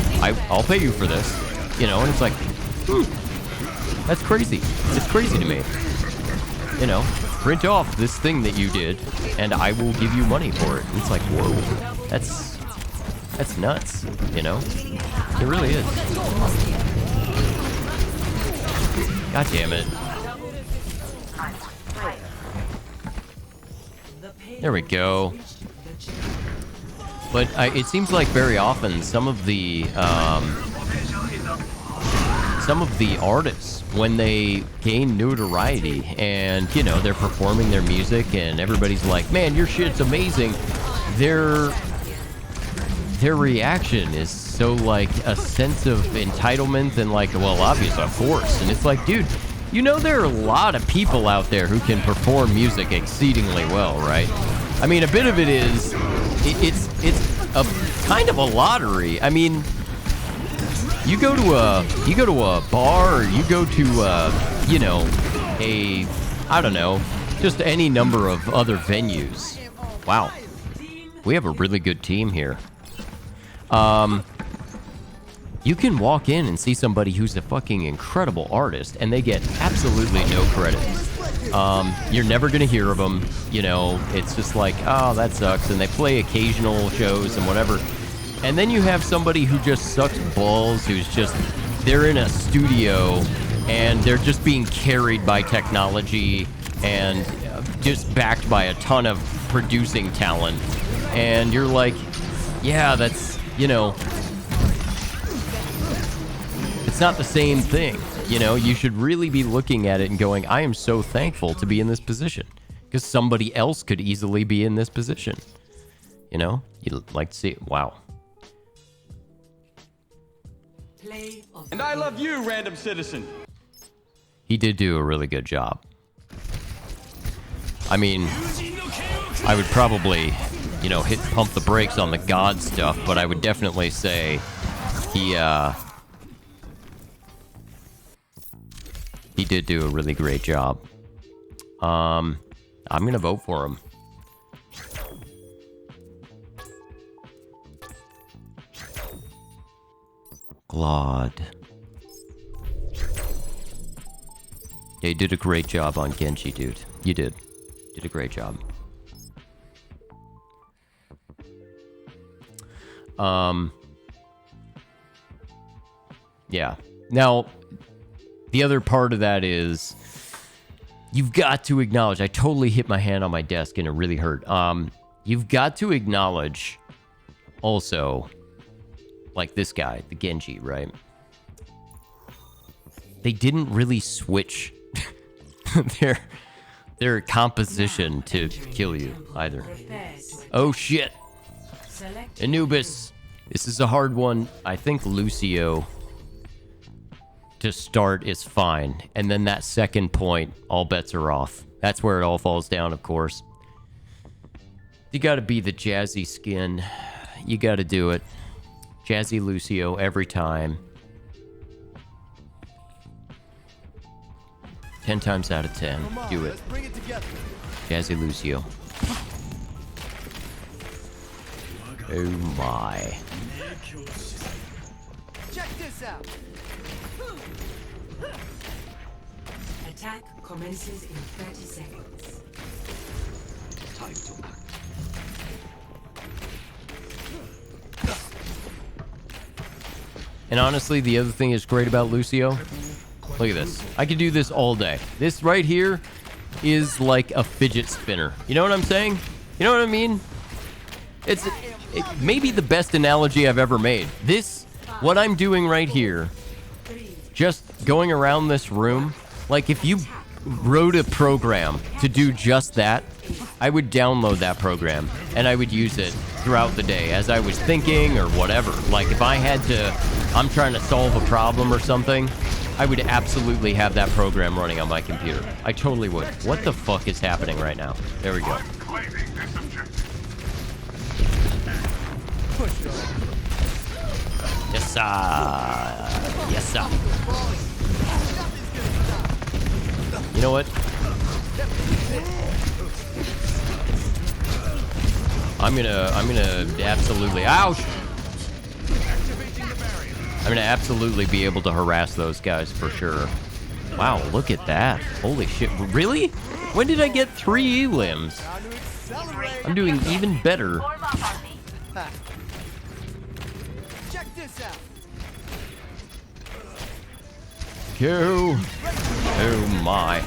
I'll pay you for this. You know, and it's like, that's crazy. It's crazy to me. You know, print off this thing that you did, and I will give you money for it. And it's like, whoa, that's nuts, you know? It really is. God damn it. There we go. But it seems like very often some of the artists, when they gain notoriety and, you know, they're performing their music and everybody's like, man, your shit's amazing, their reaction is so like a sense of entitlement and like, well, obviously a force. And it's like, dude, you know, there are a lot of people out there who can perform music exceedingly well, right? I mean, a bit of it is, it's a kind of a lottery. I mean, you go to a bar, or you go to you know, I don't know, just any number of other venues. Wow, we have a really good team here. You can walk in and see somebody who's a fucking incredible artist, and they get absolutely no credit. You're never going to hear of them. You know, it's just like, oh, that sucks. And they play occasional shows and whatever. And then you have somebody who just sucks balls, who's just, they're in a studio and they're just being carried by technology and just backed by a ton of producing talent. And you're like, yeah, that's, you know, it's not the same thing. You know, you should really be looking at it and going, I am so thankful to be in this position because somebody else could easily be in this position. You know, you'd like to see it. Wow. And I love you, random citizen. He did do a really good job. I mean, I would probably, you know, pump the brakes on the God stuff, but I would definitely say he did do a really great job. I'm gonna vote for him. Glod. Yeah, you did a great job on Genji, dude. You did. Did a great job. Yeah. Now, the other part of that is you've got to acknowledge, I totally hit my hand on my desk and it really hurt. You've got to acknowledge also, like this guy, the Genji, right? They didn't really switch their composition to kill you either. Oh shit. Anubis. This is a hard one. I think Lucio to start is fine. And then that second point, all bets are off. That's where it all falls down, of course. You gotta be the jazzy skin. You gotta do it. Jazzy Lucio every time. 10 times out of 10. Do it. Jazzy Lucio. Oh my. Check this out. Attack commences in 30 seconds. Time to act. And honestly, the other thing that's great about Lucio, look at this. I could do this all day. This right here is like a fidget spinner. You know what I'm saying? You know what I mean? It's maybe the best analogy I've ever made. This, what I'm doing right here, just going around this room, like if you wrote a program to do just that, I would download that program and I would use it throughout the day as I was thinking or whatever. Like if I had to, I'm trying to solve a problem or something, I would absolutely have that program running on my computer. I totally would. What the fuck is happening right now? There we go. Yes, sir. Yes, sir. You know what? I'm gonna absolutely, ouch! I'm gonna absolutely be able to harass those guys for sure. Wow, look at that. Holy shit, really? When did I get 3 limbs? I'm doing even better. Check this out. Go. Oh my.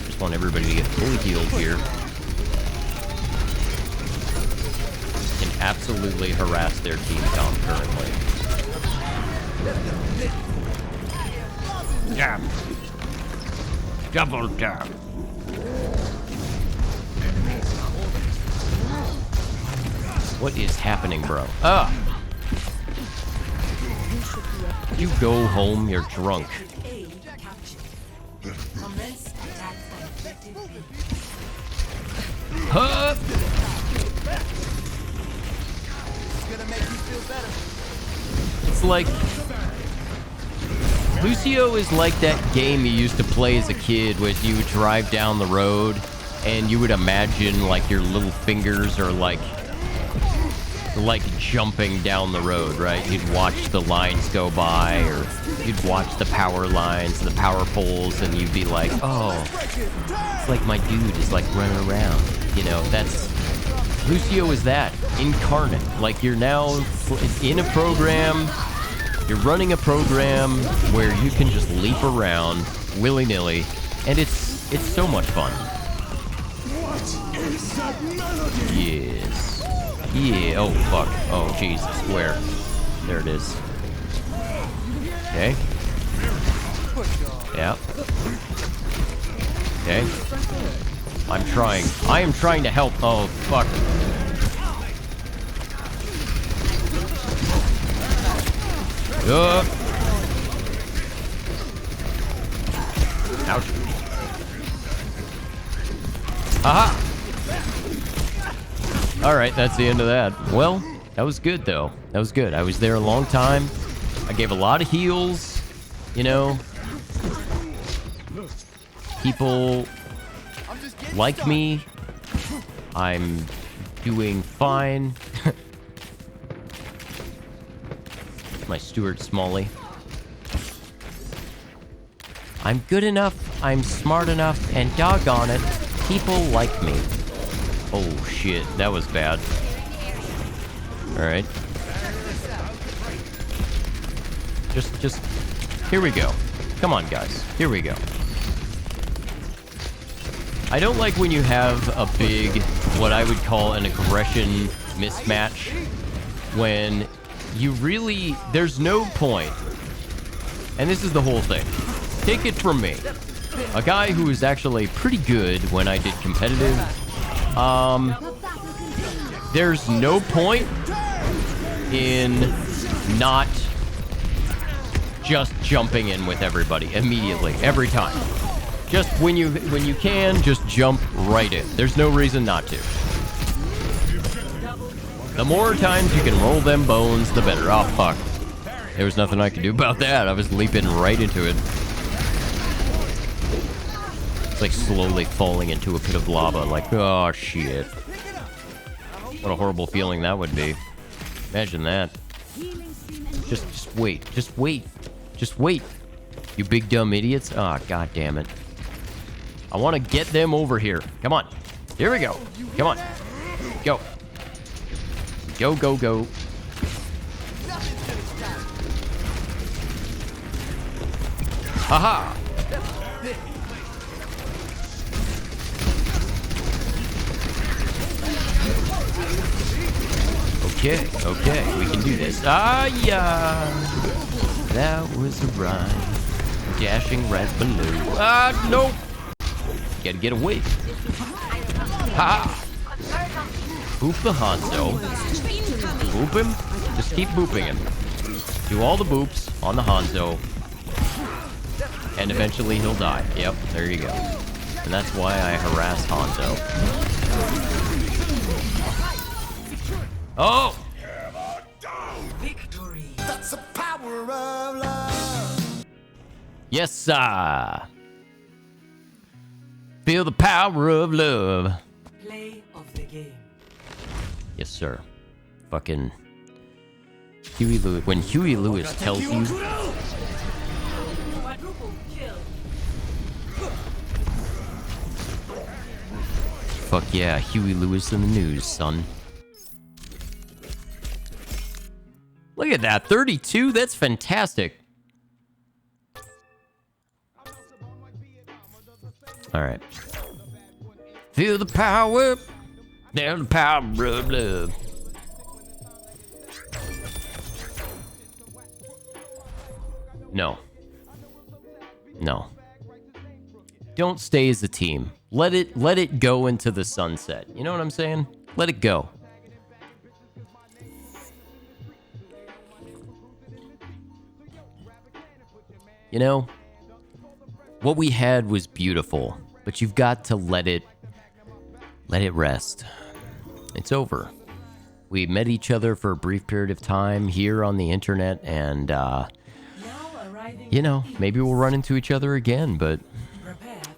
Just want everybody to get fully healed here. Can absolutely harass their team concurrently. Jab. Double jab. What is happening, bro? Ah! You go home, you're drunk. Huh? It's like Lucio is like that game you used to play as a kid where you would drive down the road and you would imagine like your little fingers are like like jumping down the road, right? You'd watch the lines go by, or you'd watch the power lines, the power poles, and you'd be like, oh, it's like my dude is like running around. You know, that's... Lucio is that, incarnate. Like, you're now in a program, you're running a program where you can just leap around willy-nilly, and it's so much fun. What is that melody? Yes. Yeah, oh fuck. Oh Jesus, where? There it is. Okay. Yeah. Okay. I am trying to help. Oh fuck. Ouch. Aha! Alright, that's the end of that. Well, that was good, though. That was good. I was there a long time. I gave a lot of heals. You know. People like me. I'm doing fine. My Stuart Smalley. I'm good enough, I'm smart enough, and doggone it, people like me. Oh shit, that was bad. Alright. Just, here we go. Come on, guys, here we go. I don't like when you have a big, what I would call an aggression mismatch, when you really, there's no point, and this is the whole thing. Take it from me, a guy who was actually pretty good when I did competitive. There's no point in not just jumping in with everybody immediately, every time. Just when you can, just jump right in. There's no reason not to. The more times you can roll them bones, the better. Oh fuck. There was nothing I could do about that. I was leaping right into it. It's like slowly falling into a pit of lava, like, oh shit. What a horrible feeling that would be. Imagine that. Just wait. Just wait. Just wait. You big dumb idiots. Ah, oh, god damn it. I want to get them over here. Come on. Here we go. Come on. Go. Go, go, go. Haha. Okay, we can do this. Ah, yeah. That was a rhyme. Dashing right below. Ah, nope. Gotta get away. Ha! Boop the Hanzo. Boop him. Just keep booping him. Do all the boops on the Hanzo. And eventually he'll die. Yep, there you go. And that's why I harass Hanzo. Oh! Victory. That's the power of love. Yes, sir. Feel the power of love. Play of the game. Yes, sir. Fucking Huey Lewis. When Huey Lewis tells you... Fuck yeah, Huey Lewis in the news, son. Look at that, 32? That's fantastic. Alright. Feel the power. There's the power of love. No. No. Don't stay as a team. Let it go into the sunset. You know what I'm saying? Let it go. You know, what we had was beautiful, but you've got to let it rest. It's over. We met each other for a brief period of time here on the internet, and, you know, maybe we'll run into each other again, but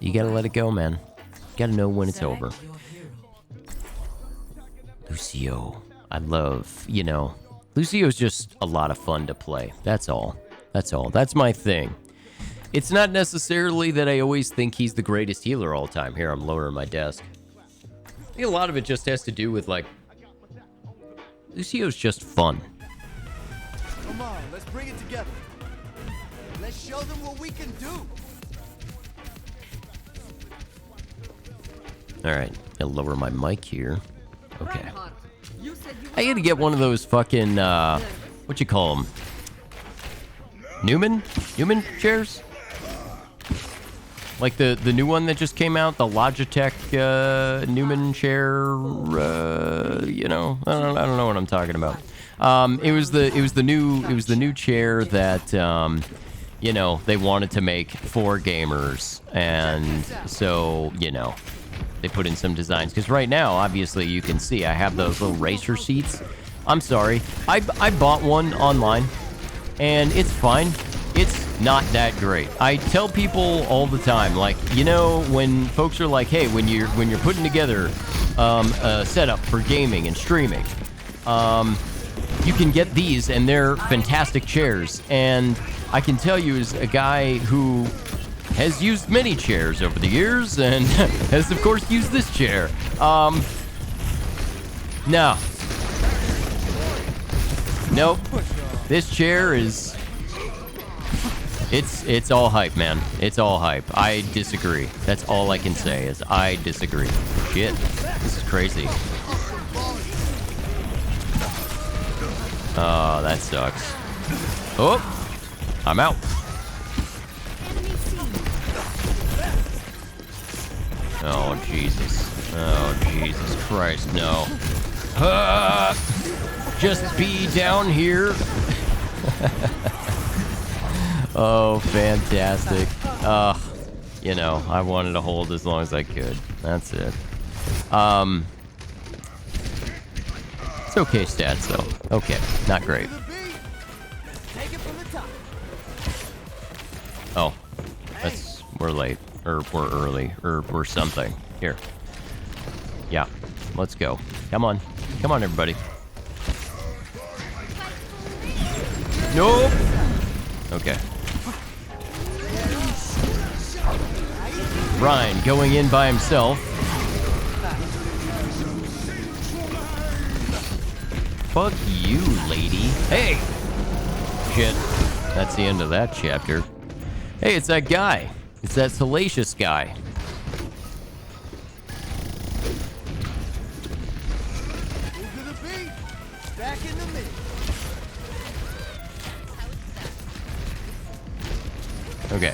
you gotta let it go, man. You gotta know when it's over. Lucio, I love, you know, Lucio's just a lot of fun to play. That's all. That's all. That's my thing. It's not necessarily that I always think he's the greatest healer all time. Here, I'm lowering my desk. I think a lot of it just has to do with, like, Lucio's just fun. Come on, let's bring it together. Let's show them what we can do. All right, I'll lower my mic here. Okay. I gotta get one of those fucking, what you call them? Newman chairs? Like the new one that just came out, the Logitech Newman chair. You know, I don't know what I'm talking about. It was the new chair that you know, they wanted to make for gamers, and so you know, they put in some designs. Because right now, obviously, you can see I have those little racer seats. I'm sorry, I bought one online, and it's fine. It's not that great. I tell people all the time, like, you know, when folks are like, hey, when you're putting together a setup for gaming and streaming, you can get these, and they're fantastic chairs. And I can tell you, as a guy who has used many chairs over the years and has, of course, used this chair. No. Nope. This chair is... It's all hype, man. It's all hype. I disagree. That's all I can say is I disagree. Shit. This is crazy. Oh, that sucks. Oh! I'm out. Oh, Jesus. Oh, Jesus Christ, no. Just be down here. Oh, fantastic. You know, I wanted to hold as long as I could. That's it. It's okay stats, though. Okay, not great. Oh, we're late, or we're early, or we're something. Here. Yeah, let's go. Come on. Come on, everybody. Nope. Okay. Ryan going in by himself. Fuck you, lady. Hey! Shit. That's the end of that chapter. Hey, it's that guy. It's that salacious guy. Okay.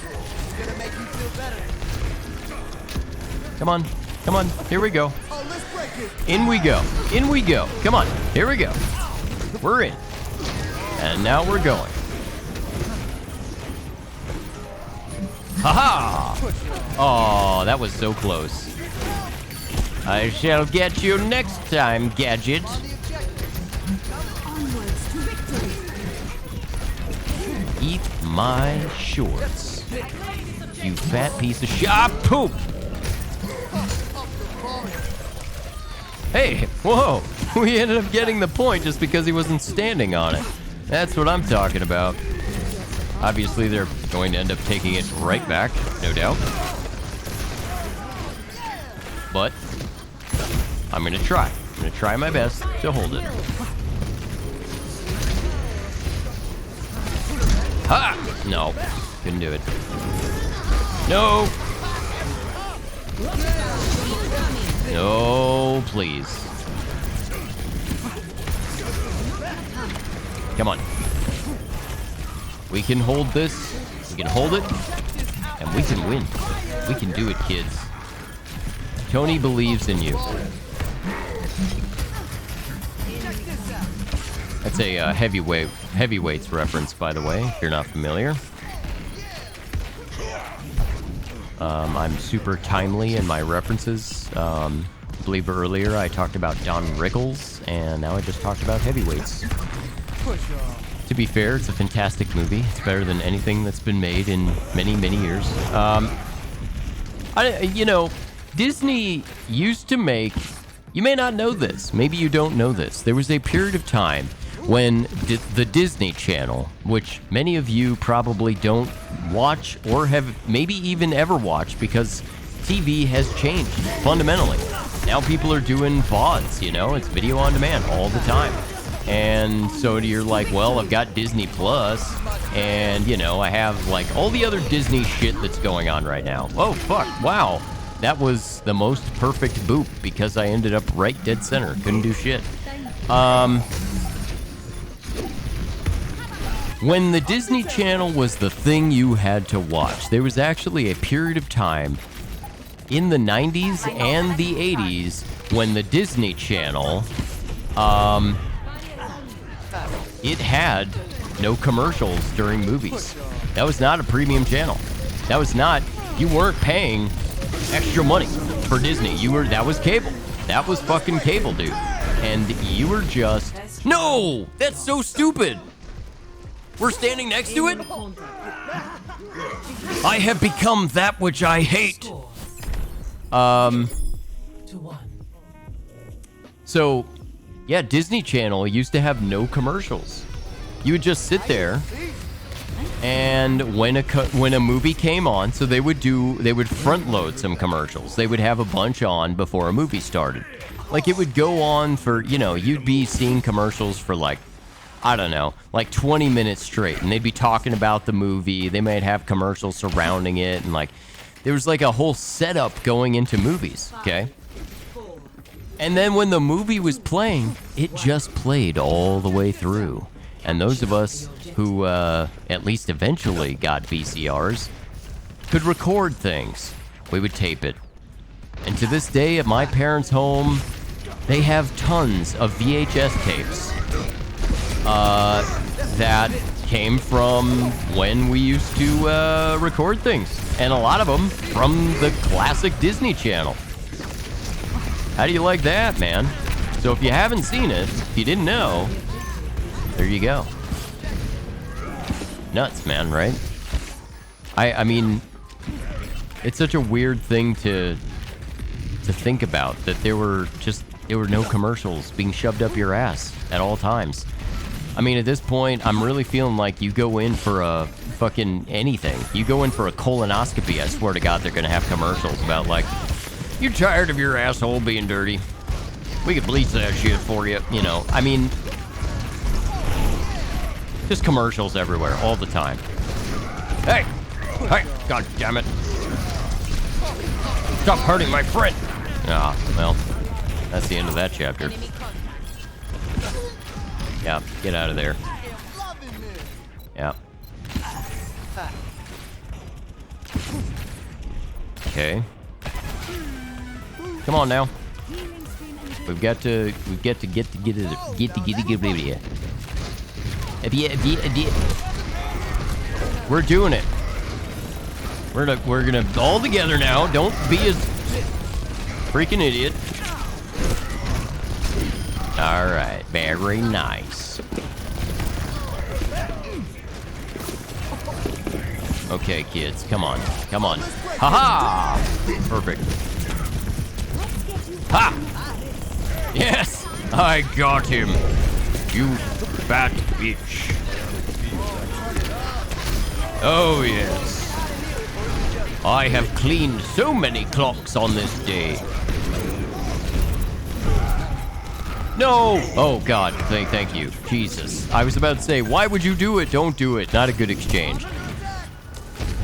Come on. Come on. Here we go. In we go. In we go. Come on. Here we go. We're in. And now we're going. Haha! Oh, that was so close. I shall get you next time, Gadget. Eat my shorts. You fat piece of shit. Ah, poop! Hey, whoa! We ended up getting the point just because he wasn't standing on it. That's what I'm talking about. Obviously, they're going to end up taking it right back, no doubt. But I'm going to try. I'm going to try my best to hold it. Ha! No, couldn't do it. No! No, please. Come on. We can hold this. We can hold it. And we can win. We can do it, kids. Tony believes in you. That's a heavyweights reference, by the way, if you're not familiar. I'm super timely in my references. I believe earlier I talked about Don Rickles, and now I just talked about heavyweights. To be fair, it's a fantastic movie. It's better than anything that's been made in many, many years. You know, Disney used to make You may not know this. Maybe you don't know this. There was a period of time when the Disney Channel, which many of you probably don't watch or have maybe even ever watched because TV has changed fundamentally. Now people are doing VODs, you know, it's video on demand all the time. And so you're like, well, I've got Disney Plus, and, you know, I have, like, all the other Disney shit that's going on right now. Oh, fuck, wow. That was the most perfect boop, because I ended up right dead center. Couldn't do shit. When the Disney Channel was the thing you had to watch, there was actually a period of time in the 90s and the 80s when the Disney Channel, it had no commercials during movies. That was not a premium channel. That was not, you weren't paying extra money for Disney. That was cable. That was fucking cable, dude. And you were just, no, that's so stupid. We're standing next to it? I have become that which I hate. So, yeah, Disney Channel used to have no commercials. You would just sit there, and when a movie came on, so they would front load some commercials. They would have a bunch on before a movie started. Like, it would go on for, you know, you'd be seeing commercials for, like, I don't know, like 20 minutes straight, and they'd be talking about the movie. They might have commercials surrounding it, and, like, there was, like, a whole setup going into movies, okay? And then when the movie was playing, it just played all the way through. And those of us who, at least eventually got VCRs, could record things. We would tape it. And to this day, at my parents' home, they have tons of VHS tapes that came from when we used to record things. And a lot of them from the classic Disney Channel. How do you like that, man? So if you haven't seen it, if you didn't know, there you go. Nuts, man, right? I mean, it's such a weird thing to think about, that there were no commercials being shoved up your ass at all times. I mean, at this point, I'm really feeling like you go in for a fucking anything. You go in for a colonoscopy, I swear to God, they're gonna have commercials about, like, you tired of your asshole being dirty? We could bleach that shit for you, you know. I mean, just commercials everywhere, all the time. Hey! Hey! God damn it! Stop hurting my friend! Ah, well, that's the end of that chapter. Yeah, get out of there. Yeah. Okay. Come on now. We've got to get it. We're doing it. We're gonna all together now. Don't be a freaking idiot. All right, very nice. Okay, kids, come on, come on. Haha! Perfect. Ha! Yes, I got him. You fat bitch. Oh yes. I have cleaned so many clocks on this day. No! Oh God, thank you. Jesus. I was about to say, why would you do it? Don't do it. Not a good exchange.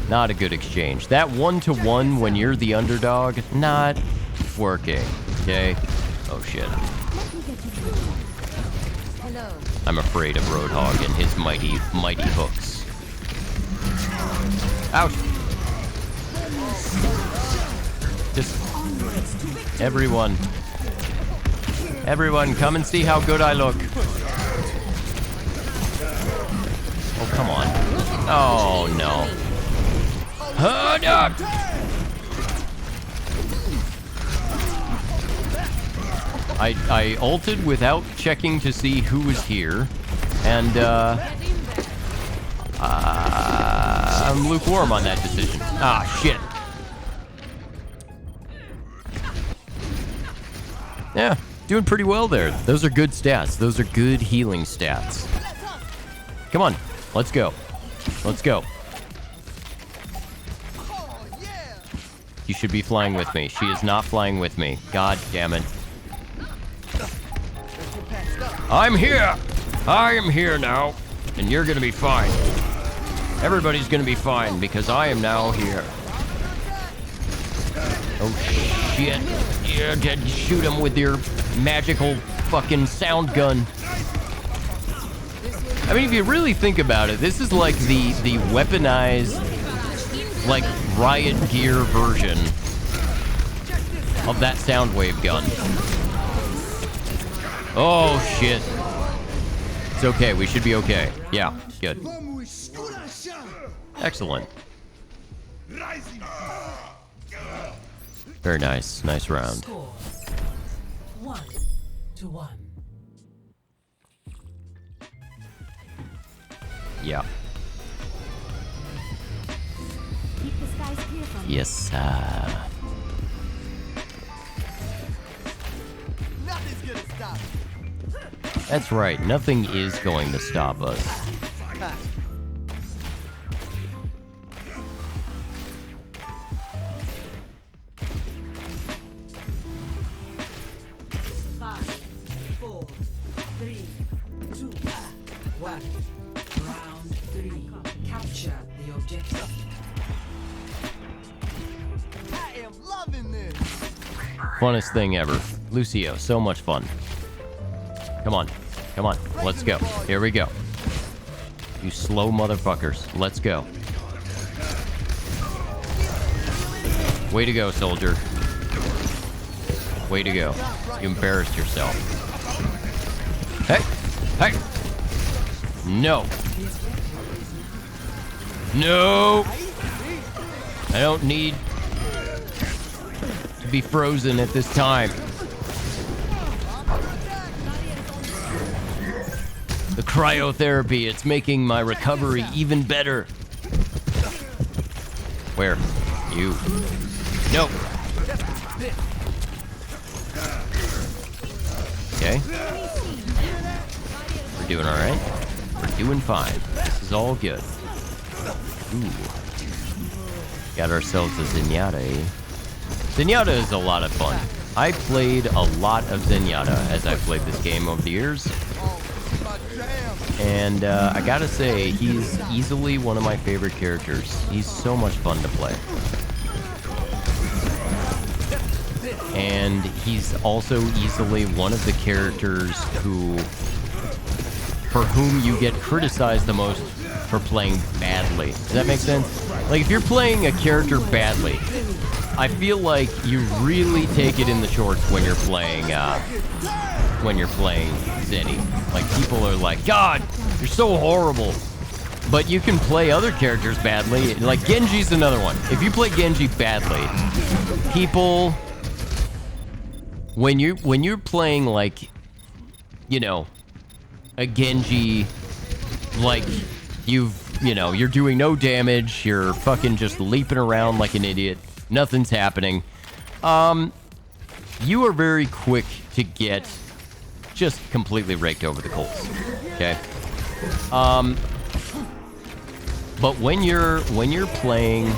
Not a good exchange. That 1-to-1 when you're the underdog, not working. Okay? Oh shit. I'm afraid of Roadhog and his mighty hooks. Ouch! Just everyone, come and see how good I look. Oh, come on. Oh no. Hold up! I ulted without checking to see who was here, and I'm lukewarm on that decision. Ah, shit. Yeah, doing pretty well there. Those are good stats. Those are good healing stats. Come on, let's go. Let's go. You should be flying with me. She is not flying with me. God damn it. I'm here! I am here now, and you're gonna be fine. Everybody's gonna be fine because I am now here. Oh shit. Yeah, shoot him with your magical fucking sound gun. I mean, if you really think about it, this is like the weaponized, like, riot gear version of that sound wave gun. Oh shit. It's okay, we should be okay. Yeah, good. Excellent. Very nice. Nice round. Score 1-1. Yeah. Keep the skies clear from Yes, sir. Nothing's gonna stop me. That's right. Nothing is going to stop us. Ha. 5, 4, 3, 2, 1. Round 3. Capture the objective. I am loving this. Funnest thing ever. Lucio, so much fun. Come on. Come on. Let's go. Here we go. You slow motherfuckers. Let's go. Way to go, soldier. Way to go. You embarrassed yourself. Hey! Hey! No. No! I don't need to be frozen at this time. The cryotherapy, it's making my recovery even better. Where? You. No. Okay. We're doing all right. We're doing fine. This is all good. Ooh. Got ourselves a Zenyatta, eh? Zenyatta is a lot of fun. I played a lot of Zenyatta as I played this game over the years. And I gotta say, he's easily one of my favorite characters. He's so much fun to play. And he's also easily one of the characters for whom you get criticized the most for playing badly. Does that make sense? Like, if you're playing a character badly, I feel like you really take it in the shorts when you're playing Zenny. Like, people are like, God, you're so horrible. But you can play other characters badly. Like, Genji's another one. If you play Genji badly, people, when you're playing, like, you know, a Genji, like, you're doing no damage, you're fucking just leaping around like an idiot, nothing's happening, you are very quick to get just completely raked over the coals, okay? But when you're playing,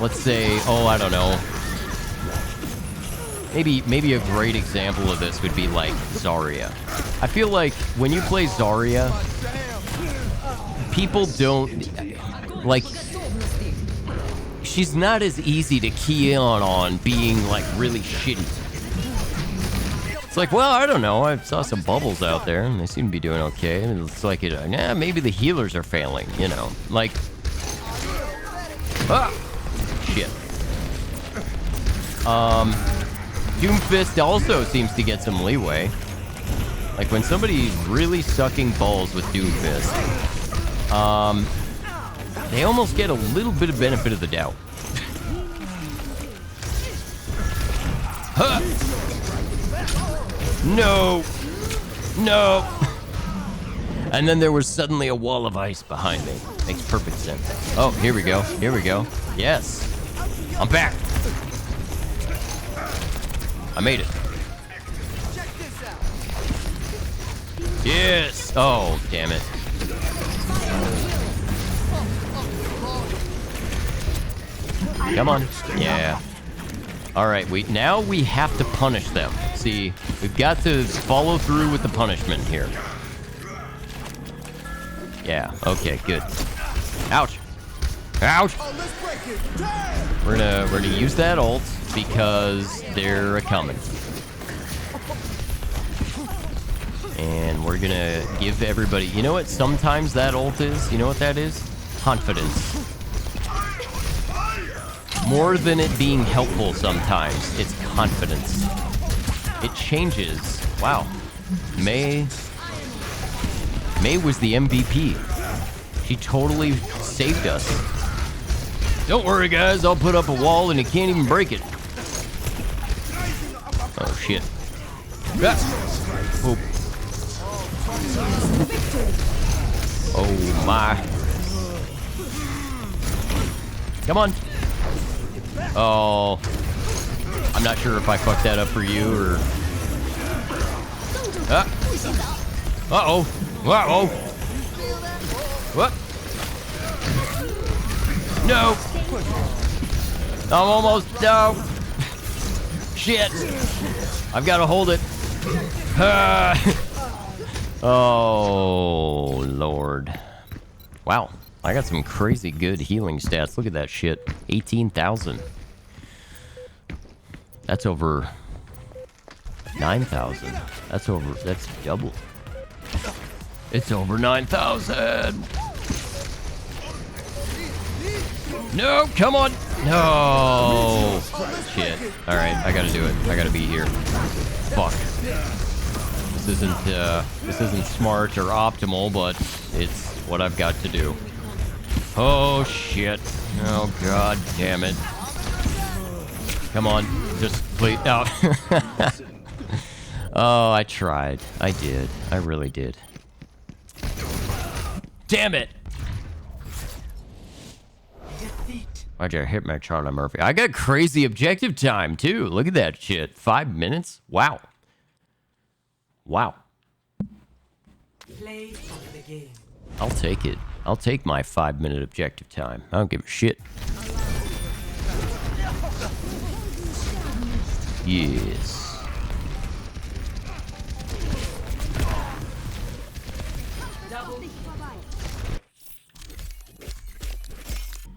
let's say, I don't know, maybe a great example of this would be like Zarya. I feel like when you play Zarya, people don't, like, she's not as easy to key in on being, like, really shitty. It's like, well, I don't know, I saw some bubbles out there, and they seem to be doing okay, and it's like, maybe the healers are failing, you know? Like, shit. Doomfist also seems to get some leeway. Like, when somebody's really sucking balls with Doomfist, they almost get a little bit of benefit of the doubt. Huh. No. No. And then there was suddenly a wall of ice behind me. Makes perfect sense. Oh, here we go. Here we go. Yes. I'm back. I made it. Yes! Oh, damn it. Come on. Yeah. Alright, now we have to punish them. See, we've got to follow through with the punishment here. Yeah, okay, good. Ouch! Ouch! We're gonna use that ult because they're coming. And we're gonna give everybody... You know what sometimes that ult is? You know what that is? Confidence. More than it being helpful sometimes, it's confidence. It changes. Wow. May was the MVP. She totally saved us. Don't worry, guys. I'll put up a wall and he can't even break it. Oh, shit. Ah. Oh. Oh, my. Come on. Oh. I'm not sure if I fucked that up for you or... Uh-oh. Uh-oh. What? No. I'm almost... No. Shit. I've got to hold it. Oh, Lord. Wow. I got some crazy good healing stats. Look at that shit. 18,000. That's over 9,000. That's double. It's over 9,000. No, come on. No. Shit. All right, I gotta do it. I gotta be here. Fuck. This isn't smart or optimal, but it's what I've got to do. Oh shit. Oh god damn it. Come on. Just please. No. Oh, I tried. I did. I really did. Damn it! Why'd you hit me, Charlie Murphy? I got crazy objective time, too. Look at that shit. 5 minutes? Wow. Wow. Play of the game. I'll take it. I'll take my 5-minute objective time. I don't give a shit. Yes.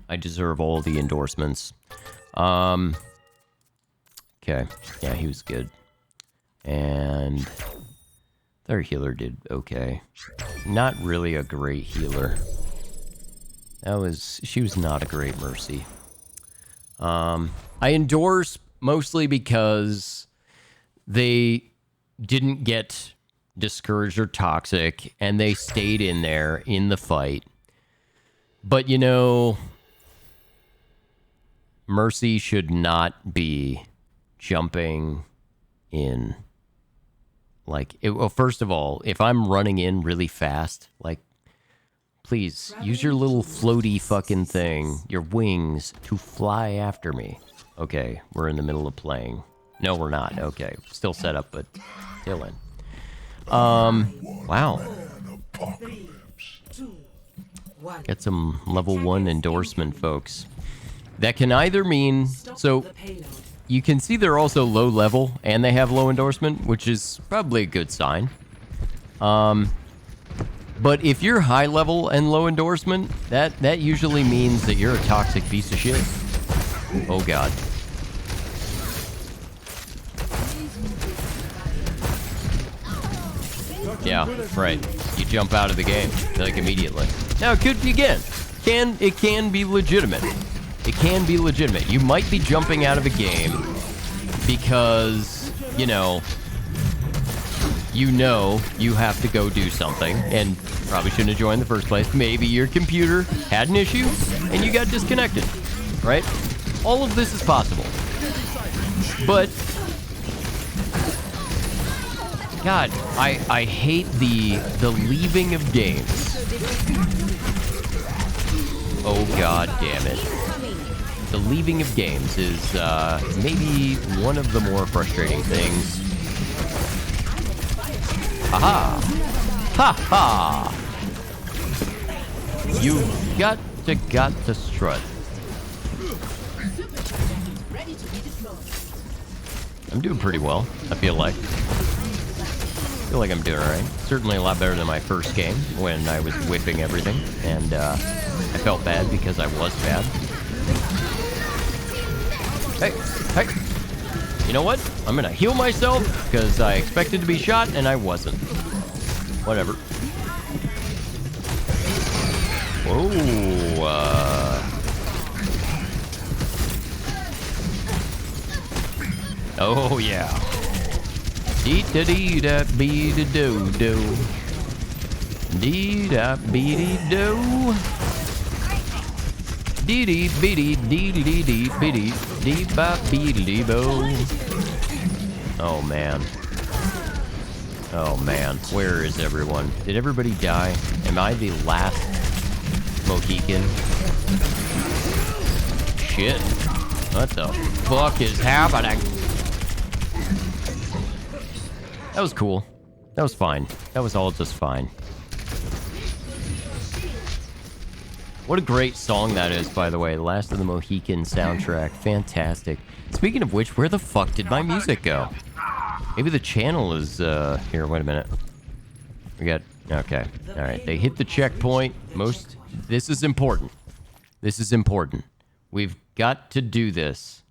I deserve all the endorsements. Okay. Yeah, he was good. And their healer did okay. Not really a great healer. She was not a great Mercy. I endorse mostly because they didn't get discouraged or toxic, and they stayed in there in the fight. But, you know, Mercy should not be jumping in. Like, well, first of all, if I'm running in really fast, like, please use your little floaty fucking thing, your wings, to fly after me. Okay, we're in the middle of playing. No, we're not. Okay, still set up, but still in. Wow. Get some level 1 endorsement, folks. That can either mean... So, you can see they're also low level, and they have low endorsement, which is probably a good sign. But if you're high level and low endorsement, that usually means that you're a toxic piece of shit. Oh, God. Yeah, right. You jump out of the game, like, immediately. Now, it could be, again, it can be legitimate. It can be legitimate. You might be jumping out of a game because, you know you have to go do something and probably shouldn't have joined in the first place. Maybe your computer had an issue and you got disconnected, right? All of this is possible. But, God, I hate the leaving of games. Oh, God damn it. The leaving of games is maybe one of the more frustrating things. Aha! Ha ha! You got to strut. I'm doing pretty well, I feel like. I'm doing alright. Certainly a lot better than my first game when I was whipping everything, and I felt bad because I was bad. Hey, hey! You know what? I'm gonna heal myself because I expected to be shot and I wasn't. Whatever. Whoa, oh yeah. Dee da dee da bee da do do. Dee da bee dee do. Dee dee bee dee dee dee dee bee dee dee ba bee dee bo. Oh man. Oh man. Where is everyone? Did everybody die? Am I the last Mohican? Shit. What the fuck is happening? That was cool. That was fine. That was all just fine. What a great song that is, by the way. The Last of the Mohican soundtrack. Fantastic. Speaking of which, where the fuck did my music go? Maybe the channel is, here, wait a minute. We got, okay. Alright, they hit the checkpoint. This is important. This is important. We've got to do this.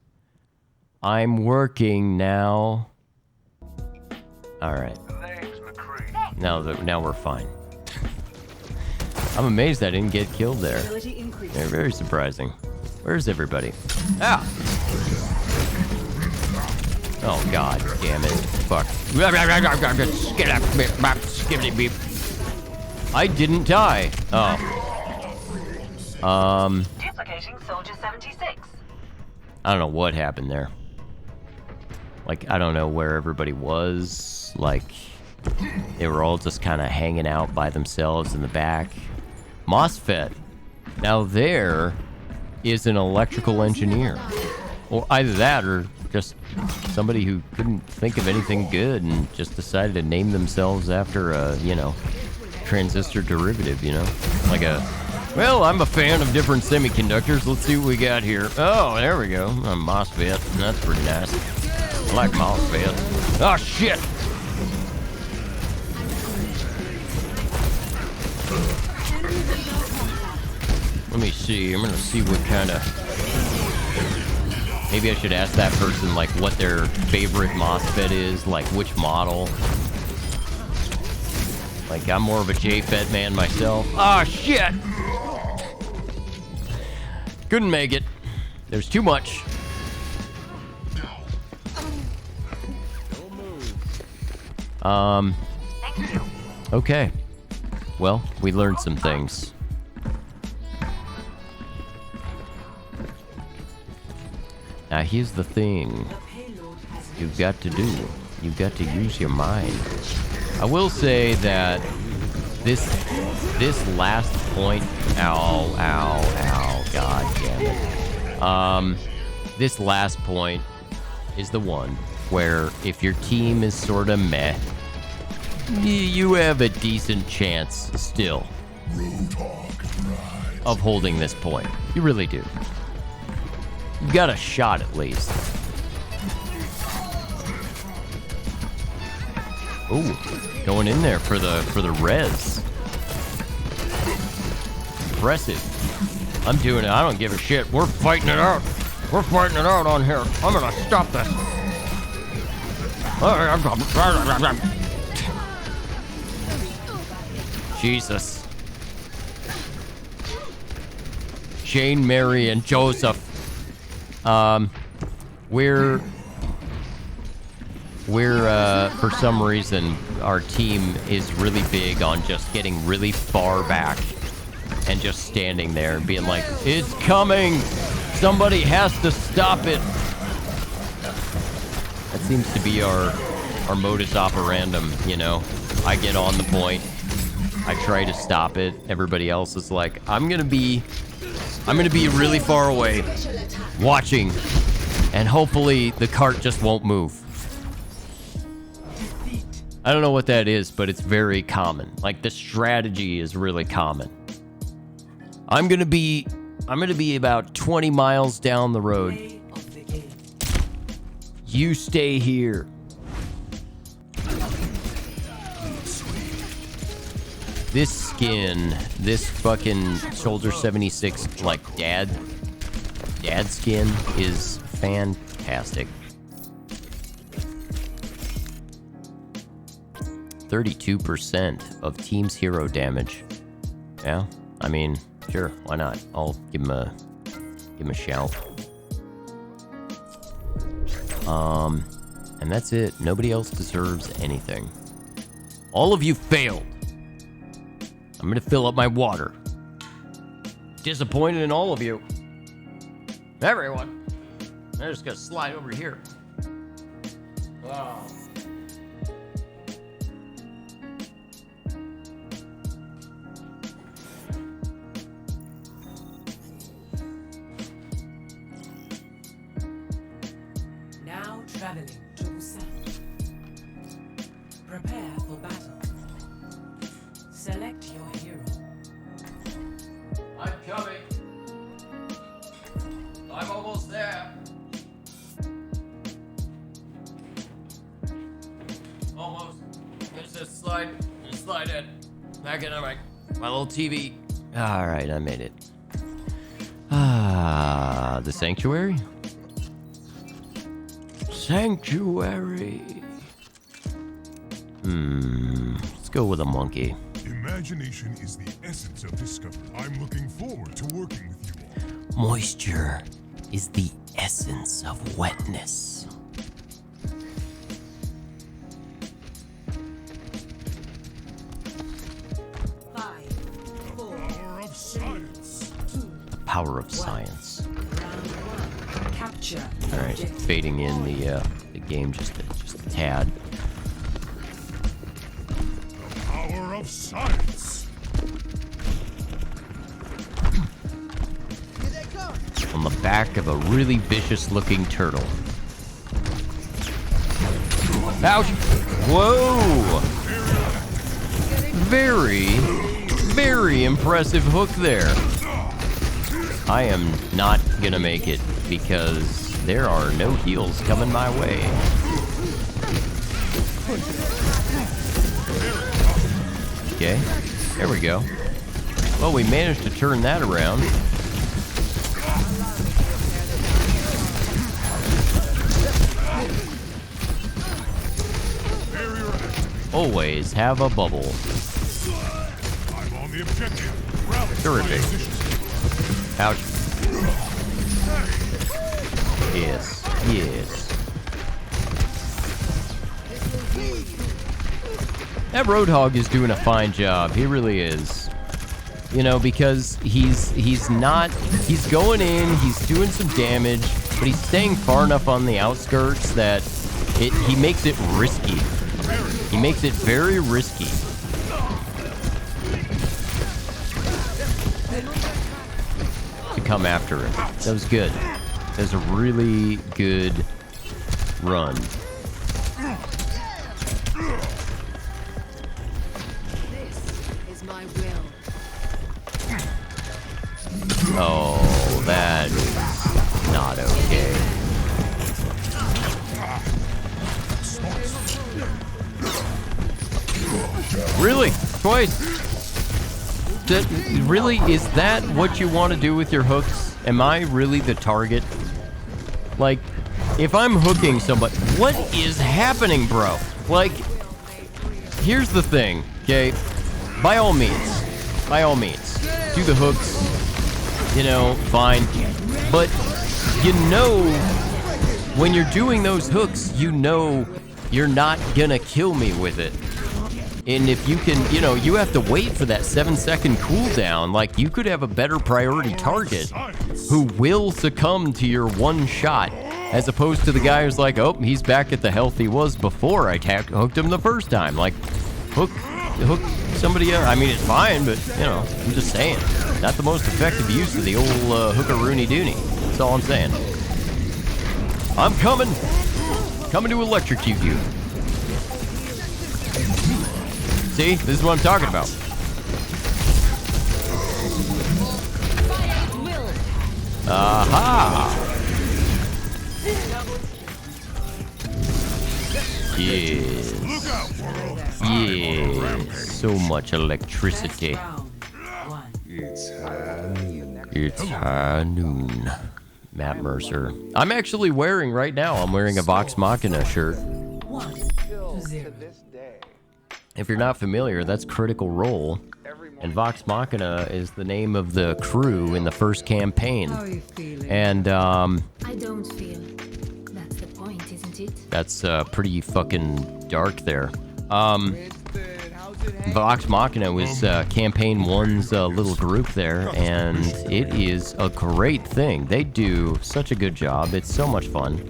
I'm working now. Alright. Now we're fine. I'm amazed I didn't get killed there. They're very surprising. Where's everybody? Ah! Oh god, damn it. Fuck. I didn't die. Oh. Duplicating soldier 76. I don't know what happened there. Like, I don't know where everybody was. Like, they were all just kind of hanging out by themselves in the back. MOSFET. Now there is an electrical engineer. Or either that or just somebody who couldn't think of anything good and just decided to name themselves after a, you know, transistor derivative, you know? Like a, well, I'm a fan of different semiconductors. Let's see what we got here. Oh, there we go. A MOSFET. That's pretty nice. I like MOSFET. Oh, shit! Let me see. I'm gonna see what kind of... Maybe I should ask that person, like, what their favorite MOSFET is, like, which model. Like, I'm more of a JFET man myself. Ah, shit! Couldn't make it. There's too much. Okay. Well, we learned some things. Now, here's the thing. You've got to do. You've got to use your mind. I will say that this last point... Ow, ow, ow. God damn it. This last point is the one where if your team is sort of meh, you have a decent chance still of holding this point. You really do. You got a shot at least. Ooh, going in there for the res. Impressive. I'm doing it. I don't give a shit. We're fighting it out. We're fighting it out on here. I'm gonna stop this. Jesus. Jane, Mary, and Joseph. We're for some reason, our team is really big on just getting really far back and just standing there and being like, it's coming! Somebody has to stop it! That seems to be our modus operandum, you know? I get on the point, I try to stop it, everybody else is like, I'm gonna be really far away, watching, and hopefully the cart just won't move. I don't know what that is, but it's very common. Like, the strategy is really common. I'm gonna be about 20 miles down the road. You stay here. This skin, this fucking Soldier 76, like, dad skin is fantastic. 32% of team's hero damage. Yeah, I mean, sure, why not? I'll give him a shout. And that's it. Nobody else deserves anything. All of you failed. I'm gonna fill up my water. Disappointed in all of you. Everyone. I'm just gonna slide over here. Wow. Now traveling to Busan. Prepare for battle. Select your hero. I'm coming. I'm almost there. Almost. Just slide in. Back in on my little TV. All right, I made it. The sanctuary? Sanctuary. Let's go with a monkey. Imagination is the essence of discovery. I'm looking forward to working with you all. Moisture is the essence of wetness. Power of science. The power of science. Capture. All right, fading in the game just a tad. Power of science. On the back of a really vicious-looking turtle. Ouch! Whoa! Very, very impressive hook there. I am not gonna make it because there are no heals coming my way. Okay, there we go. Well, we managed to turn that around. Always have a bubble. I'm on the objective. Terrific. Ouch. Yes, yes. That Roadhog is doing a fine job. He really is. You know, because he's going in, he's doing some damage, but he's staying far enough on the outskirts that he makes it risky. He makes it very risky. To come after him. That was good. That was a really good run. This is my will. Oh, that is not okay. Really? Twice? Really? Is that what you want to do with your hooks? Am I really the target? Like, if I'm hooking somebody... What is happening, bro? Like, here's the thing, okay? By all means, do the hooks. You know, fine. But, you know, when you're doing those hooks, you know you're not gonna kill me with it. And if you can, you know, you have to wait for that 7-second cooldown. Like, you could have a better priority target who will succumb to your one shot, as opposed to the guy who's like, oh, he's back at the health he was before I hooked him the first time. Like, hook somebody else. I mean, it's fine, but, you know, I'm just saying. Not the most effective use of the old hooker-rooney dooney. That's all I'm saying. I'm coming to electrocute you. See? This is what I'm talking about. Aha! Yes. Yes. So much electricity. It's high noon. Matt Mercer. I'm actually wearing right now. I'm wearing a Vox Machina shirt. If you're not familiar, that's Critical Role. And Vox Machina is the name of the crew in the first campaign. And, I don't feel. That's the point, isn't it? that's pretty fucking dark there. Vox Machina was Campaign 1's little group there, and it is a great thing. They do such a good job. It's so much fun.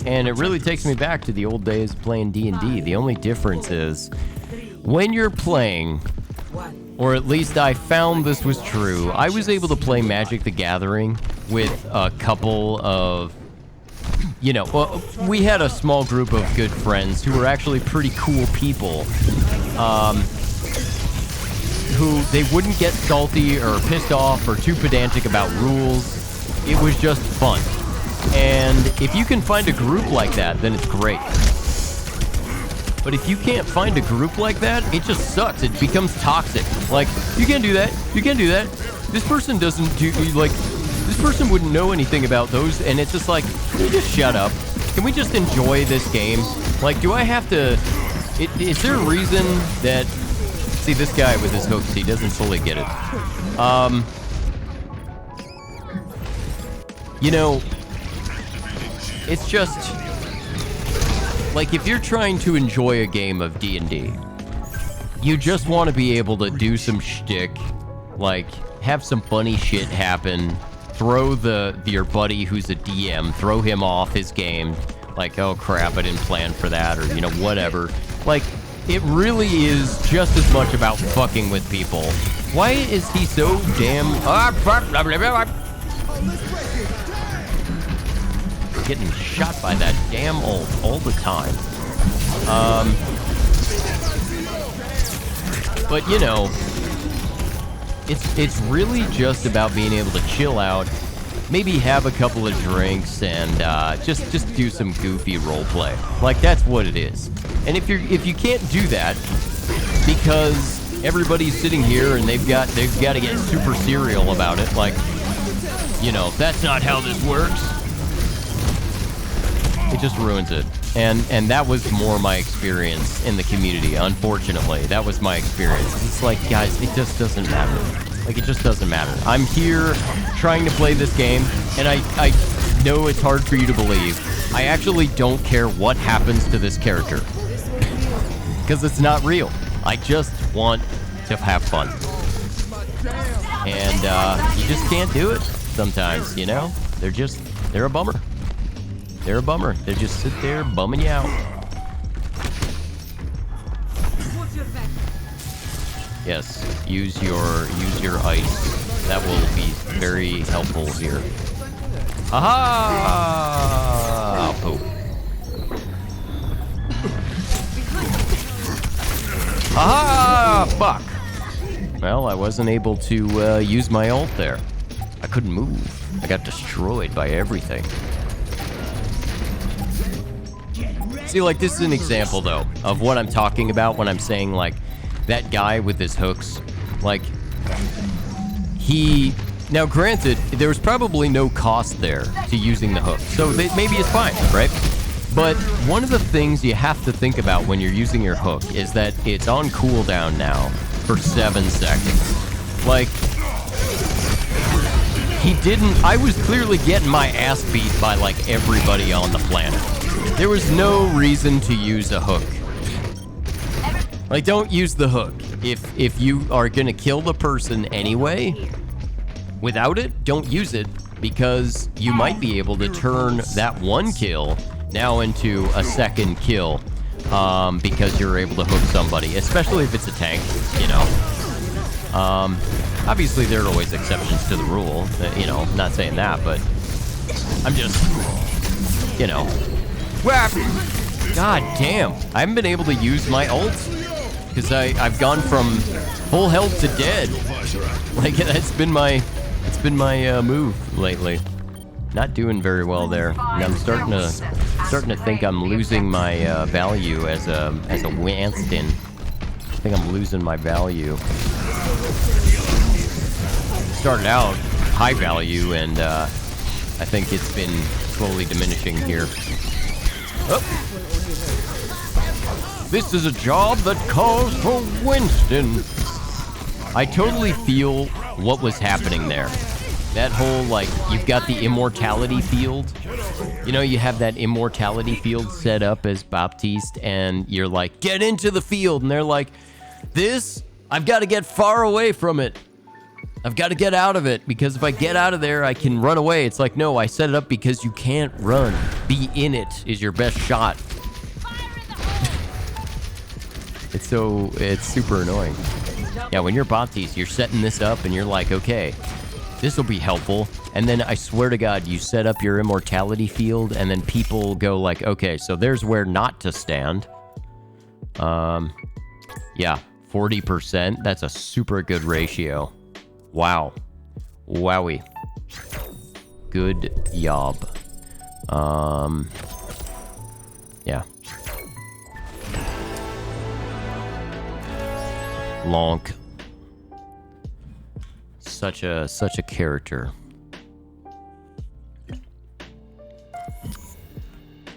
And it really takes me back to the old days of playing D&D. The only difference is when you're playing, or at least I found this was true, I was able to play Magic the Gathering with a couple of, you know, well, we had a small group of good friends who were actually pretty cool people, who they wouldn't get salty or pissed off or too pedantic about rules. It was just fun. And if you can find a group like that, then it's great. But if you can't find a group like that, it just sucks. It becomes toxic. Like, you can't do that. You can't do that. This person doesn't do, like, this person wouldn't know anything about those. And it's just like, can you just shut up? Can we just enjoy this game? Like, do I have to, is there a reason that, see this guy with his hooks, he doesn't fully get it. You know, it's just, like, if you're trying to enjoy a game of D&D, you just want to be able to do some shtick, like, have some funny shit happen, throw your buddy who's a DM, throw him off his game, like, oh crap, I didn't plan for that, or, you know, whatever. Like, it really is just as much about fucking with people. Why is he so damn... Getting shot by that damn ult all the time. But you know, it's really just about being able to chill out, maybe have a couple of drinks, and just do some goofy role play. Like, that's what it is. And if you can't do that because everybody's sitting here and they've got to get super serial about it, like, you know, that's not how this works. It just ruins it. And that was more my experience in the community, unfortunately. That was my experience. It's like, guys, it just doesn't matter. Like, it just doesn't matter. I'm here trying to play this game, and I know it's hard for you to believe. I actually don't care what happens to this character. Because it's not real. I just want to have fun. And you just can't do it sometimes, you know? They're a bummer. They're a bummer. They just sit there bumming you out. Yes, use your ice. That will be very helpful here. Aha! Oh, poop. Aha! Fuck. Well, I wasn't able to use my ult there. I couldn't move. I got destroyed by everything. See, like, this is an example, though, of what I'm talking about when I'm saying, like, that guy with his hooks. Like, now granted, there was probably no cost there to using the hook, so maybe it's fine, right? But one of the things you have to think about when you're using your hook is that it's on cooldown now for 7 seconds. Like, I was clearly getting my ass beat by, like, everybody on the planet. There was no reason to use a hook. Like, don't use the hook. If you are gonna kill the person anyway, without it, don't use it, because you might be able to turn that one kill now into a second kill, because you're able to hook somebody, especially if it's a tank, you know. Obviously there are always exceptions to the rule, you know, I'm not saying that, but I'm just, you know. God damn, I haven't been able to use my ult because I've gone from full health to dead. Like it's been my move lately. Not doing very well there, and I'm starting to think I'm losing my value as a Winston. I think I'm losing my value. Started out high value, and I think it's been slowly diminishing here. Oh. This is a job that calls for Winston. I totally feel what was happening there. That whole, like, you've got the immortality field. You know, you have that immortality field set up as Baptiste, and you're like, get into the field. And they're like, I've got to get far away from it. I've got to get out of it, because if I get out of there, I can run away. It's like, no, I set it up because you can't run. Be in it is your best shot. It's super annoying. Yeah, when you're Baptiste, you're setting this up, and you're like, okay, this will be helpful. And then I swear to God, you set up your immortality field, and then people go like, okay, so there's where not to stand. Yeah, 40%. That's a super good ratio. Wow. Wowie. Good job. Yeah. Lonk. Such a character.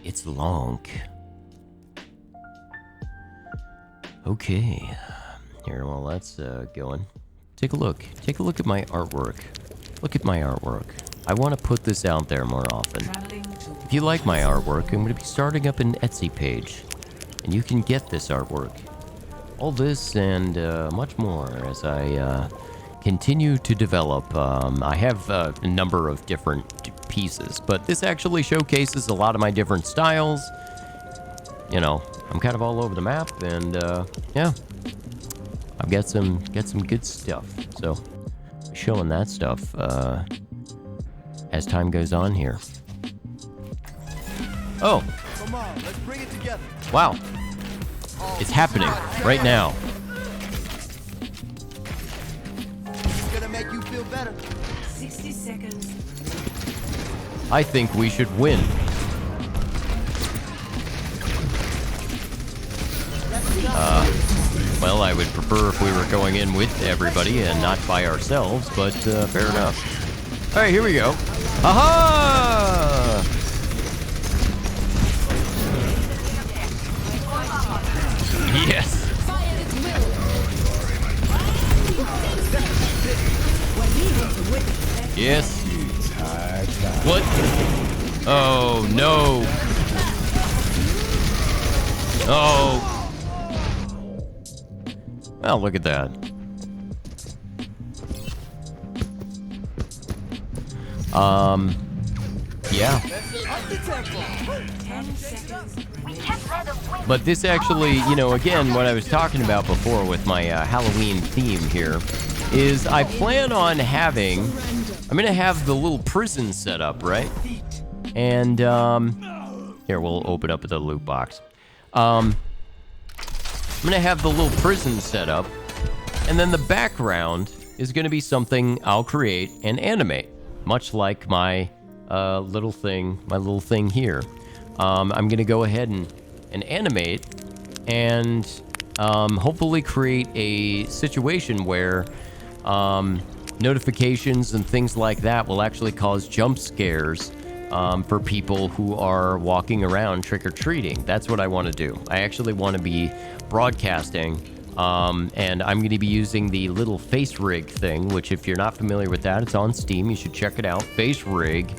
It's Lonk. Okay. Here, well, that's going. Take a look. Take a look at my artwork. Look at my artwork. I want to put this out there more often. If you like my artwork, I'm going to be starting up an Etsy page, and you can get this artwork. All this and much more as I continue to develop. I have a number of different pieces, but this actually showcases a lot of my different styles. You know, I'm kind of all over the map, and yeah, I've got some good stuff. So, showing that stuff as time goes on here. Oh, Come on, let's bring it together. Wow, it's happening right now. It's gonna make you feel better. 60 seconds. I think we should win. Well, I would prefer if we were going in with everybody and not by ourselves, but fair enough. All right, here we go. Aha! Yes. Yes. What? Oh, no. Oh. Well, look at that. Yeah. But this actually, you know, again, what I was talking about before with my Halloween theme here is I plan on having, I'm going to have the little prison set up, right? And, here, we'll open up the loot box. I'm going to have the little prison set up, and then the background is going to be something I'll create and animate, much like my little thing here. I'm going to go ahead and animate and hopefully create a situation where notifications and things like that will actually cause jump scares for people who are walking around trick-or-treating. That's what I want to do. I actually want to be broadcasting, and I'm going to be using the little face rig thing, which if you're not familiar with that, it's on Steam. You should check it out. Face rig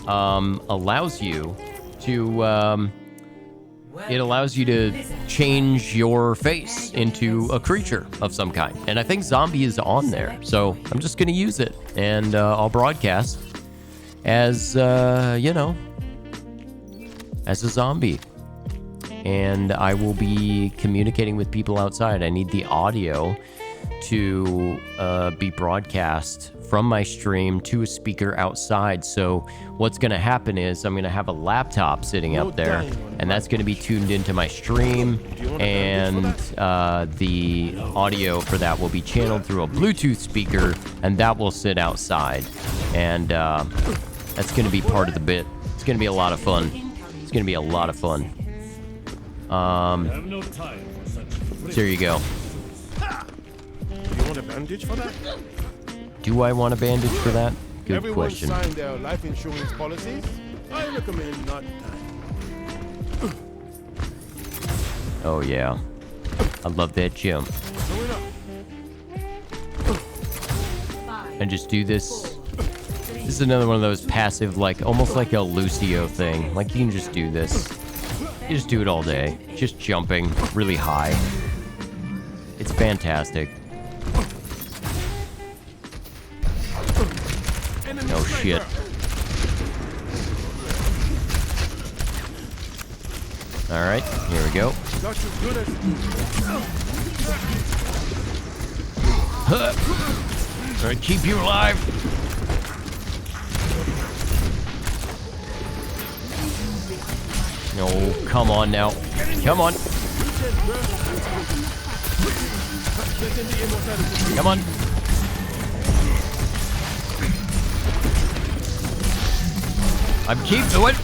allows you to change your face into a creature of some kind. And I think zombie is on there. So I'm just going to use it, and I'll broadcast as, you know, as a zombie. And I will be communicating with people outside. I need the audio to be broadcast from my stream to a speaker outside. So what's going to happen is I'm going to have a laptop sitting up there, and that's going to be tuned into my stream, and the audio for that will be channeled through a Bluetooth speaker, and that will sit outside. And that's going to be part of the bit. It's going to be a lot of fun. It's going to be a lot of fun. So there you go. You want a bandage for that? Do I want a bandage for that? Good Everyone question. signed their life insurance policies. I recommend not dying. Oh yeah, I love that gym. And just do this. This is another one of those passive, like almost like a Lucio thing. Like you can just do this. You just do it all day. Just jumping really high. It's fantastic. Oh shit. Alright, here we go. Alright, keep you alive. No, come on now. Come on. Come on. I'm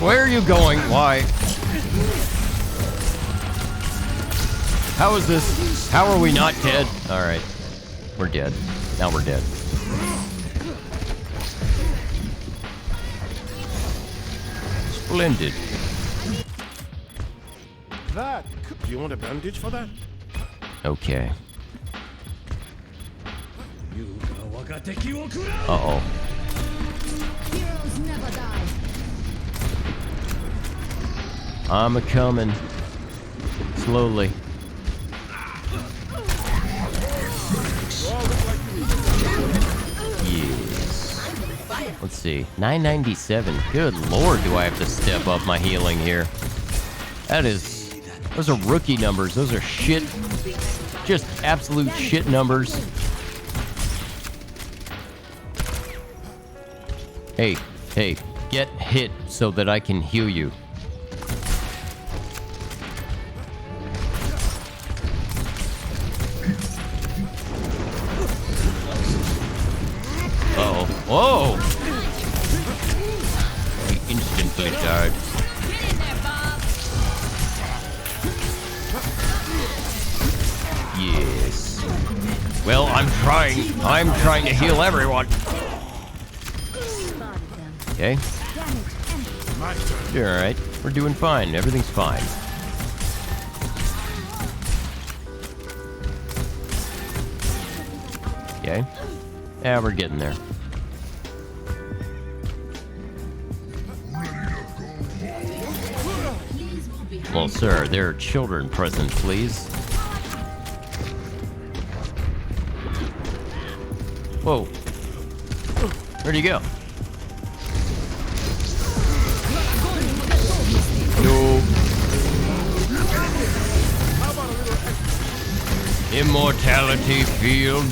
where are you going? Why? How is this? How are we not dead? Alright. We're dead. Now we're dead. Splendid. That. Do you want a bandage for that? Okay. Uh-oh. Heroes never die. I'm a-coming. Slowly. Yes. Let's see. 997. Good lord, do I have to step up my healing here. Those are rookie numbers. Those are shit. Just absolute shit numbers. Hey, get hit so that I can heal you. Uh-oh. Whoa! He instantly died. Yes. Well, I'm trying to heal everyone. Okay. You're alright. We're doing fine. Everything's fine. Okay. Yeah, we're getting there. Well, sir, there are children present, please. Whoa. Where'd he go? No. Immortality field.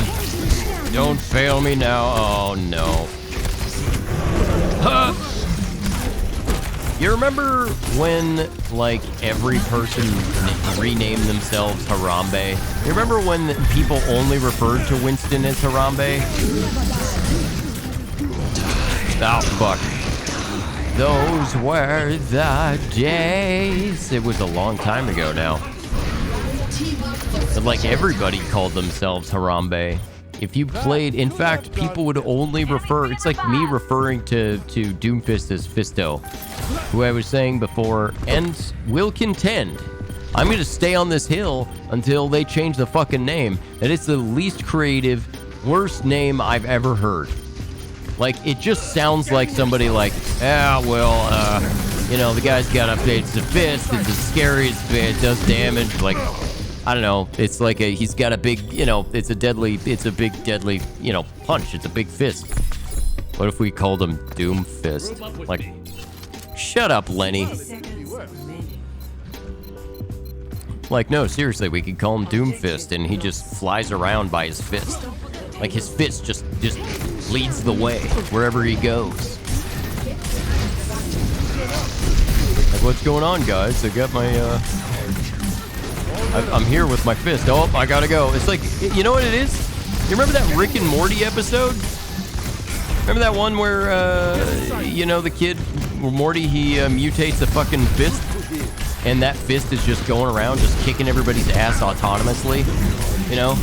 Don't fail me now. Oh no. Huh. You remember when, like, every person renamed themselves Harambe? You remember when people only referred to Winston as Harambe? Oh, fuck. Those were the days. It was a long time ago now. But, like, everybody called themselves Harambe. If you played, in fact, people would only refer, it's like me referring to Doomfist as Fisto, who I was saying before, and will contend. I'm going to stay on this hill until they change the fucking name. That it's the least creative, worst name I've ever heard. Like, it just sounds like somebody like, you know, the guy's got updates to Fist, it's the scariest bit, it does damage, like, I don't know, it's like he's got a big, you know, it's a big deadly, you know, punch, it's a big fist. What if we called him Doom Fist? Like, shut up, Lenny. Like, no, seriously, we could call him Doom Fist and he just flies around by his fist. Like, his fist just leads the way wherever he goes. Like, what's going on, guys? I got my, I'm here with my fist. Oh, I gotta go. It's like, you know what it is? You remember that Rick and Morty episode? Remember that one where, you know, the kid, Morty, he mutates a fucking fist? And that fist is just going around, just kicking everybody's ass autonomously? You know?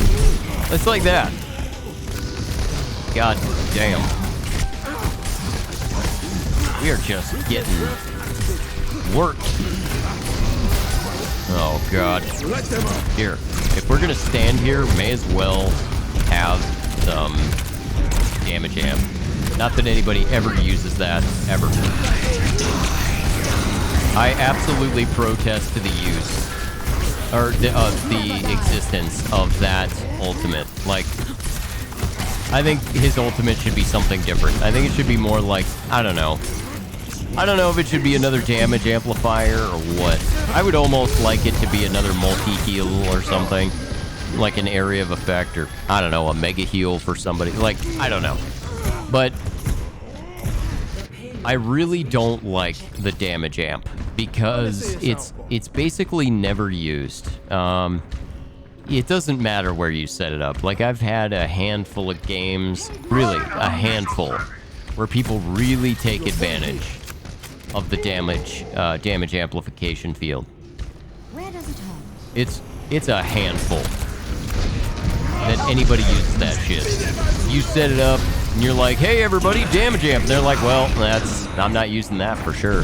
It's like that. God damn. We are just getting worked. Oh, God. Here. If we're gonna stand here, may as well have some damage amp. Not that anybody ever uses that, ever. I absolutely protest to the use, or the existence of that ultimate. Like, I think his ultimate should be something different. I think it should be more like, I don't know. I don't know if it should be another damage amplifier or what. I would almost like it to be another multi-heal or something. Like an area of effect, or, I don't know, a mega heal for somebody. Like, I don't know. But I really don't like the damage amp because it's basically never used. It doesn't matter where you set it up. Like, I've had a handful of games, really, a handful, where people really take advantage of the damage amplification field. Where does it hurt? It's a handful that anybody uses that shit. You set it up, and you're like, hey, everybody, damage amp. And they're like, well, I'm not using that for sure.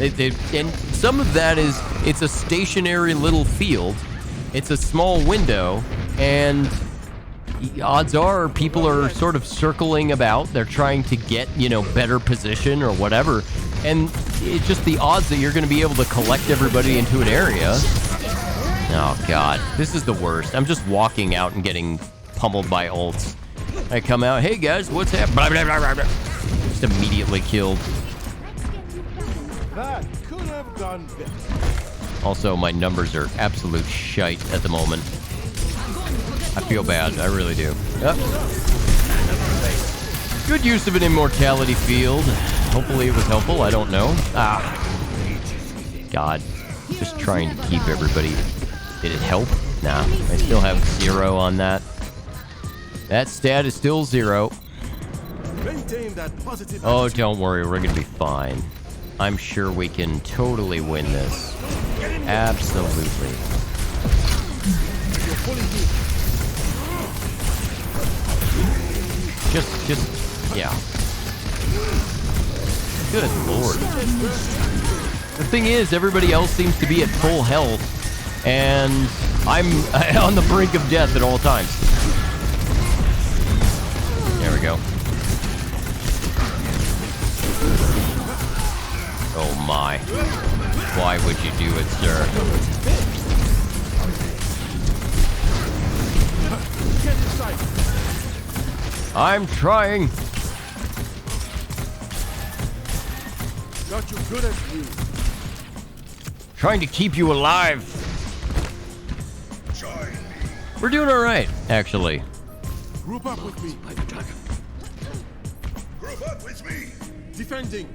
And some of that is, it's a stationary little field. It's a small window, and odds are people are sort of circling about. They're trying to get, you know, better position or whatever. And it's just the odds that you're going to be able to collect everybody into an area. Oh, God. This is the worst. I'm just walking out and getting pummeled by ults. I come out, hey, guys, what's happening? Blah, blah, blah, blah, blah. Just immediately killed. That could have gone better. Also, my numbers are absolute shite at the moment. I feel bad. I really do. Yep. Good use of an immortality field. Hopefully it was helpful. I don't know. God. Just trying to keep everybody... Did it help? Nah. I still have 0 on that. That stat is still 0. Maintain that positive Oh, don't worry. We're going to be fine. I'm sure we can totally win this. Absolutely. Just, yeah. Good Lord. The thing is, everybody else seems to be at full health, and I'm on the brink of death at all times. There we go. Oh my. Why would you do it, sir? I'm trying. Got you good as new. Trying to keep you alive. We're doing all right, actually. Group up with me. Group up with me. Defending.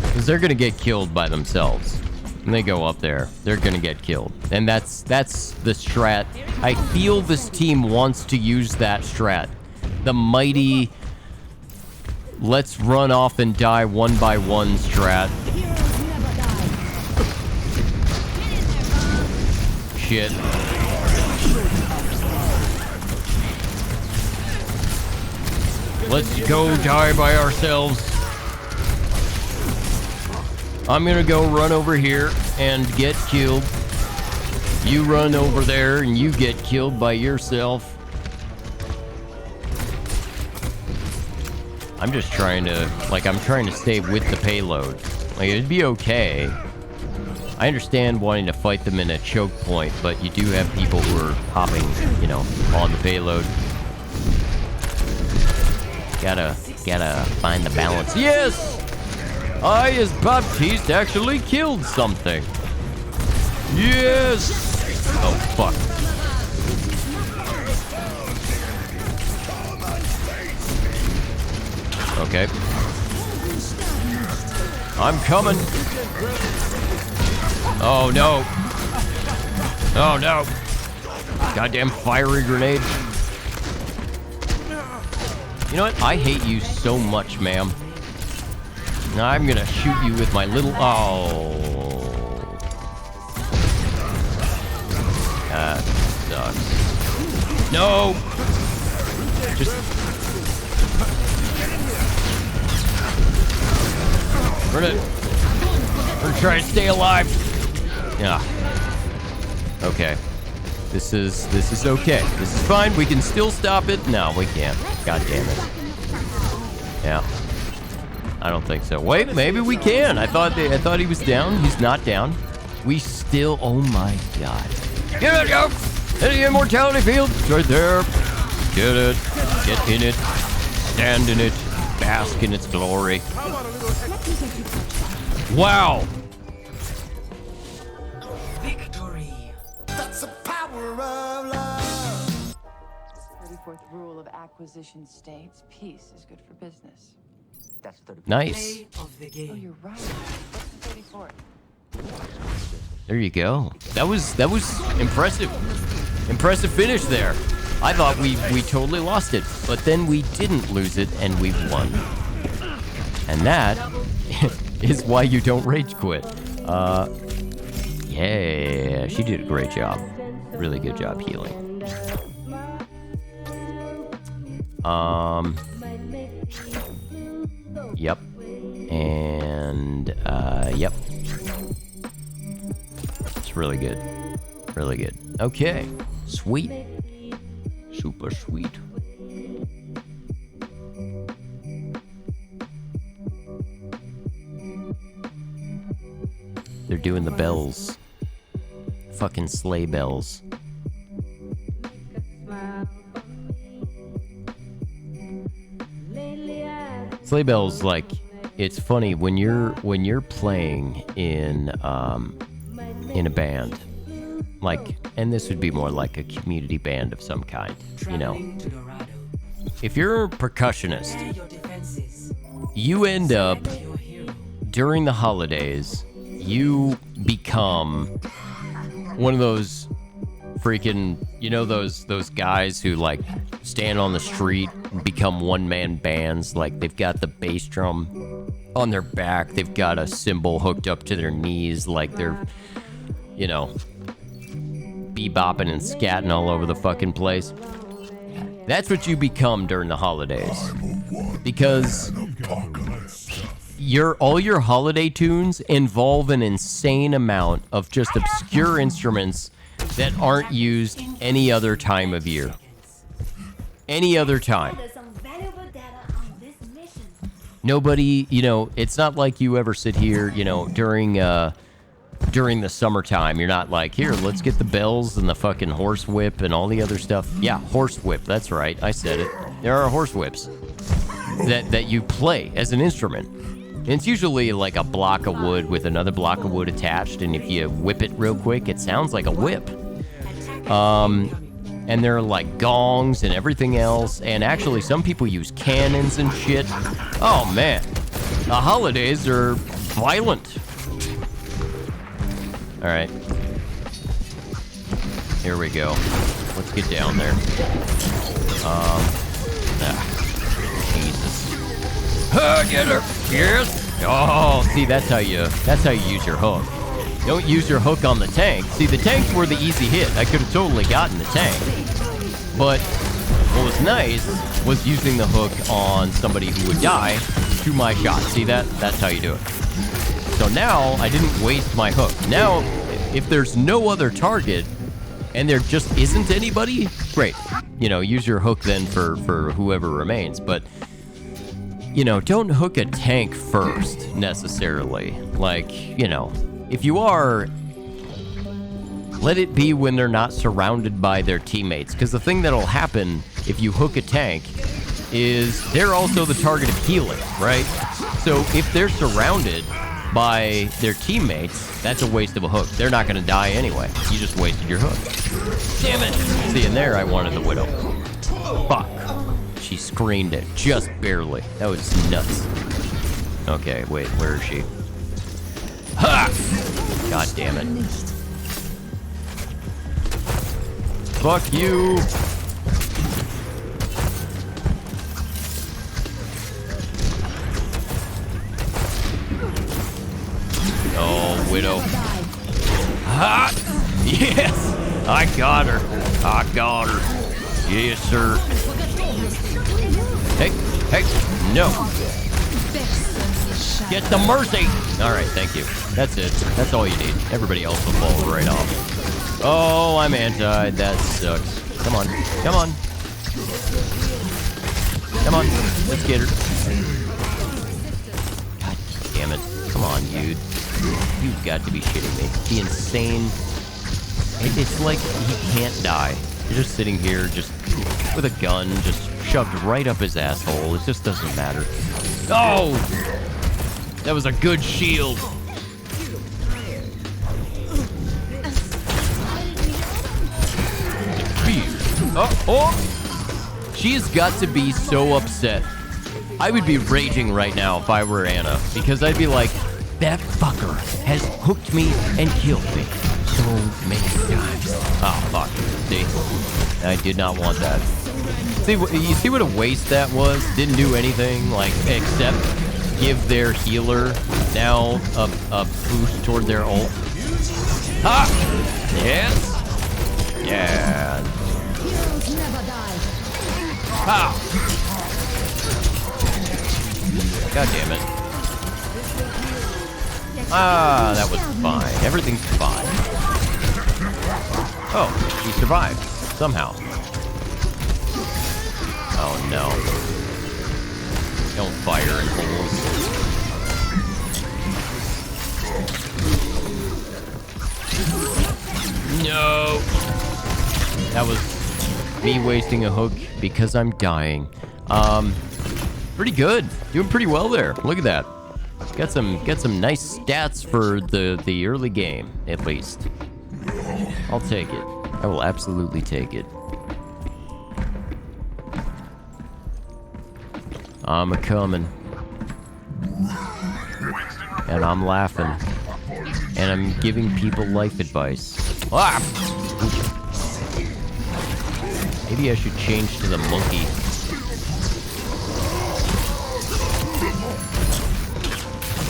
Because they're gonna get killed by themselves. When they go up there, they're gonna get killed. And that's the strat. I feel this team wants to use that strat. The mighty, let's run off and die one by one strat. Shit. Let's go die by ourselves. I'm gonna go run over here and get killed. You run over there and you get killed by yourself. I'm just trying to, I'm trying to stay with the payload. Like, it'd be okay. I understand wanting to fight them in a choke point, but you do have people who are hopping, you know, on the payload. Gotta find the balance. Yes! I, as Baptiste, actually killed something. Yes! Oh, fuck. Okay. I'm coming. Oh, no. Oh, no. Goddamn fiery grenade. You know what? I hate you so much, ma'am. Now I'm gonna shoot you with my little... Oh. That sucks. No! Just... We're gonna try to stay alive. Yeah. Okay. This is okay. This is fine. We can still stop it. No, we can't. God damn it. Yeah. I don't think so. Wait, maybe we can. I thought he was down. He's not down. We still... Oh my god. Get it, go! In the immortality field. It's right there. Get it. Get in it. Stand in it. Bask in its glory. Wow. Victory. That's the power of love. 34th rule of acquisition states peace is good for business. That's 34th. Nice. Play of the game. Oh, you're right. What's the 34th? There you go. That was impressive. Impressive finish there. I thought we totally lost it, but then we didn't lose it and we won. And that is why you don't rage quit. Yeah, she did a great job. Really good job healing. Yep. And yep. It's really good. Really good. Okay. Sweet. Super sweet. They're doing the bells. Fucking sleigh bells. Sleigh bells, like, it's funny when you're playing in a band, like, and this would be more like a community band of some kind, you know. If you're a percussionist, you end up during the holidays, you become one of those freaking, you know, those guys who like stand on the street and become one-man bands. Like, they've got the bass drum on their back, they've got a cymbal hooked up to their knees, like they're, you know, bebopping and scatting all over the fucking place. That's what you become during the holidays, because all your holiday tunes involve an insane amount of just obscure instruments that aren't used any other time of year. Any other time. Nobody, you know, it's not like you ever sit here, you know, during the summertime. You're not like, here, let's get the bells and the fucking horse whip and all the other stuff. Yeah, horse whip, that's right, I said it. There are horse whips that you play as an instrument. And it's usually like a block of wood with another block of wood attached, and if you whip it real quick, it sounds like a whip. And there are like gongs and everything else, and actually some people use cannons and shit. Oh man, the holidays are violent. All right, here we go. Let's get down there. Jesus. Get her. Yes. Oh, see, that's how you use your hook. Don't use your hook on the tank. See, the tanks were the easy hit. I could have totally gotten the tank. But what was nice was using the hook on somebody who would die to my shot. See that? That's how you do it. So now I didn't waste my hook. Now, if there's no other target and there just isn't anybody, great. You know, use your hook then for whoever remains. But, you know, don't hook a tank first necessarily. Like, you know, if you are, let it be when they're not surrounded by their teammates. Because the thing that'll happen if you hook a tank is they're also the target of healing, right? So if they're surrounded by their teammates, that's a waste of a hook. They're not going to die anyway. You just wasted your hook. Damn it! See, in there I wanted the Widow. Fuck. She screened it just barely. That was nuts. Okay, wait, where is she? Ha! God damn it. Fuck you. Oh, Widow. Ha! Yes! I got her. I got her. Yes, sir. Hey, hey, no. Get the mercy. All right, thank you. That's it. That's all you need. Everybody else will fall right off. Oh, I'm anti. That sucks. Come on. Come on. Come on. Let's get her. God damn it. Come on, dude. You've got to be shitting me. The insane... It's like he can't die. You're just sitting here, just with a gun, just shoved right up his asshole. It just doesn't matter. Oh! That was a good shield. Oh, oh! She has got to be so upset. I would be raging right now if I were Anna, because I'd be like, that fucker has hooked me and killed me so many times. Oh, fuck. See? I did not want that. See, you see what a waste that was? Didn't do anything, like, except give their healer now a boost toward their ult. Ha! Yes! Yeah. Ha! God damn it. Ah, that was fine. Everything's fine. Oh, he survived. Somehow. Oh, no. Don't fire in holes. No! That was me wasting a hook because I'm dying. Pretty good. Doing pretty well there. Look at that. Got some nice stats for the early game, at least. I'll take it. I will absolutely take it. I'm a-coming. And I'm laughing. And I'm giving people life advice. Ah! Maybe I should change to the monkey.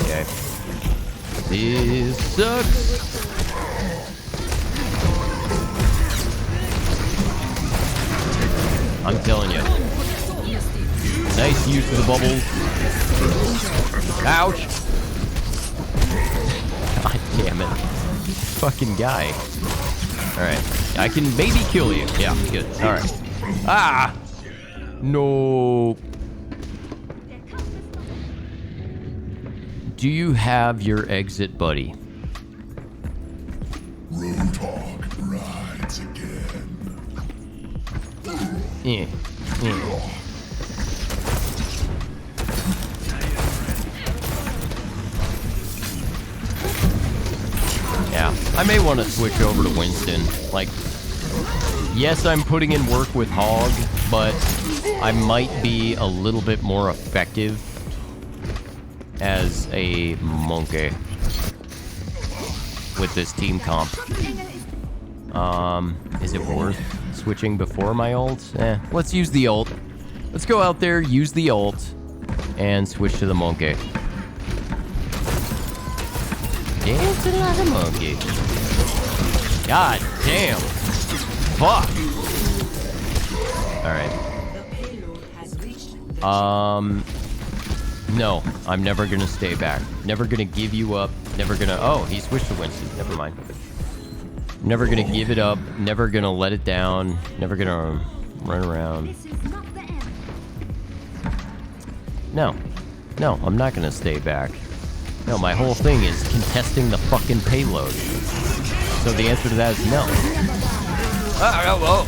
Okay. This sucks. I'm telling you. Nice use of the bubbles. Ouch. God damn it. Fucking guy. Alright. I can maybe kill you. Yeah, good. Alright. Ah! No. Do you have your exit, buddy? Roadhog rides again. Yeah. Yeah, I may want to switch over to Winston. Like, yes, I'm putting in work with Hog, but I might be a little bit more effective as a monkey with this team comp. Is it worth switching before my ult? Let's use the ult. Let's go out there, use the ult, and switch to the monkey. Dancing like a monkey. God damn. Fuck. Alright. No, I'm never gonna stay back. Never gonna give you up. Never gonna... Oh, he switched to Winston. Never mind. Never gonna give it up. Never gonna let it down. Never gonna run around. No. No, I'm not gonna stay back. No, my whole thing is contesting the fucking payload. So the answer to that is no. Oh.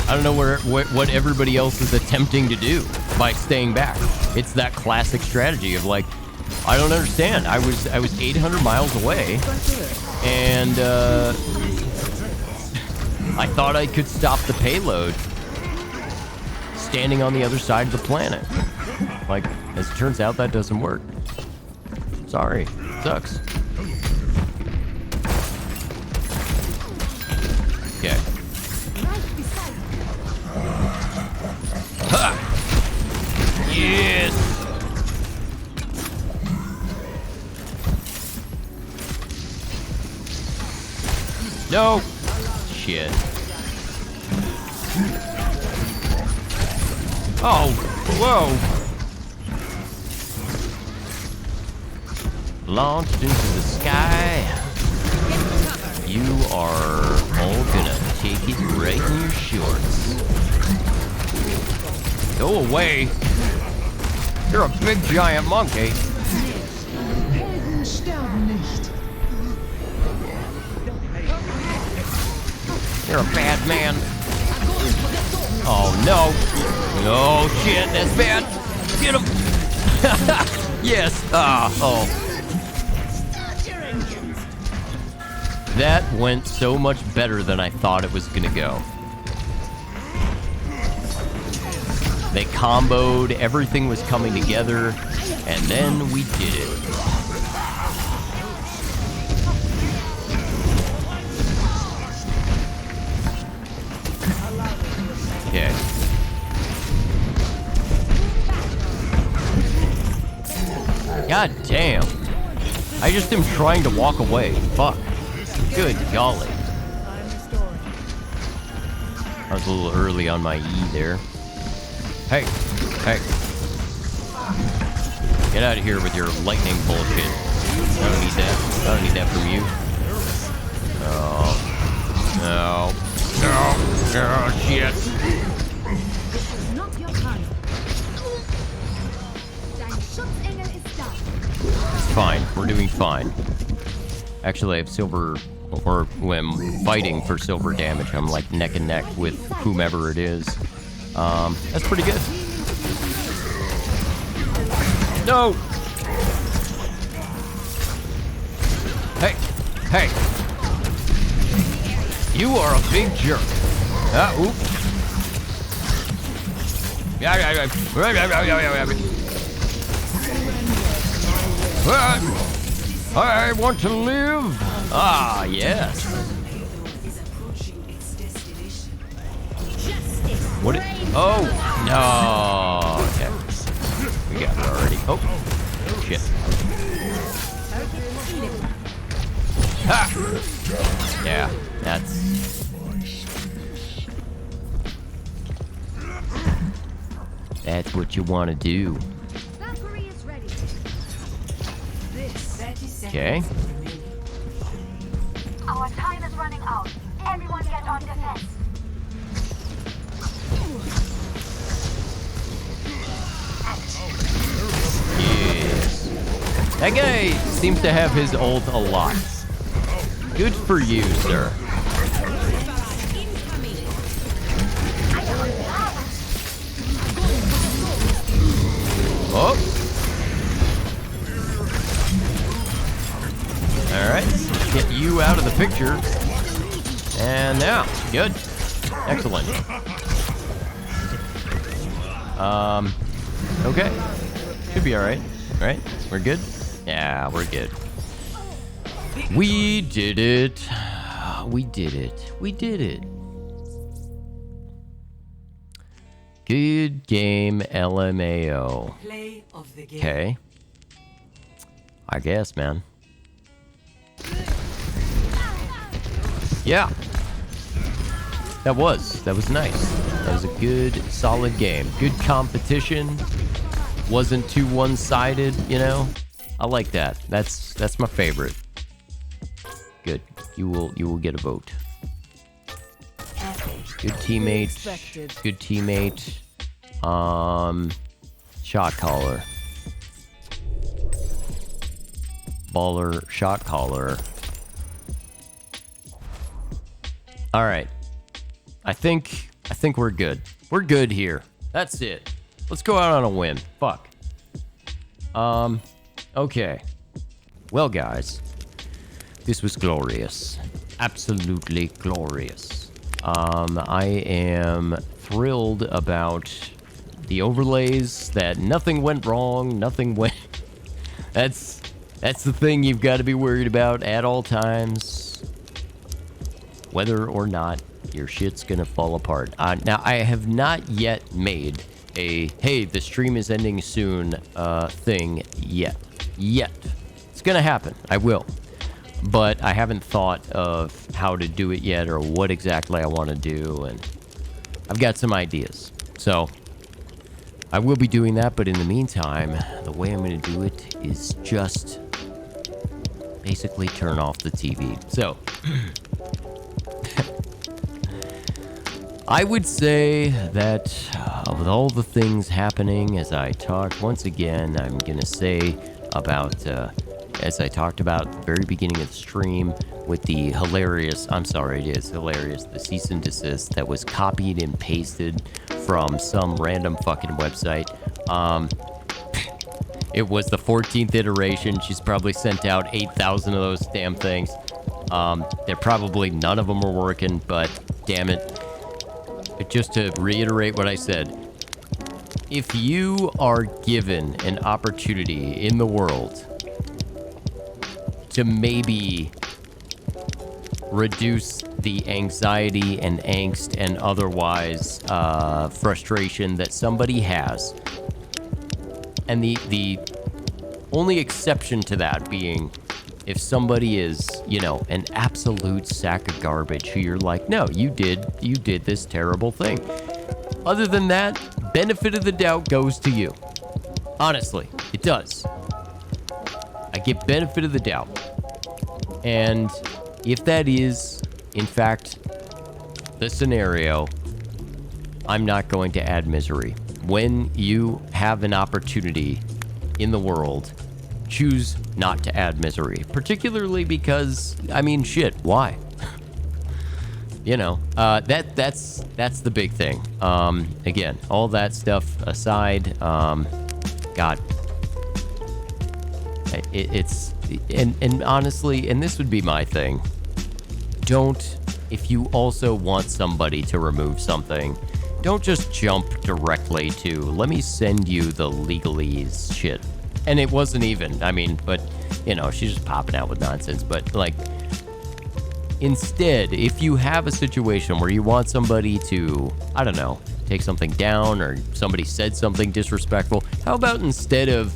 I don't know what everybody else is attempting to do by staying back. It's that classic strategy of like, I don't understand. I was 800 miles away, and I thought I could stop the payload standing on the other side of the planet. Like, as it turns out, that doesn't work. Sorry. Sucks. Okay. Ha! Yes! No! Shit. Oh! Whoa! Launched into the sky. You are all gonna take it right in your shorts. Go away! You're a big giant monkey. Helden sterben nicht. You're a bad man. Oh no. No shit, that's bad. Get him. Yes. Oh. That went so much better than I thought it was gonna go. They comboed, everything was coming together, and then we did it. Okay. God damn. I just am trying to walk away. Fuck. Good golly. I was a little early on my E there. Hey. Hey. Get out of here with your lightning bullshit. I don't need that. I don't need that from you. Oh. No. No. Oh, shit. Not your time. Dein Schutzengel ist da. It's fine. We're doing fine. Actually, I have silver, or when I'm fighting for silver damage, I'm like neck and neck with whomever it is. That's pretty good. No! Hey! Hey! You are a big jerk. Oop. I want to live. Ah, yes. What? Oh, no. Okay. We got it already. Oh, shit. Ha! Yeah, that's what you want to do. Okay. Our time is running out. Everyone get on defense. Yes. That guy seems to have his ult a lot. Good for you, sir. Oh. All right, get you out of the picture. And now, good. Excellent. Okay. Should be all right. All right, we're good? Yeah, we're good. We did it. We did it. We did it. Good game, LMAO. Play of the game. Okay. I guess, man. Yeah. That was nice. That was a good, solid game. Good competition. Wasn't too one-sided, you know? I like that. That's my favorite. Good. You will get a vote. Good teammate. Good teammate. Shot caller. Baller shot caller. All right. I think we're good. We're good here. That's it. Let's go out on a win. Fuck. Okay. Well, guys, this was glorious. Absolutely glorious. I am thrilled about the overlays, that nothing went wrong, nothing went... That's the thing you've got to be worried about at all times. Whether or not your shit's gonna fall apart. Now, I have not yet made a, hey, the stream is ending soon thing yet. It's gonna happen. I will. But I haven't thought of how to do it yet or what exactly I want to do, and I've got some ideas. So I will be doing that, but in the meantime, the way I'm going to do it is just basically turn off the TV. So I would say that with all the things happening as I talk, once again, I'm going to say about, as I talked about at the very beginning of the stream, with the hilarious, I'm sorry, it is hilarious, the cease and desist that was copied and pasted from some random fucking website. It was the 14th iteration. She's probably sent out 8,000 of those damn things. They're probably, none of them are working, but damn it. But just to reiterate what I said, if you are given an opportunity in the world to maybe reduce the anxiety and angst and otherwise frustration that somebody has, and the only exception to that being if somebody is, you know, an absolute sack of garbage who you're like, no, you did this terrible thing. Other than that, benefit of the doubt goes to you. Honestly, it does. I get benefit of the doubt. And if that is, in fact, the scenario, I'm not going to add misery. When you have an opportunity in the world, choose not to add misery. Particularly because, I mean, shit, why? You know, that's the big thing. Again, all that stuff aside, God, it's, and honestly, and this would be my thing, don't, if you also want somebody to remove something, don't just jump directly to, let me send you the legalese shit. And it wasn't even, I mean, but, you know, she's just popping out with nonsense. But, like, instead, if you have a situation where you want somebody to, I don't know, take something down or somebody said something disrespectful, how about instead of,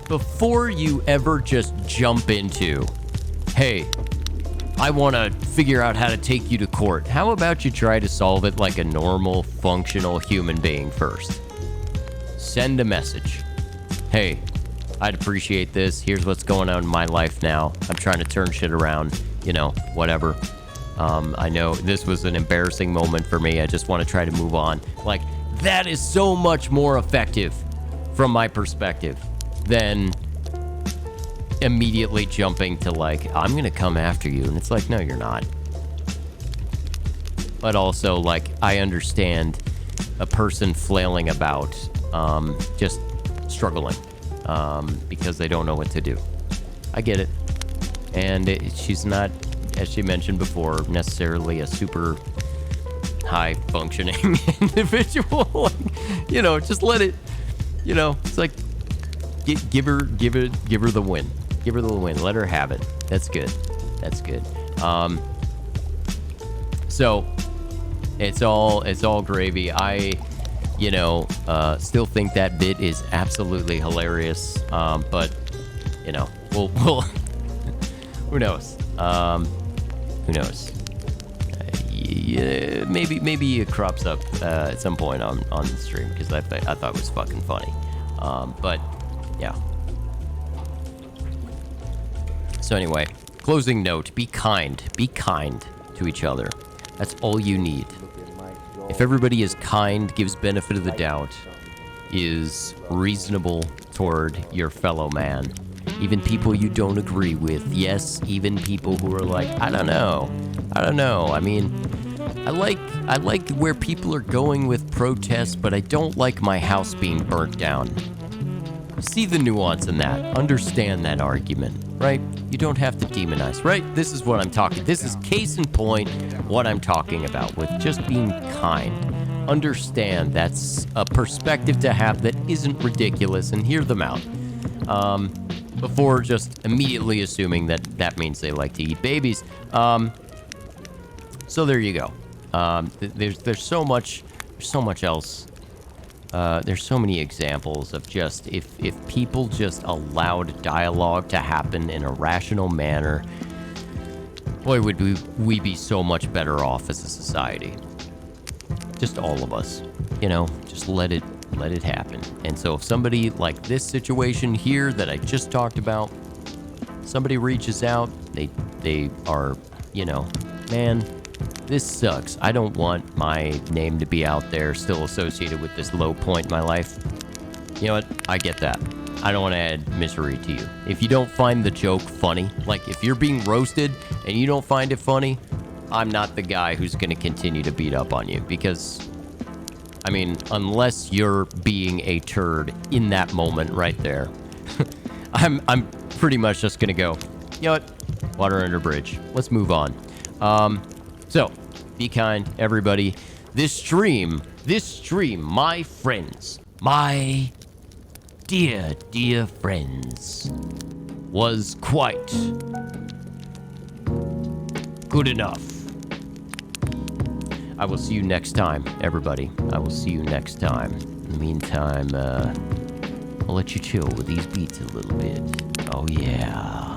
before you ever just jump into, hey, I want to figure out how to take you to court, how about you try to solve it like a normal, functional human being first? Send a message. Hey, I'd appreciate this. Here's what's going on in my life now. I'm trying to turn shit around, you know, whatever. I know this was an embarrassing moment for me. I just want to try to move on. Like, that is so much more effective from my perspective than immediately jumping to like, I'm going to come after you. And it's like, no, you're not. But also, like, I understand a person flailing about, just struggling. Because they don't know what to do. I get it. And she's not, as she mentioned before, necessarily a super high functioning individual. You know, just let it, you know, it's like, give her the win. Give her the win. Let her have it. That's good. That's good. So it's all gravy. I, you know, still think that bit is absolutely hilarious. But, you know, we'll who knows? Who knows? Yeah, maybe it crops up at some point on the stream because I thought it was fucking funny. But yeah. So anyway, closing note: be kind to each other. That's all you need. If everybody is kind, gives benefit of the doubt, is reasonable toward your fellow man, even people you don't agree with, yes, even people who are like, I don't know. I mean, I like where people are going with protests, but I don't like my house being burnt down. See the nuance in that. Understand that argument, right? You don't have to demonize, right? This is what I'm talking. This is case in point. point what I'm talking about with just being kind. Understand that's a perspective to have that isn't ridiculous, and hear them out. Before just immediately assuming that that means they like to eat babies. So there you go. There's so much else. There's so many examples of just if people just allowed dialogue to happen in a rational manner, boy, would we be so much better off as a society. Just all of us, just let it happen. And so if somebody like this situation here that I just talked about, somebody reaches out, they are, man, this sucks. I don't want my name to be out there still associated with this low point in my life. You know what? I get that. I don't want to add misery to you. If you don't find the joke funny, like if you're being roasted and you don't find it funny, I'm not the guy who's going to continue to beat up on you because, unless you're being a turd in that moment right there, I'm pretty much just going to go, you know what? Water under bridge. Let's move on. So, be kind, everybody. This stream, my friends, my dear friends, was quite good enough. I will see you next time, everybody. I will see you next time. In the meantime, I'll let you chill with these beats a little bit. Oh, yeah.